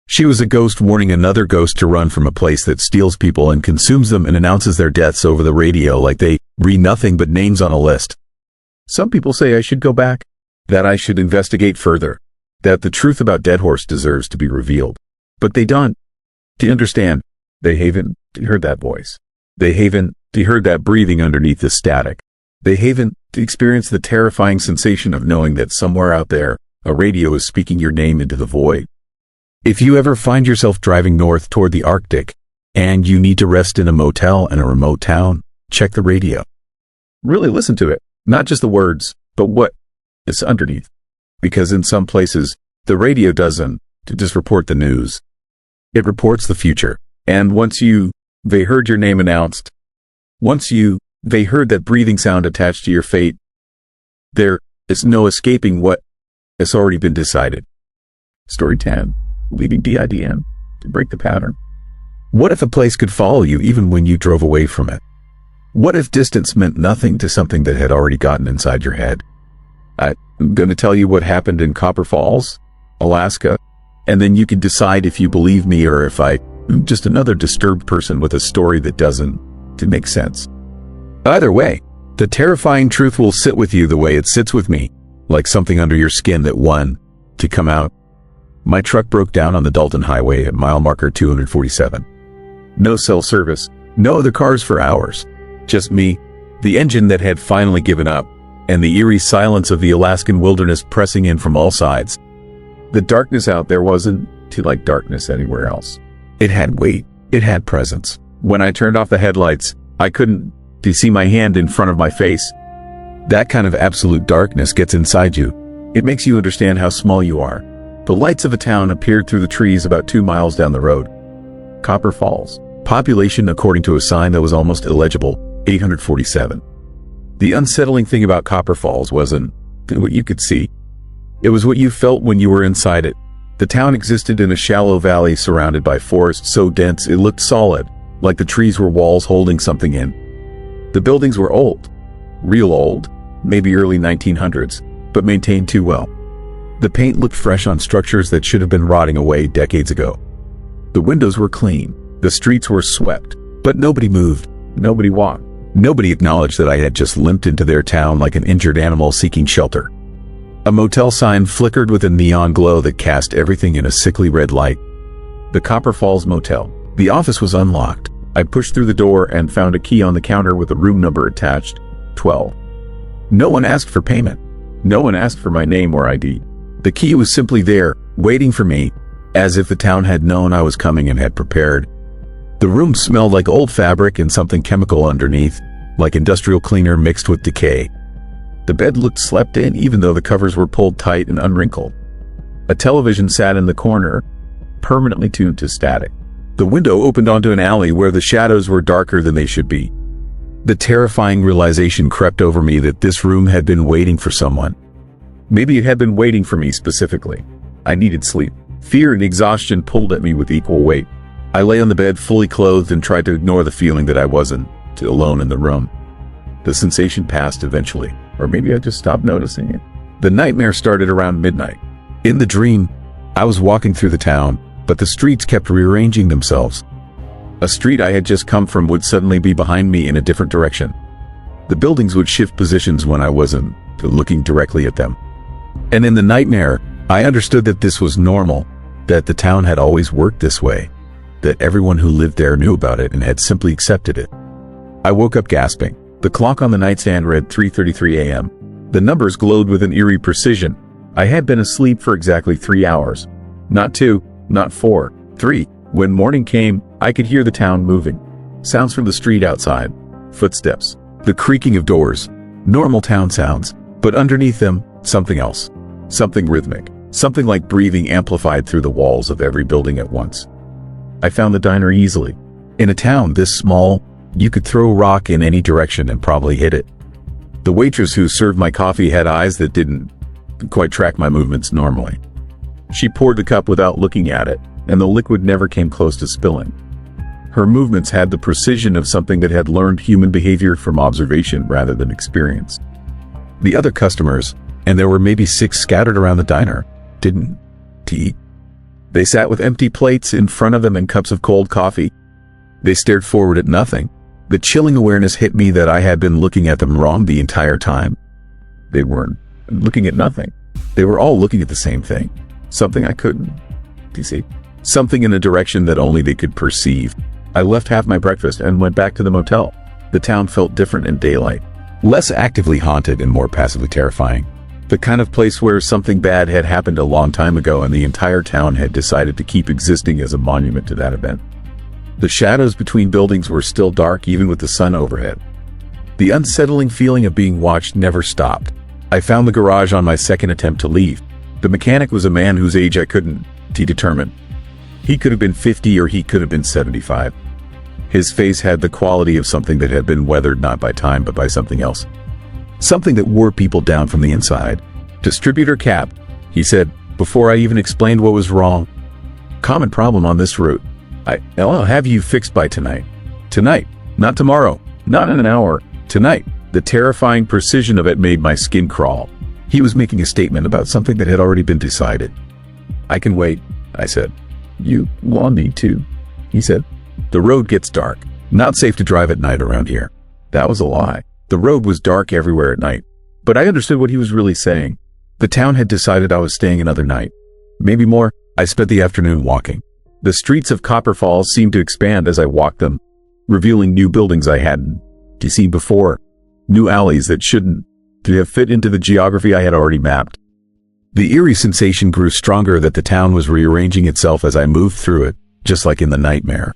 Speaker 1: She was a ghost warning another ghost to run from a place that steals people and consumes them and announces their deaths over the radio like they read nothing but names on a list. Some people say I should go back, that I should investigate further, that the truth about Dead Horse deserves to be revealed. But they don't. Do you understand? They haven't heard that voice. They haven't heard that breathing underneath the static. They haven't experienced the terrifying sensation of knowing that somewhere out there, a radio is speaking your name into the void. If you ever find yourself driving north toward the Arctic, and you need to rest in a motel in a remote town, check the radio. Really listen to it. Not just the words, but what is underneath. Because in some places, the radio doesn't just report the news. It reports the future. And once they heard your name announced, they heard that breathing sound attached to your fate, there is no escaping what has already been decided. Story 10. Leaving DIDM to break the pattern. What if a place could follow you even when you drove away from it? What if distance meant nothing to something that had already gotten inside your head? I'm going to tell you what happened in Copper Falls, Alaska, and then you can decide if you believe me or if I'm just another disturbed person with a story that doesn't make sense. Either way, the terrifying truth will sit with you the way it sits with me, like something under your skin that won to come out. My truck broke down on the Dalton Highway at mile marker 247. No cell service, no other cars for hours. Just me, the engine that had finally given up, and the eerie silence of the Alaskan wilderness pressing in from all sides. The darkness out there wasn't like darkness anywhere else. It had weight, it had presence. When I turned off the headlights, I couldn't see my hand in front of my face. That kind of absolute darkness gets inside you. It makes you understand how small you are. The lights of a town appeared through the trees about 2 miles down the road. Copper Falls. Population, according to a sign that was almost illegible, 847. The unsettling thing about Copper Falls wasn't what you could see. It was what you felt when you were inside it. The town existed in a shallow valley surrounded by forest so dense it looked solid, like the trees were walls holding something in. The buildings were old. Real old, maybe early 1900s, but maintained too well. The paint looked fresh on structures that should have been rotting away decades ago. The windows were clean. The streets were swept, but nobody moved. Nobody walked. Nobody acknowledged that I had just limped into their town like an injured animal seeking shelter. A motel sign flickered with a neon glow that cast everything in a sickly red light. The Copper Falls Motel. The office was unlocked. I pushed through the door and found a key on the counter with a room number attached, 12. No one asked for payment. No one asked for my name or ID. The key was simply there, waiting for me, as if the town had known I was coming and had prepared. The room smelled like old fabric and something chemical underneath, like industrial cleaner mixed with decay. The bed looked slept in even though the covers were pulled tight and unwrinkled. A television sat in the corner, permanently tuned to static. The window opened onto an alley where the shadows were darker than they should be. The terrifying realization crept over me that this room had been waiting for someone. Maybe it had been waiting for me specifically. I needed sleep. Fear and exhaustion pulled at me with equal weight. I lay on the bed fully clothed and tried to ignore the feeling that I wasn't alone in the room. The sensation passed eventually, or maybe I just stopped noticing it. The nightmare started around midnight. In the dream, I was walking through the town, but the streets kept rearranging themselves. A street I had just come from would suddenly be behind me in a different direction. The buildings would shift positions when I wasn't looking directly at them. And in the nightmare, I understood that this was normal, that the town had always worked this way, that everyone who lived there knew about it and had simply accepted it. I woke up gasping. The clock on the nightstand read 3:33 a.m. The numbers glowed with an eerie precision. I had been asleep for exactly 3 hours. Not 2, not 4, 3. When morning came, I could hear the town moving. Sounds from the street outside. Footsteps. The creaking of doors. Normal town sounds. But underneath them, something else. Something rhythmic. Something like breathing amplified through the walls of every building at once. I found the diner easily. In a town this small, you could throw a rock in any direction and probably hit it. The waitress who served my coffee had eyes that didn't quite track my movements normally. She poured the cup without looking at it, and the liquid never came close to spilling. Her movements had the precision of something that had learned human behavior from observation rather than experience. The other customers, and there were maybe 6 scattered around the diner, didn't eat. They sat with empty plates in front of them and cups of cold coffee. They stared forward at nothing. The chilling awareness hit me that I had been looking at them wrong the entire time. They weren't looking at nothing. They were all looking at the same thing. Something I couldn't, do you see? Something in a direction that only they could perceive. I left half my breakfast and went back to the motel. The town felt different in daylight. Less actively haunted and more passively terrifying. The kind of place where something bad had happened a long time ago and the entire town had decided to keep existing as a monument to that event. The shadows between buildings were still dark even with the sun overhead. The unsettling feeling of being watched never stopped. I found the garage on my second attempt to leave. The mechanic was a man whose age I couldn't determine. He could have been 50 or he could have been 75. His face had the quality of something that had been weathered not by time but by something else. Something that wore people down from the inside. "Distributor cap," he said, before I even explained what was wrong. "Common problem on this route. I'll have you fixed by tonight." Tonight, not tomorrow, not in an hour. Tonight. The terrifying precision of it made my skin crawl. He was making a statement about something that had already been decided. "I can wait," I said. "You want me to?" he said. "The road gets dark. Not safe to drive at night around here." That was a lie. The road was dark everywhere at night. But I understood what he was really saying. The town had decided I was staying another night. Maybe more. I spent the afternoon walking. The streets of Copper Falls seemed to expand as I walked them, revealing new buildings I hadn't seen before. New alleys that shouldn't have fit into the geography I had already mapped. The eerie sensation grew stronger that the town was rearranging itself as I moved through it, just like in the nightmare.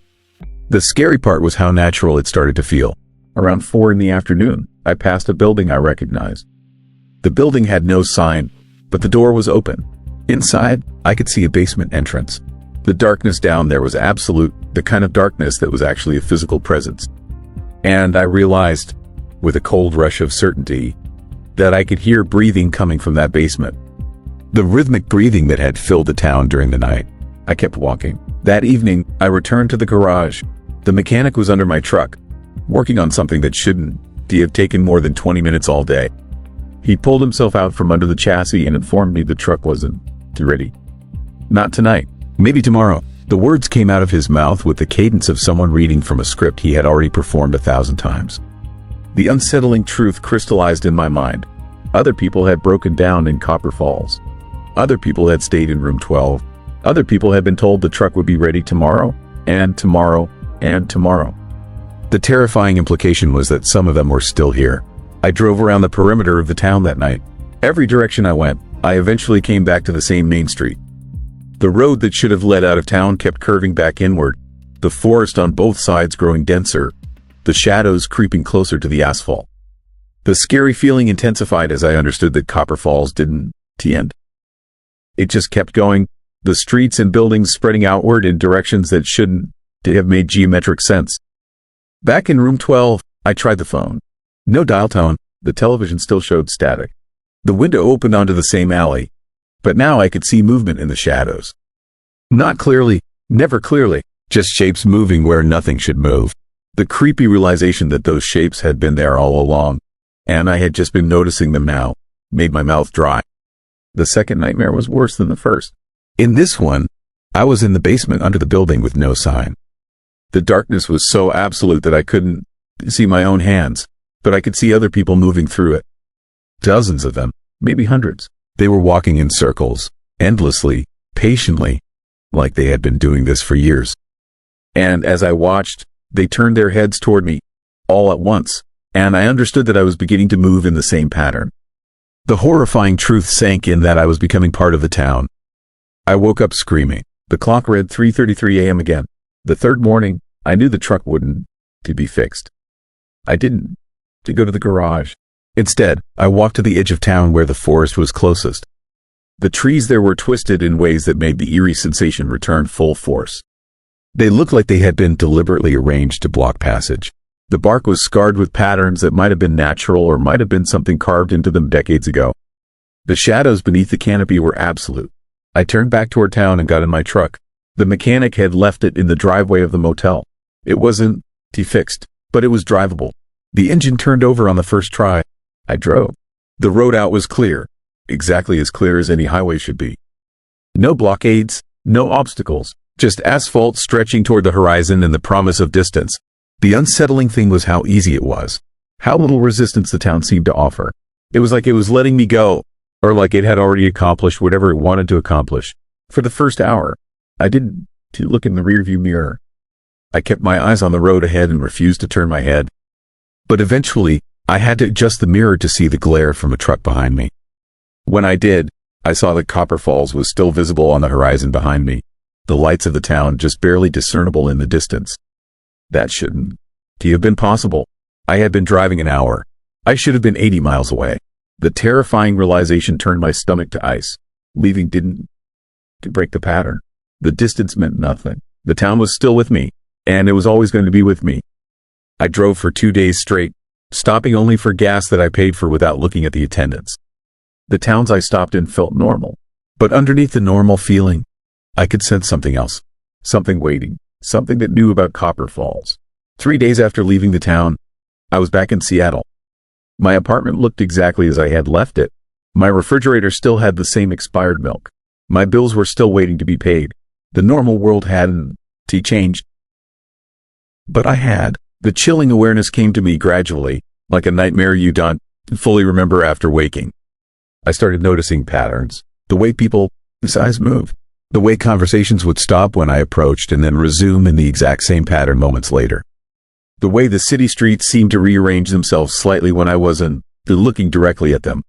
Speaker 1: The scary part was how natural it started to feel. Around 4 in the afternoon, I passed a building I recognized. The building had no sign, but the door was open. Inside, I could see a basement entrance. The darkness down there was absolute, the kind of darkness that was actually a physical presence. And I realized, with a cold rush of certainty, that I could hear breathing coming from that basement. The rhythmic breathing that had filled the town during the night. I kept walking. That evening, I returned to the garage. The mechanic was under my truck, working on something that shouldn't have taken more than 20 minutes all day. He pulled himself out from under the chassis and informed me the truck wasn't ready. "Not tonight. Maybe tomorrow." The words came out of his mouth with the cadence of someone reading from a script he had already performed 1,000 times. The unsettling truth crystallized in my mind. Other people had broken down in Copper Falls. Other people had stayed in room 12. Other people had been told the truck would be ready tomorrow, and tomorrow, and tomorrow. The terrifying implication was that some of them were still here. I drove around the perimeter of the town that night. Every direction I went, I eventually came back to the same main street. The road that should have led out of town kept curving back inward, the forest on both sides growing denser, the shadows creeping closer to the asphalt. The scary feeling intensified as I understood that Copper Falls didn't end. It just kept going, the streets and buildings spreading outward in directions that shouldn't have made geometric sense. Back in room 12, I tried the phone. No dial tone, the television still showed static. The window opened onto the same alley, but now I could see movement in the shadows. Not clearly, never clearly, just shapes moving where nothing should move. The creepy realization that those shapes had been there all along, and I had just been noticing them now, made my mouth dry. The second nightmare was worse than the first. In this one, I was in the basement under the building with no sign. The darkness was so absolute that I couldn't see my own hands, but I could see other people moving through it. Dozens of them, maybe hundreds. They were walking in circles, endlessly, patiently, like they had been doing this for years. And as I watched, they turned their heads toward me, all at once, and I understood that I was beginning to move in the same pattern. The horrifying truth sank in that I was becoming part of the town. I woke up screaming. The clock read 3:33 a.m. again. The third morning, I knew the truck wouldn't be fixed. I didn't go to the garage. Instead, I walked to the edge of town where the forest was closest. The trees there were twisted in ways that made the eerie sensation return full force. They looked like they had been deliberately arranged to block passage. The bark was scarred with patterns that might have been natural or might have been something carved into them decades ago. The shadows beneath the canopy were absolute. I turned back toward town and got in my truck. The mechanic had left it in the driveway of the motel. It wasn't fixed, but it was drivable. The engine turned over on the first try. I drove. The road out was clear, exactly as clear as any highway should be. No blockades, no obstacles, just asphalt stretching toward the horizon and the promise of distance. The unsettling thing was how easy it was, how little resistance the town seemed to offer. It was like it was letting me go, or like it had already accomplished whatever it wanted to accomplish. For the first hour, I didn't look in the rearview mirror. I kept my eyes on the road ahead and refused to turn my head. But eventually, I had to adjust the mirror to see the glare from a truck behind me. When I did, I saw that Copper Falls was still visible on the horizon behind me, the lights of the town just barely discernible in the distance. That shouldn't have been possible. I had been driving an hour. I should have been 80 miles away. The terrifying realization turned my stomach to ice. Leaving didn't break the pattern. The distance meant nothing. The town was still with me, and it was always going to be with me. I drove for 2 days straight, stopping only for gas that I paid for without looking at the attendants. The towns I stopped in felt normal, but underneath the normal feeling, I could sense something else, something waiting, something that knew about Copper Falls. 3 days after leaving the town, I was back in Seattle. My apartment looked exactly as I had left it. My refrigerator still had the same expired milk. My bills were still waiting to be paid. The normal world hadn't changed. But I had. The chilling awareness came to me gradually, like a nightmare you don't fully remember after waking. I started noticing patterns. The way people's eyes moved. The way conversations would stop when I approached and then resume in the exact same pattern moments later. The way the city streets seemed to rearrange themselves slightly when I wasn't looking directly at them.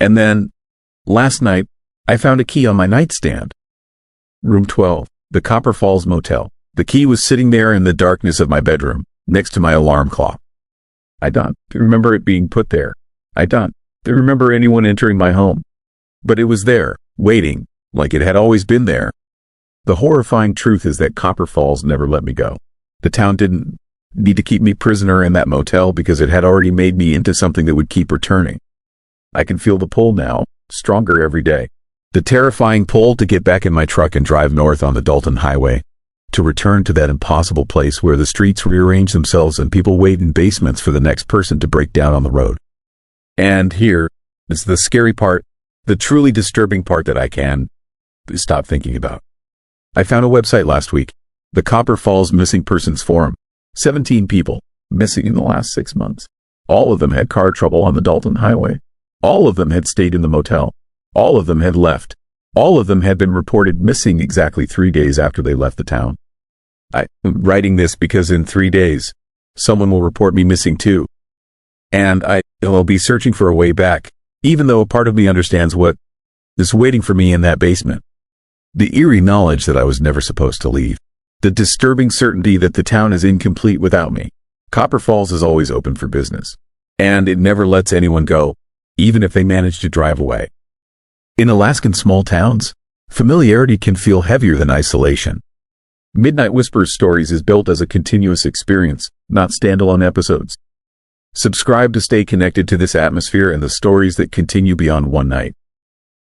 Speaker 1: And then, last night, I found a key on my nightstand. Room 12, the Copper Falls Motel. The key was sitting there in the darkness of my bedroom, next to my alarm clock. I don't remember it being put there. I don't remember anyone entering my home. But it was there, waiting, like it had always been there. The horrifying truth is that Copper Falls never let me go. The town didn't need to keep me prisoner in that motel because it had already made me into something that would keep returning. I can feel the pull now, stronger every day. The terrifying pull to get back in my truck and drive north on the Dalton Highway, to return to that impossible place where the streets rearrange themselves and people wait in basements for the next person to break down on the road. And here is the scary part, the truly disturbing part that I can stop thinking about. I found a website last week, the Copper Falls Missing Persons Forum. 17 people missing in the last 6 months. All of them had car trouble on the Dalton Highway. All of them had stayed in the motel. All of them had left. All of them had been reported missing exactly 3 days after they left the town. I'm writing this because in 3 days, someone will report me missing too. And I will be searching for a way back, even though a part of me understands what is waiting for me in that basement. The eerie knowledge that I was never supposed to leave. The disturbing certainty that the town is incomplete without me. Copper Falls is always open for business. And it never lets anyone go, even if they manage to drive away. In Alaskan small towns, familiarity can feel heavier than isolation. Midnight Whispers Stories is built as a continuous experience, not standalone episodes. Subscribe to stay connected to this atmosphere and the stories that continue beyond one night.